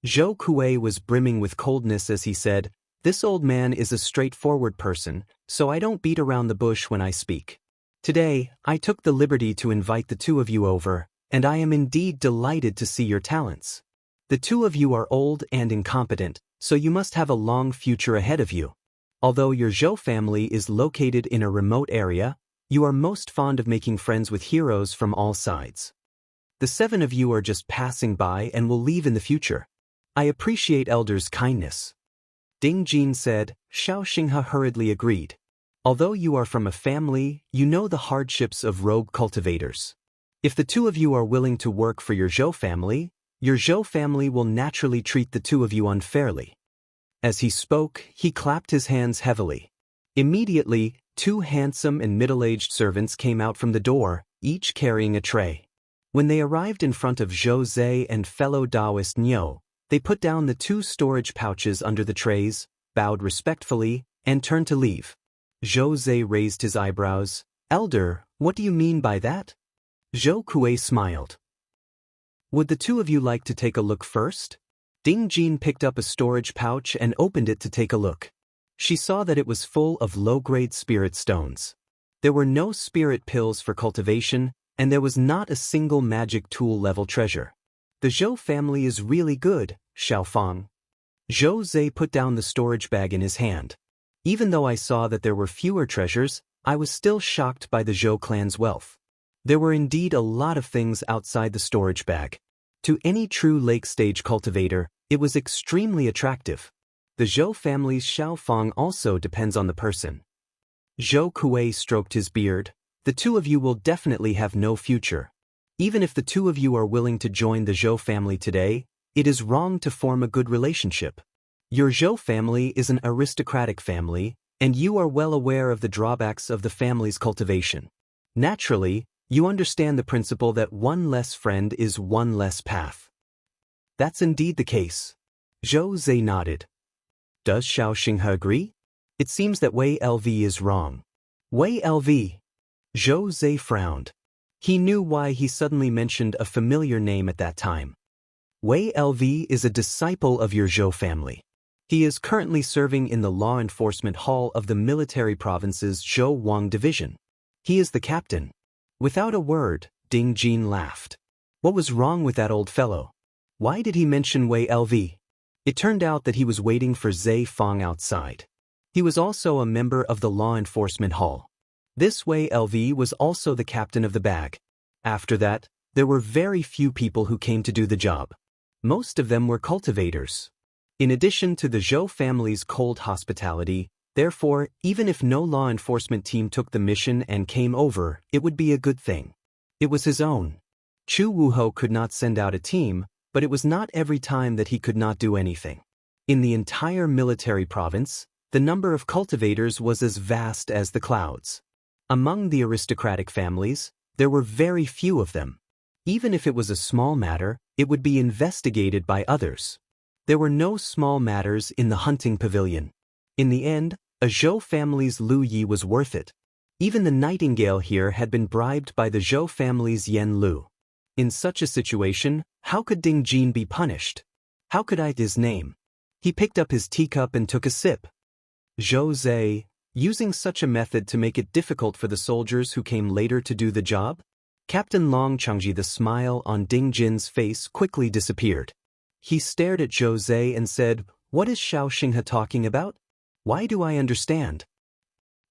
Zhou Kuei was brimming with coldness as he said, "This old man is a straightforward person, so I don't beat around the bush when I speak. Today, I took the liberty to invite the two of you over, and I am indeed delighted to see your talents. The two of you are old and incompetent, so you must have a long future ahead of you. Although your Zhou family is located in a remote area, you are most fond of making friends with heroes from all sides. The seven of you are just passing by and will leave in the future. I appreciate elders' kindness." Ding Jin said. Xiao Xinghe hurriedly agreed. "Although you are from a family, you know the hardships of rogue cultivators. If the two of you are willing to work for your Zhou family will naturally treat the two of you unfairly." As he spoke, he clapped his hands heavily. Immediately, two handsome and middle-aged servants came out from the door, each carrying a tray. When they arrived in front of Zhou Zhe and fellow Taoist Niu, they put down the two storage pouches under the trays, bowed respectfully, and turned to leave. Zhou Zhe raised his eyebrows. "Elder, what do you mean by that?" Zhou Kuei smiled. "Would the two of you like to take a look first?" Ding Jin picked up a storage pouch and opened it to take a look. She saw that it was full of low-grade spirit stones. There were no spirit pills for cultivation, and there was not a single magic tool-level treasure. "The Zhou family is really good, Xiaofang." Zhou Zhe put down the storage bag in his hand. "Even though I saw that there were fewer treasures, I was still shocked by the Zhou clan's wealth. There were indeed a lot of things outside the storage bag. To any true lake-stage cultivator, it was extremely attractive. The Zhou family's Xiaofang also depends on the person." Zhou Kuei stroked his beard. "The two of you will definitely have no future. Even if the two of you are willing to join the Zhou family today, it is wrong to form a good relationship. Your Zhou family is an aristocratic family, and you are well aware of the drawbacks of the family's cultivation. Naturally, you understand the principle that one less friend is one less path." "That's indeed the case." Zhou Zhe nodded. "Does Xiao Xinghe agree? It seems that Wei LV is wrong." "Wei LV?" Zhou Zhe frowned. He knew why he suddenly mentioned a familiar name at that time. "Wei LV is a disciple of your Zhou family. He is currently serving in the law enforcement hall of the military province's Zhou Wang division. He is the captain." Without a word, Ding Jin laughed. What was wrong with that old fellow? Why did he mention Wei LV? It turned out that he was waiting for Zhe Fang outside. He was also a member of the law enforcement hall. This Wei LV was also the captain of the bag. After that, there were very few people who came to do the job. Most of them were cultivators. In addition to the Zhou family's cold hospitality, therefore, even if no law enforcement team took the mission and came over, it would be a good thing. It was his own. Chu Wuhou could not send out a team, but it was not every time that he could not do anything. In the entire military province, the number of cultivators was as vast as the clouds. Among the aristocratic families, there were very few of them. Even if it was a small matter, it would be investigated by others. There were no small matters in the hunting pavilion. In the end, a Zhou family's Lu Yi was worth it. Even the nightingale here had been bribed by the Zhou family's Yan Lu. In such a situation, how could Ding Jin be punished? How could I his name? He picked up his teacup and took a sip. Zhou Zhe, using such a method to make it difficult for the soldiers who came later to do the job? Captain Long Changji, the smile on Ding Jin's face quickly disappeared. He stared at Zhou Zhe and said, "What is Xiao Xinghe talking about? Why do I understand?"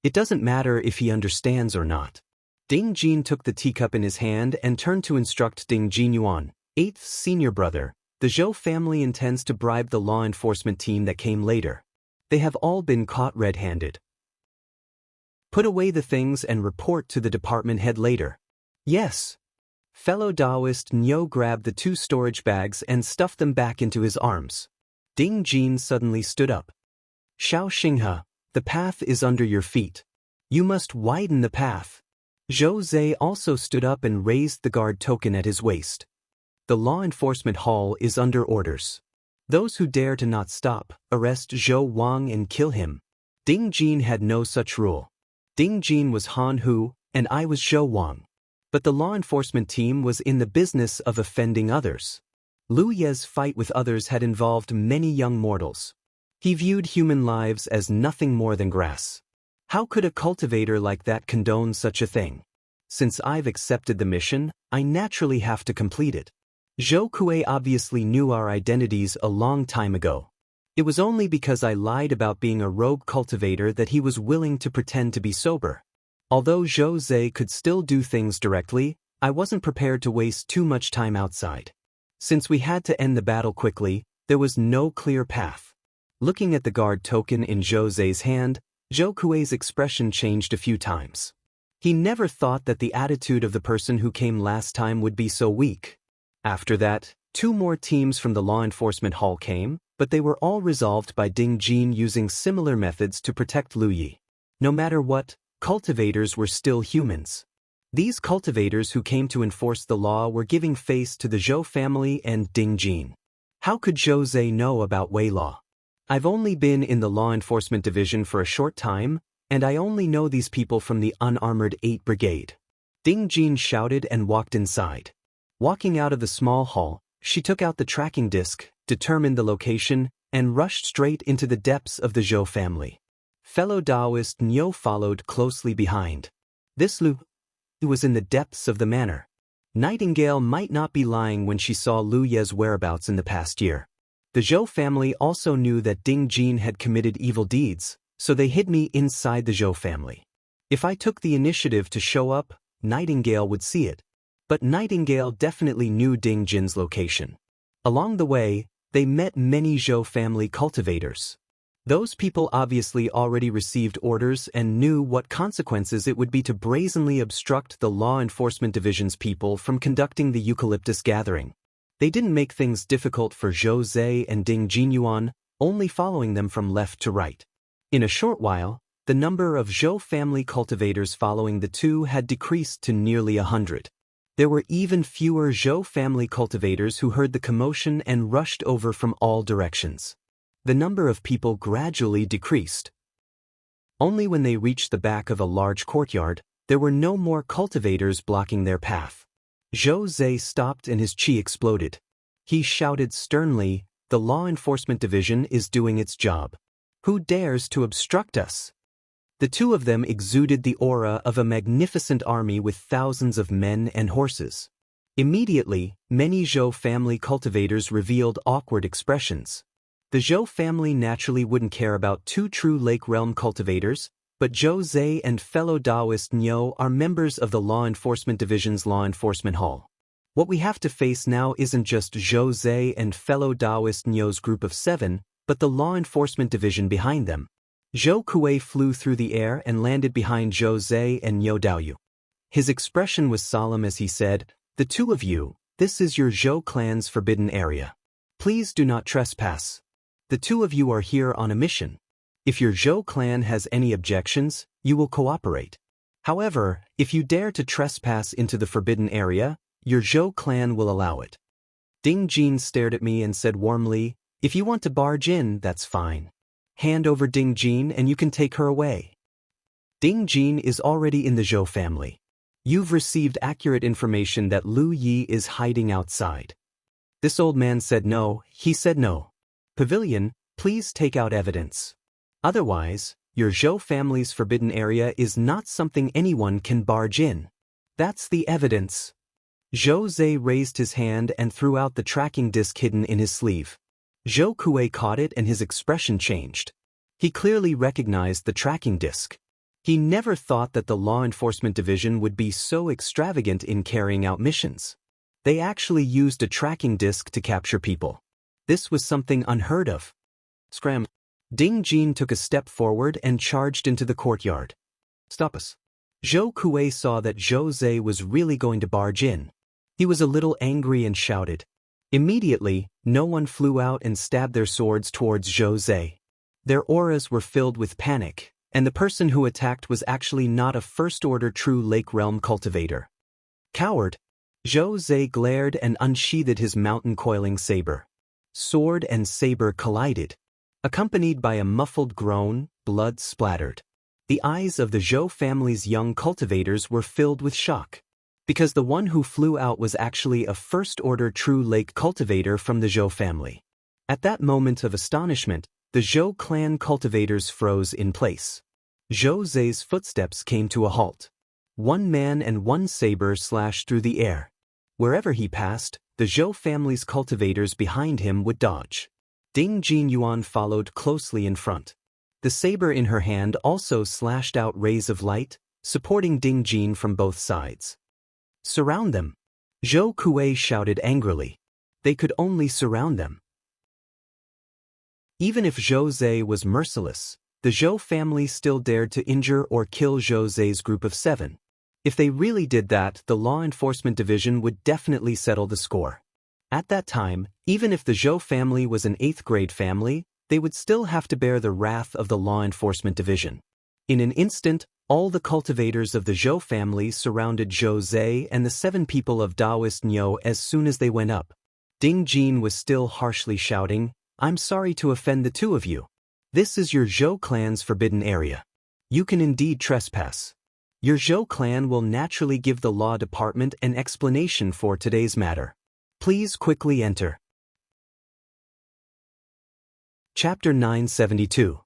It doesn't matter if he understands or not. Ding Jin took the teacup in his hand and turned to instruct Ding Jinyuan, 8th senior brother. The Zhou family intends to bribe the law enforcement team that came later. They have all been caught red-handed. Put away the things and report to the department head later. Yes. Fellow Taoist Nyo grabbed the two storage bags and stuffed them back into his arms. Ding Jin suddenly stood up. Xiao Xinghe, the path is under your feet. You must widen the path. Zhou Zhe also stood up and raised the guard token at his waist. The law enforcement hall is under orders. Those who dare to not stop, arrest Zhou Wang and kill him. Ding Jin had no such rule. Ding Jin was Han Hu, and I was Zhou Wang. But the law enforcement team was in the business of offending others. Lu Ye's fight with others had involved many young mortals. He viewed human lives as nothing more than grass. How could a cultivator like that condone such a thing? Since I've accepted the mission, I naturally have to complete it. Zhou Kuei obviously knew our identities a long time ago. It was only because I lied about being a rogue cultivator that he was willing to pretend to be sober. Although Zhou Zhe could still do things directly, I wasn't prepared to waste too much time outside. Since we had to end the battle quickly, there was no clear path. Looking at the guard token in Zhou Zhe's hand, Zhou Kuei's expression changed a few times. He never thought that the attitude of the person who came last time would be so weak. After that, 2 more teams from the law enforcement hall came, but they were all resolved by Ding Jin using similar methods to protect Lu Yi. No matter what, cultivators were still humans. These cultivators who came to enforce the law were giving face to the Zhou family and Ding Jin. How could Zhou Zhe know about Wei law? I've only been in the law enforcement division for a short time, and I only know these people from the unarmored 8th Brigade. Ding Jin shouted and walked inside. Walking out of the small hall, she took out the tracking disc, determined the location, and rushed straight into the depths of the Zhou family. Fellow Taoist Niu followed closely behind. This Lu was in the depths of the manor. Nightingale might not be lying when she saw Lu Ye's whereabouts in the past year. The Zhou family also knew that Ding Jin had committed evil deeds, so they hid me inside the Zhou family. If I took the initiative to show up, Nightingale would see it. But Nightingale definitely knew Ding Jin's location. Along the way, they met many Zhou family cultivators. Those people obviously already received orders and knew what consequences it would be to brazenly obstruct the law enforcement division's people from conducting the eucalyptus gathering. They didn't make things difficult for Zhou Zhe and Ding Jinyuan, only following them from left to right. In a short while, the number of Zhou family cultivators following the 2 had decreased to nearly 100. There were even fewer Zhou family cultivators who heard the commotion and rushed over from all directions. The number of people gradually decreased. Only when they reached the back of a large courtyard, there were no more cultivators blocking their path. Zhou Zhe stopped and his chi exploded. He shouted sternly, "The law enforcement division is doing its job. Who dares to obstruct us?" The 2 of them exuded the aura of a magnificent army with thousands of men and horses. Immediately, many Zhou family cultivators revealed awkward expressions. The Zhou family naturally wouldn't care about 2 true Lake Realm cultivators, but Zhou Zhe and fellow Taoist Niu are members of the Law Enforcement Division's Law Enforcement Hall. What we have to face now isn't just Zhou Zhe and fellow Taoist Niu's group of 7, but the Law Enforcement Division behind them. Zhou Kuei flew through the air and landed behind Zhou Zhe and Niu Daoyu. His expression was solemn as he said, "The 2 of you, this is your Zhou clan's forbidden area. Please do not trespass. The 2 of you are here on a mission. If your Zhou clan has any objections, you will cooperate. However, if you dare to trespass into the forbidden area, your Zhou clan will allow it." Ding Jin stared at me and said warmly, "If you want to barge in, that's fine. Hand over Ding Jin and you can take her away." Ding Jin is already in the Zhou family. You've received accurate information that Lu Yi is hiding outside. This old man said no, he said no. Pavilion, please take out evidence. Otherwise, your Zhou family's forbidden area is not something anyone can barge in. That's the evidence. Zhou Zhe raised his hand and threw out the tracking disc hidden in his sleeve. Zhou Kuei caught it and his expression changed. He clearly recognized the tracking disc. He never thought that the Law Enforcement Division would be so extravagant in carrying out missions. They actually used a tracking disc to capture people. This was something unheard of. Scram. Ding Jin took a step forward and charged into the courtyard. "Stop us." Zhou Kuei saw that Zhou Zhe was really going to barge in. He was a little angry and shouted, Immediately, no one flew out and stabbed their swords towards Zhou Zhe. Their auras were filled with panic, and the person who attacked was actually not a first-order true Lake Realm cultivator. Coward! Zhou Zhe glared and unsheathed his mountain-coiling saber. Sword and saber collided. Accompanied by a muffled groan, blood splattered. The eyes of the Zhou family's young cultivators were filled with shock. Because the one who flew out was actually a first-order true lake cultivator from the Zhou family. At that moment of astonishment, the Zhou clan cultivators froze in place. Zhou Zhe's footsteps came to a halt. One man and one saber slashed through the air. Wherever he passed, the Zhou family's cultivators behind him would dodge. Ding Jinyuan followed closely in front. The saber in her hand also slashed out rays of light, supporting Ding Jin from both sides. Surround them! Zhou Kuei shouted angrily. They could only surround them. Even if Zhou Zhe was merciless, the Zhou family still dared to injure or kill Zhou Zhe's group of 7. If they really did that, the Law Enforcement Division would definitely settle the score. At that time, even if the Zhou family was an 8th-grade family, they would still have to bear the wrath of the Law Enforcement Division. In an instant, all the cultivators of the Zhou family surrounded Zhou Zhe and the 7 people of Daoist Niu as soon as they went up. Ding Jin was still harshly shouting, "I'm sorry to offend the two of you. This is your Zhou clan's forbidden area. You can indeed trespass. Your Zhou clan will naturally give the law department an explanation for today's matter. Please quickly enter." Chapter 972.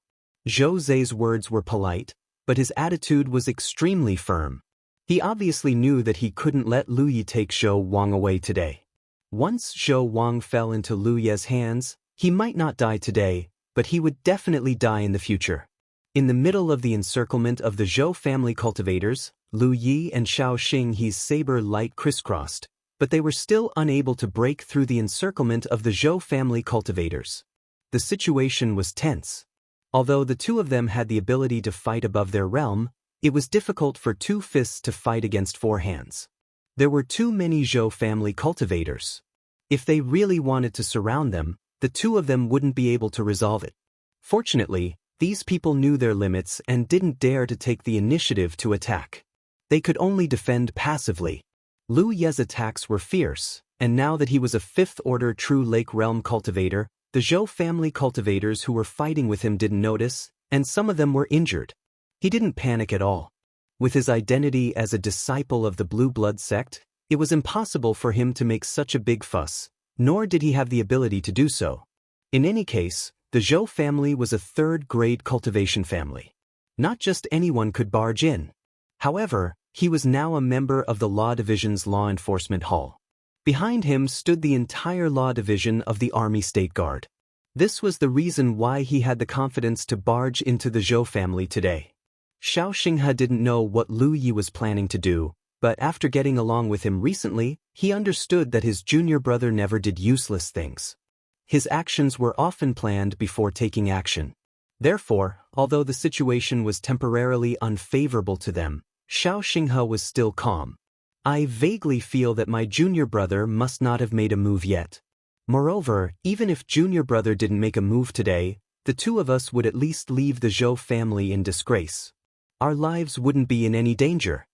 Zhou Zhe's words were polite, but his attitude was extremely firm. He obviously knew that he couldn't let Lu Yi take Zhou Wang away today. Once Zhou Wang fell into Lu Ye's hands, he might not die today, but he would definitely die in the future. In the middle of the encirclement of the Zhou family cultivators, Lu Yi and Xiao Xinghe's saber light crisscrossed, but they were still unable to break through the encirclement of the Zhou family cultivators. The situation was tense. Although the two of them had the ability to fight above their realm, it was difficult for 2 fists to fight against 4 hands. There were too many Zhou family cultivators. If they really wanted to surround them, the two of them wouldn't be able to resolve it. Fortunately, these people knew their limits and didn't dare to take the initiative to attack. They could only defend passively. Lu Ye's attacks were fierce, and now that he was a 5th-order true Lake Realm cultivator, the Zhou family cultivators who were fighting with him didn't notice, and some of them were injured. He didn't panic at all. With his identity as a disciple of the Blue Blood sect, it was impossible for him to make such a big fuss, nor did he have the ability to do so. In any case, the Zhou family was a 3rd-grade cultivation family. Not just anyone could barge in. However, he was now a member of the Law Division's Law Enforcement Hall. Behind him stood the entire Law Division of the Army State Guard. This was the reason why he had the confidence to barge into the Zhou family today. Xiao Xinghe didn't know what Lu Yi was planning to do, but after getting along with him recently, he understood that his junior brother never did useless things. His actions were often planned before taking action. Therefore, although the situation was temporarily unfavorable to them, Xiao Xinghe was still calm. "I vaguely feel that my junior brother must not have made a move yet. Moreover, even if junior brother didn't make a move today, the two of us would at least leave the Zhou family in disgrace. Our lives wouldn't be in any danger."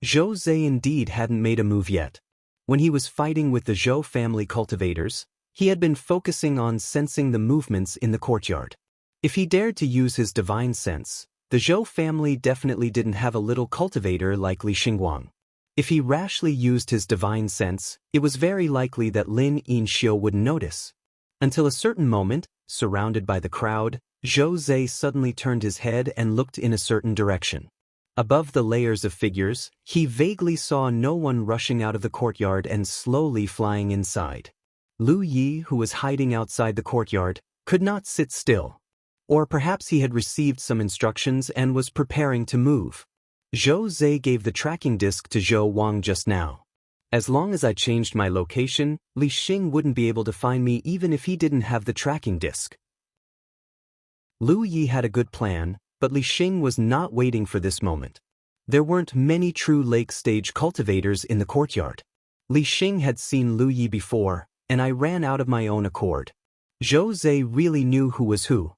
Zhou Zhe indeed hadn't made a move yet. When he was fighting with the Zhou family cultivators, he had been focusing on sensing the movements in the courtyard. If he dared to use his divine sense, the Zhou family definitely didn't have a little cultivator like Li Xingguang. If he rashly used his divine sense, it was very likely that Lin Yinxiu wouldn't notice. Until a certain moment, surrounded by the crowd, Zhou Zhe suddenly turned his head and looked in a certain direction. Above the layers of figures, he vaguely saw no one rushing out of the courtyard and slowly flying inside. Lu Yi, who was hiding outside the courtyard, could not sit still. Or perhaps he had received some instructions and was preparing to move. Zhou Zhe gave the tracking disc to Zhou Wang just now. As long as I changed my location, Li Xing wouldn't be able to find me even if he didn't have the tracking disc. Lu Yi had a good plan, but Li Xing was not waiting for this moment. There weren't many true lake stage cultivators in the courtyard. Li Xing had seen Lu Yi before, and I ran out of my own accord. Jose really knew who was who.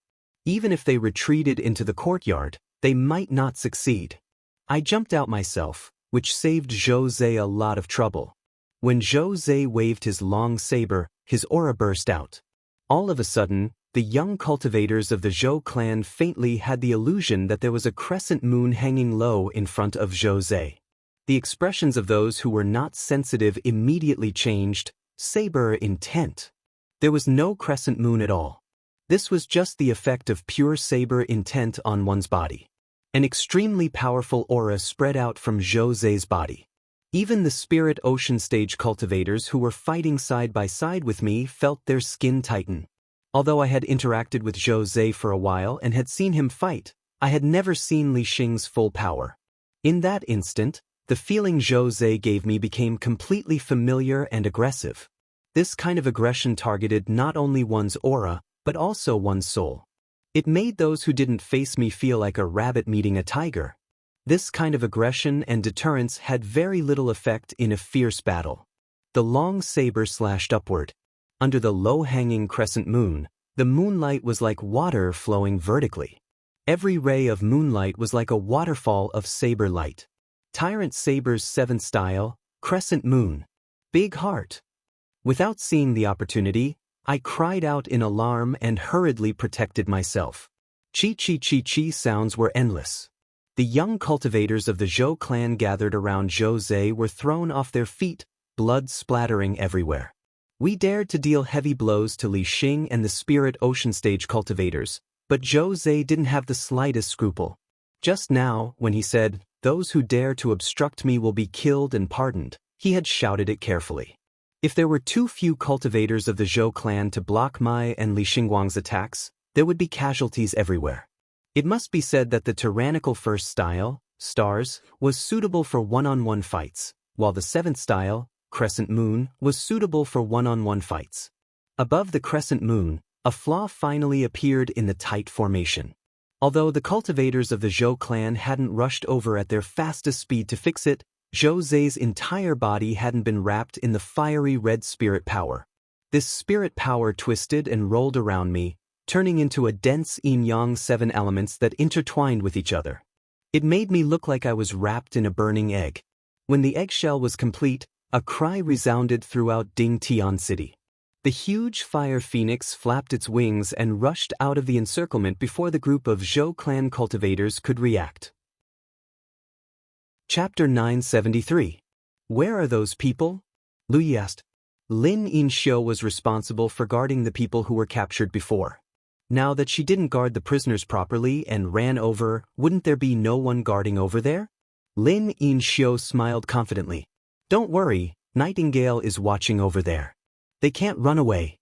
Even if they retreated into the courtyard, they might not succeed. I jumped out myself, which saved Jose a lot of trouble. When Jose waved his long saber, his aura burst out. All of a sudden, the young cultivators of the Zhou clan faintly had the illusion that there was a crescent moon hanging low in front of Jose. The expressions of those who were not sensitive immediately changed, saber intent. There was no crescent moon at all. This was just the effect of pure saber intent on one's body. An extremely powerful aura spread out from Jose's body. Even the spirit ocean stage cultivators who were fighting side by side with me felt their skin tighten. Although I had interacted with Jose for a while and had seen him fight, I had never seen Li Xing's full power. In that instant, the feeling Jose gave me became completely familiar and aggressive. This kind of aggression targeted not only one's aura, but also one's soul. It made those who didn't face me feel like a rabbit meeting a tiger. This kind of aggression and deterrence had very little effect in a fierce battle. The long saber slashed upward. Under the low-hanging crescent moon, the moonlight was like water flowing vertically. Every ray of moonlight was like a waterfall of saber light. Tyrant Saber's 7th style, Crescent Moon. Big Heart. Without seeing the opportunity, I cried out in alarm and hurriedly protected myself. Chi-chi-chi-chi sounds were endless. The young cultivators of the Zhou clan gathered around Jose were thrown off their feet, blood splattering everywhere. We dared to deal heavy blows to Li Xing and the Spirit Ocean Stage cultivators, but Jose didn't have the slightest scruple. Just now, when he said, "Those who dare to obstruct me will be killed and pardoned," he had shouted it carefully. If there were too few cultivators of the Zhou clan to block my and Li Xingguang's attacks, there would be casualties everywhere. It must be said that the tyrannical first style, Stars, was suitable for one-on-one fights, while the 7th style, Crescent Moon, was suitable for one-on-one fights. Above the crescent moon, a flaw finally appeared in the tight formation. Although the cultivators of the Zhou clan hadn't rushed over at their fastest speed to fix it, Jose's entire body hadn't been wrapped in the fiery red spirit power. This spirit power twisted and rolled around me, turning into a dense yin-yang 7 elements that intertwined with each other. It made me look like I was wrapped in a burning egg. When the eggshell was complete, a cry resounded throughout Ding Tian City. The huge fire phoenix flapped its wings and rushed out of the encirclement before the group of Zhou clan cultivators could react. Chapter 973. Where are those people? Lu Yi asked. Lin Yinxiu was responsible for guarding the people who were captured before. Now that she didn't guard the prisoners properly and ran over, wouldn't there be no one guarding over there? Lin Yinxiu smiled confidently. Don't worry, Nightingale is watching over there. They can't run away.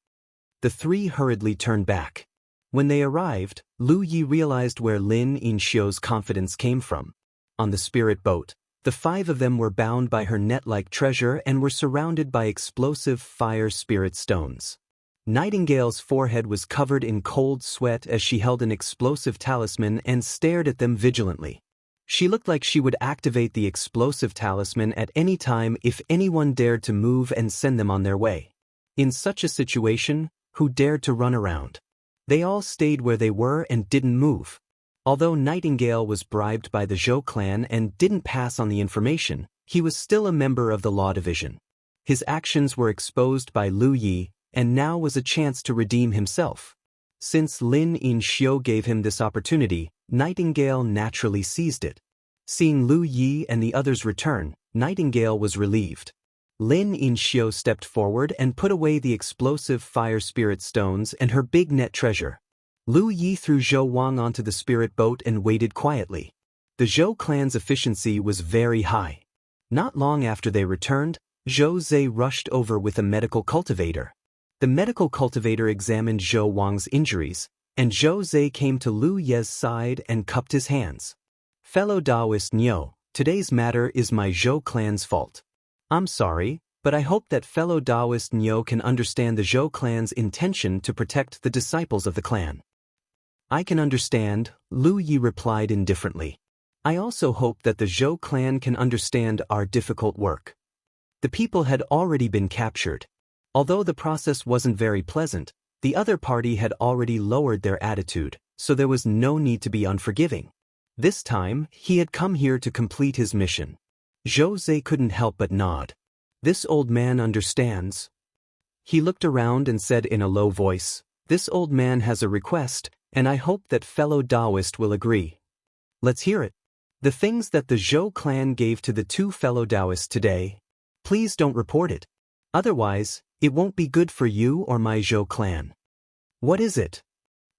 The three hurriedly turned back. When they arrived, Lu Yi realized where Lin Yinxiu's confidence came from. On the spirit boat, the 5 of them were bound by her net-like treasure and were surrounded by explosive fire spirit stones. Nightingale's forehead was covered in cold sweat as she held an explosive talisman and stared at them vigilantly. She looked like she would activate the explosive talisman at any time if anyone dared to move and send them on their way. In such a situation, who dared to run around? They all stayed where they were and didn't move. Although Nightingale was bribed by the Zhou clan and didn't pass on the information, he was still a member of the Law Division. His actions were exposed by Lu Yi, and now was a chance to redeem himself. Since Lin Yinxiu gave him this opportunity, Nightingale naturally seized it. Seeing Lu Yi and the others return, Nightingale was relieved. Lin Yinxiu stepped forward and put away the explosive fire spirit stones and her big net treasure. Lu Yi threw Zhou Wang onto the spirit boat and waited quietly. The Zhou clan's efficiency was very high. Not long after they returned, Jose rushed over with a medical cultivator. The medical cultivator examined Zhou Wang's injuries, and Jose came to Lu Ye's side and cupped his hands. Fellow Taoist Niu, today's matter is my Zhou clan's fault. I'm sorry, but I hope that fellow Taoist Niu can understand the Zhou clan's intention to protect the disciples of the clan. I can understand, Lu Yi replied indifferently. I also hope that the Zhou clan can understand our difficult work. The people had already been captured. Although the process wasn't very pleasant, the other party had already lowered their attitude, so there was no need to be unforgiving. This time, he had come here to complete his mission. Jose couldn't help but nod. This old man understands. He looked around and said in a low voice, "This old man has a request, and I hope that fellow Taoist will agree." "Let's hear it." "The things that the Zhou clan gave to the two fellow Taoists today. Please don't report it. Otherwise, it won't be good for you or my Zhou clan." "What is it?"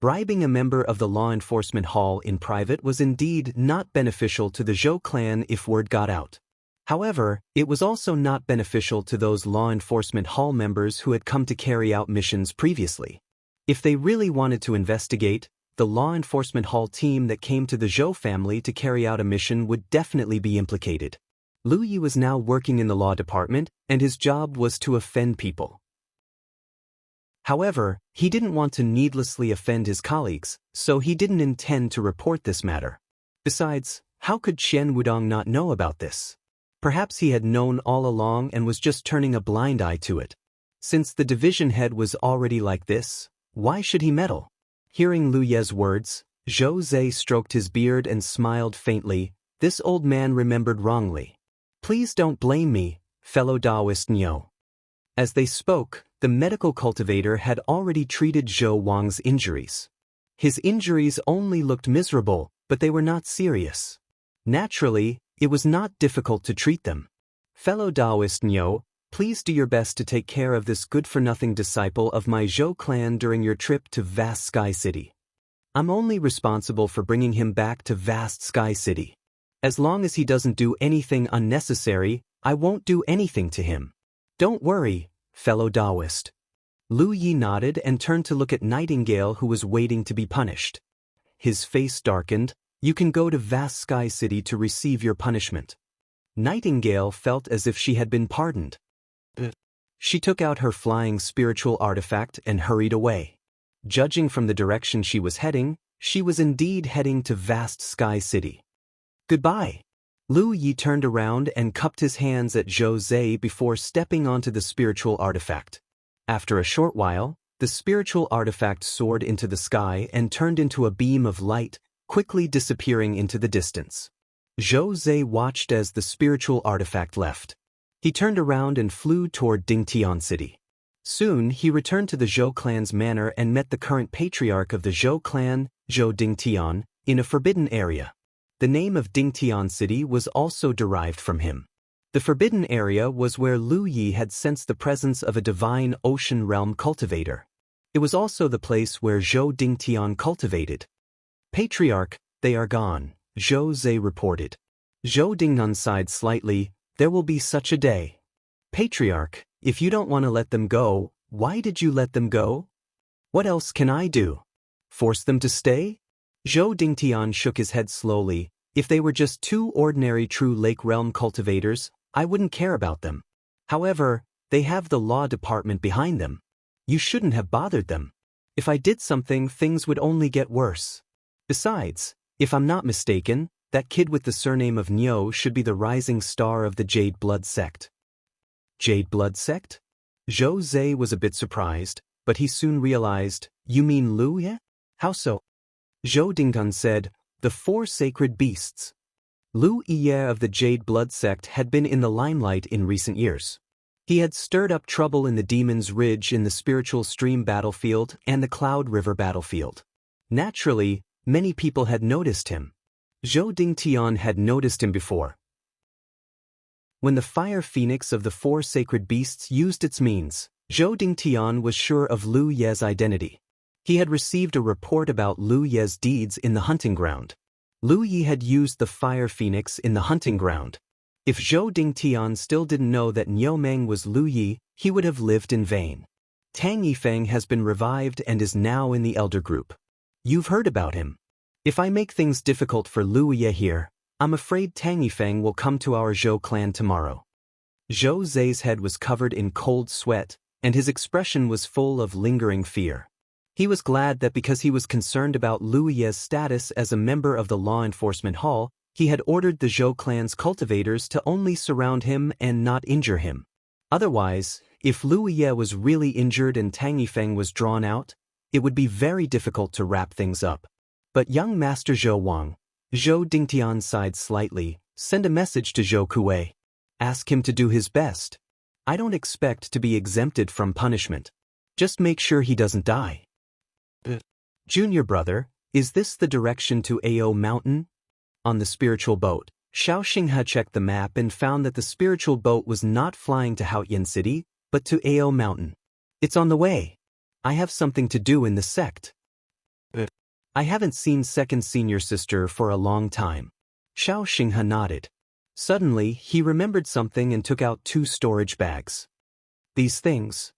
Bribing a member of the law enforcement hall in private was indeed not beneficial to the Zhou clan if word got out. However, it was also not beneficial to those law enforcement hall members who had come to carry out missions previously. If they really wanted to investigate, the law enforcement hall team that came to the Zhou family to carry out a mission would definitely be implicated. Lu Yi was now working in the law department, and his job was to offend people. However, he didn't want to needlessly offend his colleagues, so he didn't intend to report this matter. Besides, how could Chen Wudong not know about this? Perhaps he had known all along and was just turning a blind eye to it. Since the division head was already like this, why should he meddle? Hearing Lu Ye's words, Jose stroked his beard and smiled faintly. This old man remembered wrongly. "Please don't blame me, fellow Taoist Nyo." As they spoke, the medical cultivator had already treated Zhou Wang's injuries. His injuries only looked miserable, but they were not serious. Naturally, it was not difficult to treat them. "Fellow Taoist Nyo, please do your best to take care of this good-for-nothing disciple of my Zhou clan during your trip to Vast Sky City. I'm only responsible for bringing him back to Vast Sky City. As long as he doesn't do anything unnecessary, I won't do anything to him. Don't worry, fellow Taoist." Lu Yi nodded and turned to look at Nightingale, who was waiting to be punished. His face darkened. "You can go to Vast Sky City to receive your punishment." Nightingale felt as if she had been pardoned. She took out her flying spiritual artifact and hurried away. Judging from the direction she was heading, she was indeed heading to Vast Sky City. "Goodbye." Lu Yi turned around and cupped his hands at Jose before stepping onto the spiritual artifact. After a short while, the spiritual artifact soared into the sky and turned into a beam of light, quickly disappearing into the distance. Jose watched as the spiritual artifact left. He turned around and flew toward Dingtian City. Soon, he returned to the Zhou clan's manor and met the current patriarch of the Zhou clan, Zhou Dingtian, in a forbidden area. The name of Dingtian City was also derived from him. The forbidden area was where Lu Yi had sensed the presence of a divine ocean realm cultivator. It was also the place where Zhou Dingtian cultivated. "Patriarch, they are gone," Jose reported. Zhou Dingnan sighed slightly. "There will be such a day." "Patriarch, if you don't want to let them go, why did you let them go?" "What else can I do? Force them to stay?" Zhou Dingtian shook his head slowly. "If they were just two ordinary true lake realm cultivators, I wouldn't care about them. However, they have the law department behind them. You shouldn't have bothered them. If I did something, things would only get worse. Besides, if I'm not mistaken, that kid with the surname of Nyo should be the rising star of the Jade Blood sect." "Jade Blood sect?" Jose was a bit surprised, but he soon realized. "You mean Lu Ye? How so?" Zhou Dingtan said, "The four sacred beasts." Lu Ye of the Jade Blood sect had been in the limelight in recent years. He had stirred up trouble in the Demon's Ridge in the Spiritual Stream battlefield and the Cloud River battlefield. Naturally, many people had noticed him. Zhou Dingtian had noticed him before. When the fire phoenix of the four sacred beasts used its means, Zhou Dingtian was sure of Lu Ye's identity. He had received a report about Lu Ye's deeds in the hunting ground. Lu Yi had used the fire phoenix in the hunting ground. If Zhou Dingtian still didn't know that Niu Meng was Lu Yi, he would have lived in vain. Tang Yifeng has been revived and is now in the elder group. You've heard about him. If I make things difficult for Lu Ye here, I'm afraid Tang Yifeng will come to our Zhou clan tomorrow. Jose's head was covered in cold sweat, and his expression was full of lingering fear. He was glad that because he was concerned about Lu Ye's status as a member of the law enforcement hall, he had ordered the Zhou clan's cultivators to only surround him and not injure him. Otherwise, If Lu Ye was really injured and Tang Yifeng was drawn out, it would be very difficult to wrap things up. But young Master Zhou Wang, Zhou Dingtian sighed slightly, send a message to Zhou Kuei. Ask him to do his best. I don't expect to be exempted from punishment. Just make sure he doesn't die. Junior brother, is this the direction to Ao Mountain? On the spiritual boat, Xiao Xinghe checked the map and found that the spiritual boat was not flying to Haoyan City, but to Ao Mountain. It's on the way. I have something to do in the sect. I haven't seen second senior sister for a long time. Xiao Xinghe nodded. Suddenly, he remembered something and took out 2 storage bags. These things.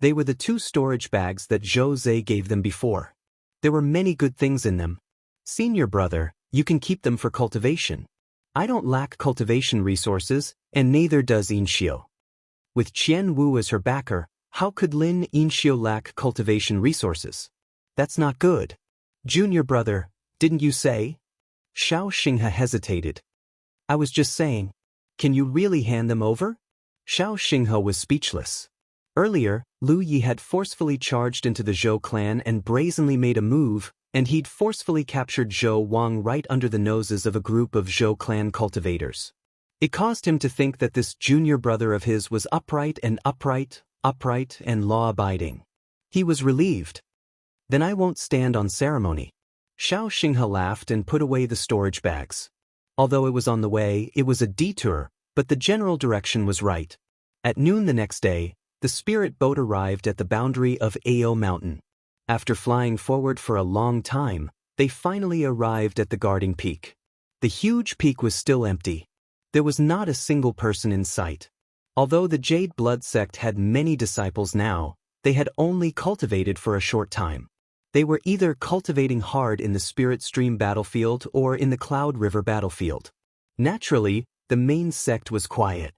They were the 2 storage bags that Zhou Zhe gave them before. There were many good things in them. Senior brother, you can keep them for cultivation. I don't lack cultivation resources, and neither does Inxiu. With Qian Wu as her backer, how could Lin Inxiu lack cultivation resources? That's not good. Junior brother, didn't you say? Xiao Xinghe hesitated. I was just saying. Can you really hand them over? Xiao Xinghe was speechless. Earlier, Lu Yi had forcefully charged into the Zhou clan and brazenly made a move, and he'd forcefully captured Zhou Wang right under the noses of a group of Zhou clan cultivators. It caused him to think that this junior brother of his was upright and law-abiding. He was relieved. Then I won't stand on ceremony. Xiao Xinghe laughed and put away the storage bags. Although it was on the way, it was a detour, but the general direction was right. At noon the next day, the spirit boat arrived at the boundary of Ao Mountain. After flying forward for a long time, they finally arrived at the guarding peak. The huge peak was still empty. There was not a single person in sight. Although the Jade Blood sect had many disciples now, they had only cultivated for a short time. They were either cultivating hard in the Spirit Stream battlefield or in the Cloud River battlefield. Naturally, the main sect was quiet.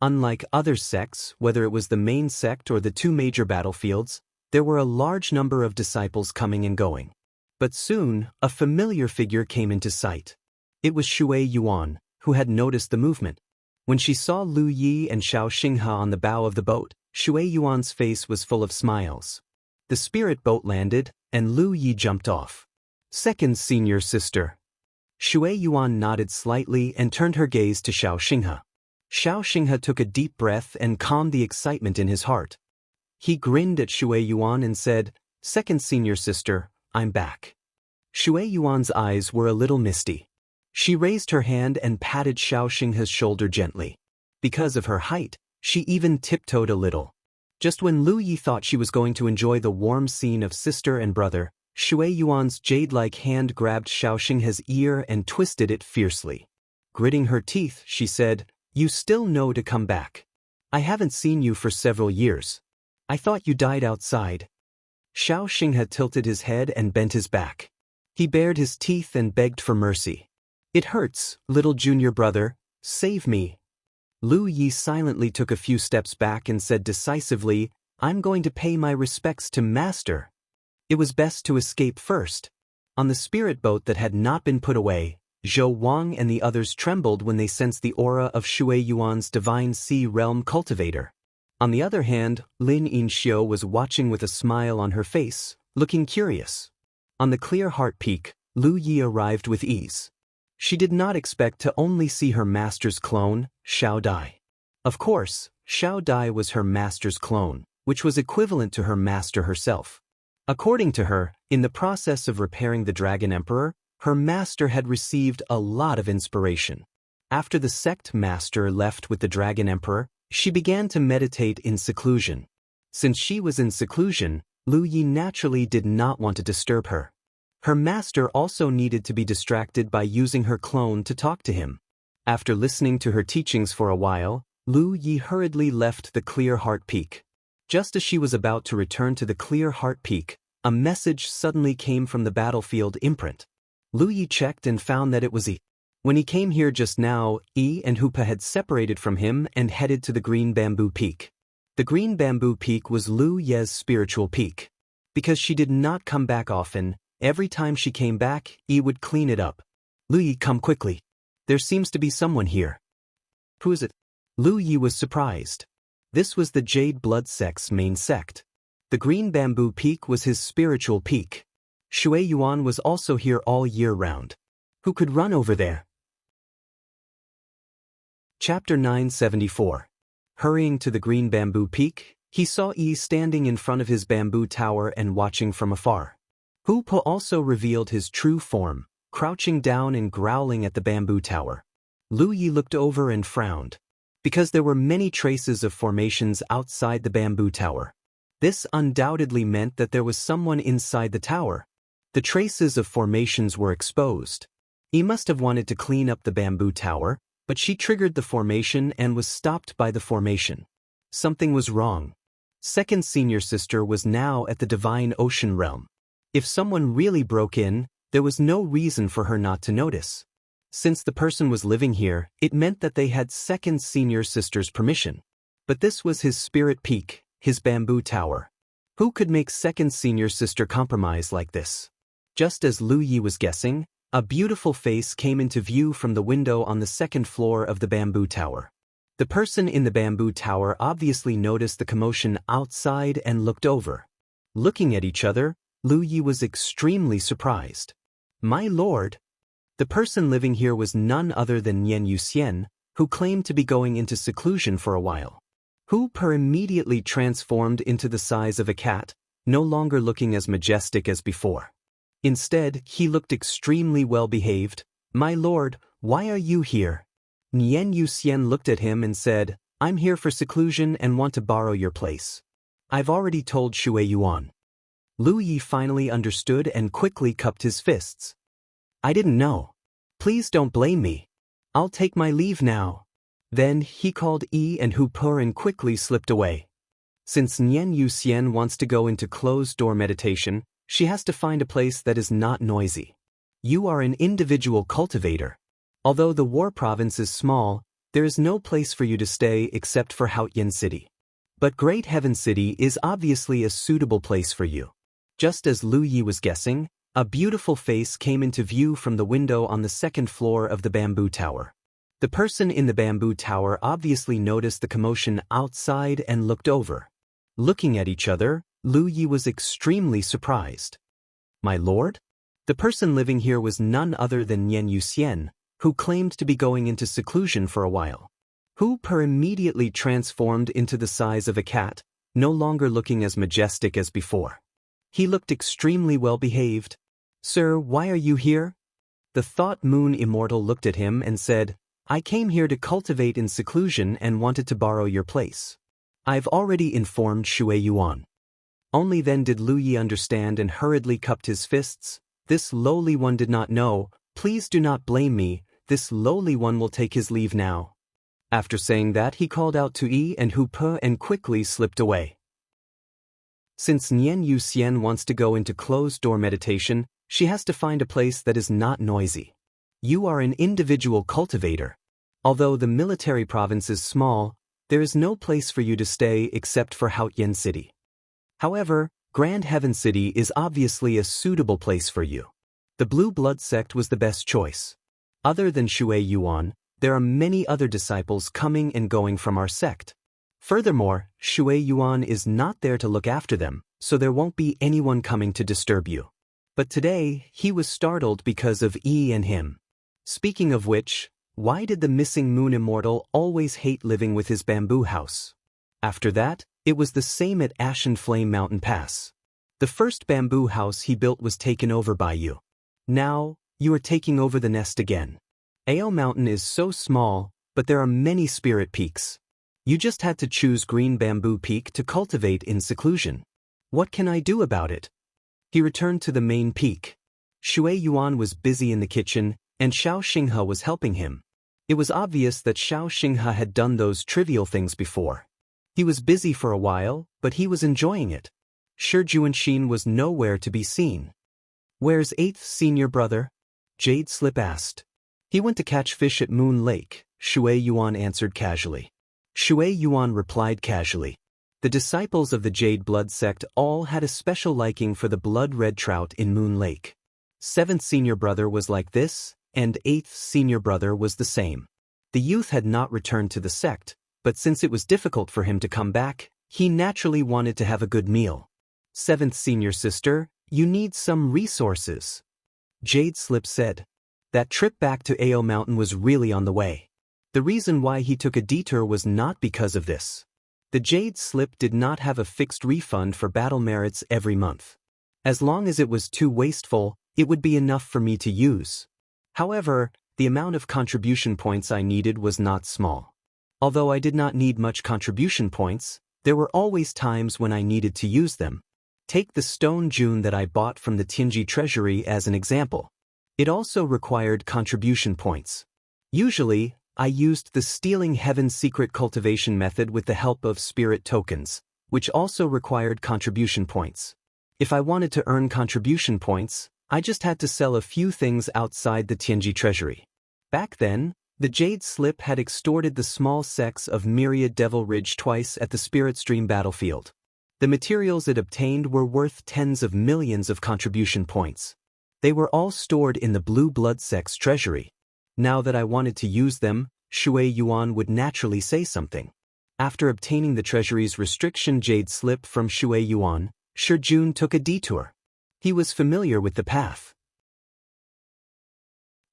Unlike other sects, whether it was the main sect or the 2 major battlefields, there were a large number of disciples coming and going. But soon, a familiar figure came into sight. It was Shui Yuan, who had noticed the movement. When she saw Lu Yi and Xiao Xinghe on the bow of the boat, Shui Yuan's face was full of smiles. The spirit boat landed, and Lu Yi jumped off. Second senior sister. Shui Yuan nodded slightly and turned her gaze to Xiao Xinghe. Xiao Xinghe took a deep breath and calmed the excitement in his heart. He grinned at Shui Yuan and said, Second senior sister, I'm back. Shui Yuan's eyes were a little misty. She raised her hand and patted Xiao Xinghe's shoulder gently. Because of her height, she even tiptoed a little. Just when Lu Yi thought she was going to enjoy the warm scene of sister and brother, Shui Yuan's jade-like hand grabbed Xiao Xinghe's ear and twisted it fiercely. Gritting her teeth, she said, You still know to come back. I haven't seen you for several years. I thought you died outside. Xiao Xinghe tilted his head and bent his back. He bared his teeth and begged for mercy. It hurts, little junior brother, save me. Lu Yi silently took a few steps back and said decisively, I'm going to pay my respects to Master. It was best to escape first. On the spirit boat that had not been put away, Zhou Wang and the others trembled when they sensed the aura of Shui Yuan's divine sea realm cultivator. On the other hand, Lin Inxiu was watching with a smile on her face, looking curious. On the Clear Heart Peak, Lu Yi arrived with ease. She did not expect to only see her master's clone, Xiao Dai. Of course, Xiao Dai was her master's clone, which was equivalent to her master herself. According to her, in the process of repairing the Dragon Emperor, her master had received a lot of inspiration. After the sect master left with the Dragon Emperor, she began to meditate in seclusion. Since she was in seclusion, Lu Yi naturally did not want to disturb her. Her master also needed to be distracted by using her clone to talk to him. After listening to her teachings for a while, Lu Yi hurriedly left the Clear Heart Peak. Just as she was about to return to the Clear Heart Peak, a message suddenly came from the battlefield imprint. Lu Yi checked and found that it was E. When he came here just now, E and Hoopa had separated from him and headed to the Green Bamboo Peak. The Green Bamboo Peak was Lu Ye's spiritual peak. Because she did not come back often, every time she came back, E would clean it up. Lu Yi, come quickly. There seems to be someone here. Who is it? Lu Yi was surprised. This was the Jade Blood sect's main sect. The green bamboo peak was his spiritual peak. Shui Yuan was also here all year round. Who could run over there? Chapter 974. Hurrying to the green bamboo peak, he saw Yi standing in front of his bamboo tower and watching from afar. Hu Po also revealed his true form, crouching down and growling at the bamboo tower. Lu Yi looked over and frowned, because there were many traces of formations outside the bamboo tower. This undoubtedly meant that there was someone inside the tower. The traces of formations were exposed. Yi must have wanted to clean up the bamboo tower, but she triggered the formation and was stopped by the formation. Something was wrong. Second senior sister was now at the divine ocean realm. If someone really broke in, there was no reason for her not to notice. Since the person was living here, it meant that they had second senior sister's permission. But this was his spirit peak, his bamboo tower. Who could make second senior sister compromise like this? Just as Lu Yi was guessing, a beautiful face came into view from the window on the second floor of the bamboo tower. The person in the bamboo tower obviously noticed the commotion outside and looked over. Looking at each other, Lu Yi was extremely surprised. My lord! The person living here was none other than Nian Yuxian, who claimed to be going into seclusion for a while. Hu Per immediately transformed into the size of a cat, no longer looking as majestic as before. Instead, he looked extremely well-behaved. My lord, why are you here? Nian Yuxian looked at him and said, I'm here for seclusion and want to borrow your place. I've already told Shui Yuan. Lu Yi finally understood and quickly cupped his fists. I didn't know. Please don't blame me. I'll take my leave now. Then he called Yi and Hu Per and quickly slipped away. Since Nian Yuxian wants to go into closed-door meditation, she has to find a place that is not noisy. You are an individual cultivator. Although the war province is small, there is no place for you to stay except for Haotian City. But Great Heaven City is obviously a suitable place for you. Just as Lu Yi was guessing, a beautiful face came into view from the window on the second floor of the bamboo tower. The person in the bamboo tower obviously noticed the commotion outside and looked over. Looking at each other, Lu Yi was extremely surprised. My lord? The person living here was none other than Nian Yuxian, who claimed to be going into seclusion for a while. Hu Per immediately transformed into the size of a cat, no longer looking as majestic as before. He looked extremely well-behaved. Sir, why are you here? The Thought Moon Immortal looked at him and said, I came here to cultivate in seclusion and wanted to borrow your place. I've already informed Shui Yuan. Only then did Lu Yi understand and hurriedly cupped his fists. This lowly one did not know. Please do not blame me. This lowly one will take his leave now. After saying that, he called out to Yi and Hu Per and quickly slipped away. Since Nian Yuxian wants to go into closed-door meditation, she has to find a place that is not noisy. You are an individual cultivator. Although the military province is small, there is no place for you to stay except for Haotian City. However, Grand Heaven City is obviously a suitable place for you. The Blue Blood sect was the best choice. Other than Shui Yuan, there are many other disciples coming and going from our sect. Furthermore, Shui Yuan is not there to look after them, so there won't be anyone coming to disturb you. But today, he was startled because of Yi and him. Speaking of which, why did the missing Moon Immortal always hate living with his bamboo house? After that, it was the same at Ashen Flame Mountain Pass. The first bamboo house he built was taken over by you. Now, you are taking over the nest again. Ao Mountain is so small, but there are many spirit peaks. You just had to choose Green Bamboo Peak to cultivate in seclusion. What can I do about it? He returned to the main peak. Shui Yuan was busy in the kitchen, and Xiao Xinghe was helping him. It was obvious that Xiao Xinghe had done those trivial things before. He was busy for a while, but he was enjoying it. Shi Juanxin was nowhere to be seen. Where's 8th senior brother? Jade Slip asked. He went to catch fish at Moon Lake, Shui Yuan answered casually. Shui Yuan replied casually. The disciples of the Jade Blood sect all had a special liking for the blood-red trout in Moon Lake. 7th senior brother was like this, and 8th senior brother was the same. The youth had not returned to the sect, But since it was difficult for him to come back, he naturally wanted to have a good meal. 7th senior sister, you need some resources. Jade Slip said. That trip back to Ao Mountain was really on the way. The reason why he took a detour was not because of this. The Jade Slip did not have a fixed refund for battle merits every month. As long as it was too wasteful, it would be enough for me to use. However, the amount of contribution points I needed was not small. Although I did not need much contribution points, there were always times when I needed to use them. Take the stone June that I bought from the Tianji treasury as an example. It also required contribution points. Usually, I used the Stealing Heaven secret cultivation method with the help of spirit tokens, which also required contribution points. If I wanted to earn contribution points, I just had to sell a few things outside the Tianji treasury. Back then, the Jade Slip had extorted the small sex of Myriad Devil Ridge twice at the Spirit Stream battlefield. The materials it obtained were worth tens of millions of contribution points. They were all stored in the Blue Blood Sex treasury. Now that I wanted to use them, Shui Yuan would naturally say something. After obtaining the treasury's restriction Jade Slip from Shui Yuan, Shi Jun took a detour. He was familiar with the path.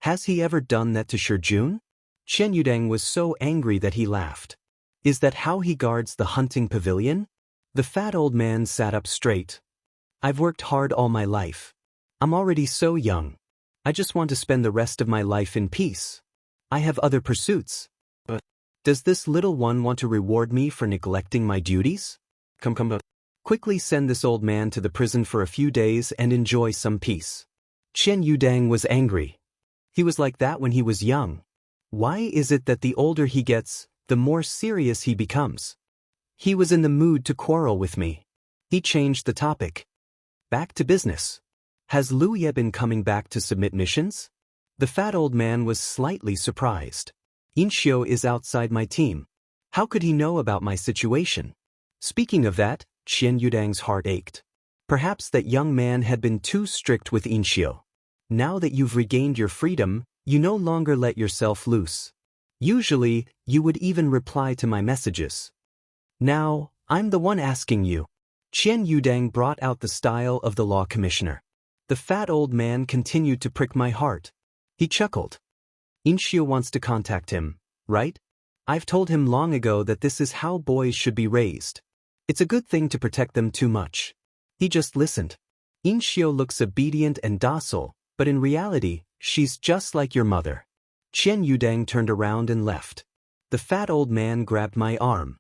Has he ever done that to Shi Jun? Chen Yudang was so angry that he laughed. Is that how he guards the hunting pavilion? The fat old man sat up straight. I've worked hard all my life. I'm already so young. I just want to spend the rest of my life in peace. I have other pursuits. But does this little one want to reward me for neglecting my duties? Come. Quickly send this old man to the prison for a few days and enjoy some peace. Chen Yudang was angry. He was like that when he was young. Why is it that the older he gets, the more serious he becomes? He was in the mood to quarrel with me. He changed the topic. Back to business. Has Lu Ye been coming back to submit missions? The fat old man was slightly surprised. Inshio is outside my team. How could he know about my situation? Speaking of that, Chen Yudang's heart ached. Perhaps that young man had been too strict with Inshio. Now that you've regained your freedom, you no longer let yourself loose. Usually, you would even reply to my messages. Now, I'm the one asking you. Chen Yudang brought out the style of the law commissioner. The fat old man continued to prick my heart. He chuckled. Inshio wants to contact him, right? I've told him long ago that this is how boys should be raised. It's a good thing to protect them too much. He just listened. Inshio looks obedient and docile, but in reality, she's just like your mother. Chen Yudang turned around and left. The fat old man grabbed my arm.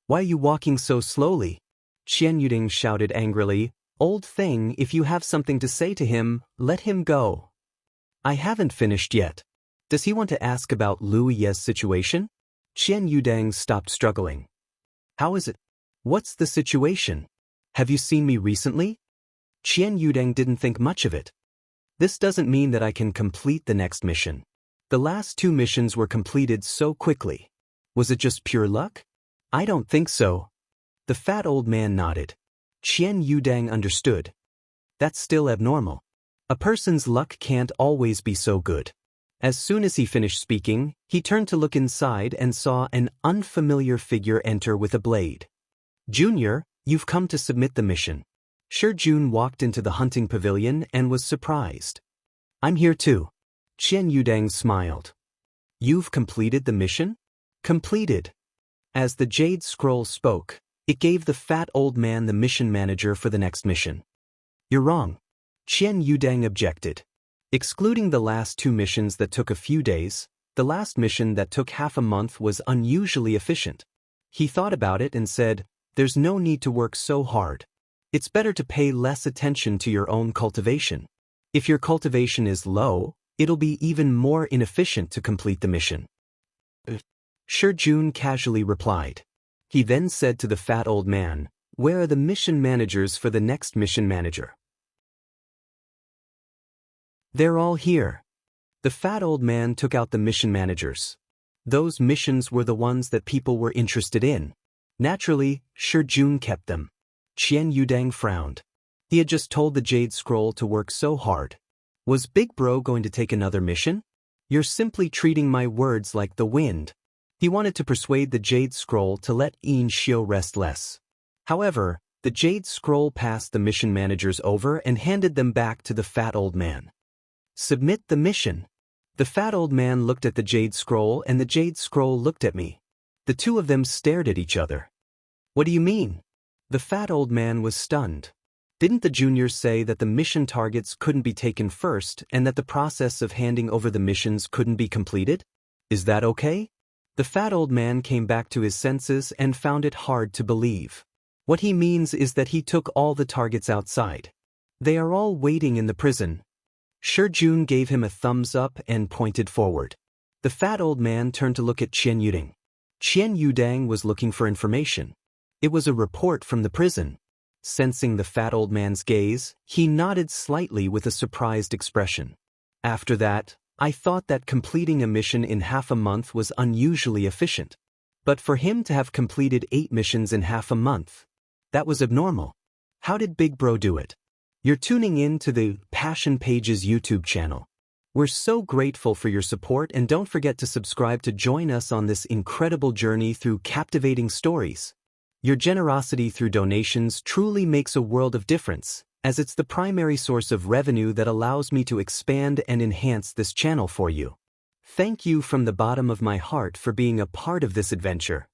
Why are you walking so slowly? Chen Yudang shouted angrily. Old thing, if you have something to say to him, let him go. I haven't finished yet. Does he want to ask about Lu Ye's situation? Chen Yudang stopped struggling. How is it? What's the situation? Have you seen me recently? Chen Yudang didn't think much of it. This doesn't mean that I can complete the next mission. The last 2 missions were completed so quickly. Was it just pure luck? I don't think so. The fat old man nodded. Chen Yudang understood. That's still abnormal. A person's luck can't always be so good. As soon as he finished speaking, he turned to look inside and saw an unfamiliar figure enter with a blade. Junior, you've come to submit the mission. Shi Jun walked into the hunting pavilion and was surprised. I'm here too. Chen Yudang smiled. You've completed the mission? Completed. As the Jade Scroll spoke, it gave the fat old man the mission manager for the next mission. You're wrong. Chen Yudang objected. Excluding the last 2 missions that took a few days, the last mission that took half a month was unusually efficient. He thought about it and said, there's no need to work so hard. It's better to pay less attention to your own cultivation. If your cultivation is low, it'll be even more inefficient to complete the mission. Shi Jun casually replied. He then said to the fat old man, where are the mission managers for the next mission manager? They're all here. The fat old man took out the mission managers. Those missions were the ones that people were interested in. Naturally, Shi Jun kept them. Chen Yudang frowned. He had just told the Jade Scroll to work so hard. Was Big Bro going to take another mission? You're simply treating my words like the wind. He wanted to persuade the Jade Scroll to let Yin Xiu rest less. However, the Jade Scroll passed the mission managers over and handed them back to the fat old man. Submit the mission. The fat old man looked at the Jade Scroll and the Jade Scroll looked at me. The two of them stared at each other. What do you mean? The fat old man was stunned. Didn't the juniors say that the mission targets couldn't be taken first and that the process of handing over the missions couldn't be completed? Is that okay? The fat old man came back to his senses and found it hard to believe. What he means is that he took all the targets outside. They are all waiting in the prison. Shi Jun gave him a thumbs up and pointed forward. The fat old man turned to look at Qian Yudang. Qian Yudang was looking for information. It was a report from the prison. Sensing the fat old man's gaze, he nodded slightly with a surprised expression. After that, I thought that completing a mission in half a month was unusually efficient. But for him to have completed 8 missions in half a month, that was abnormal. How did Big Bro do it? You're tuning in to the Passion Pages YouTube channel. We're so grateful for your support and don't forget to subscribe to join us on this incredible journey through captivating stories. Your generosity through donations truly makes a world of difference, as it's the primary source of revenue that allows me to expand and enhance this channel for you. Thank you from the bottom of my heart for being a part of this adventure.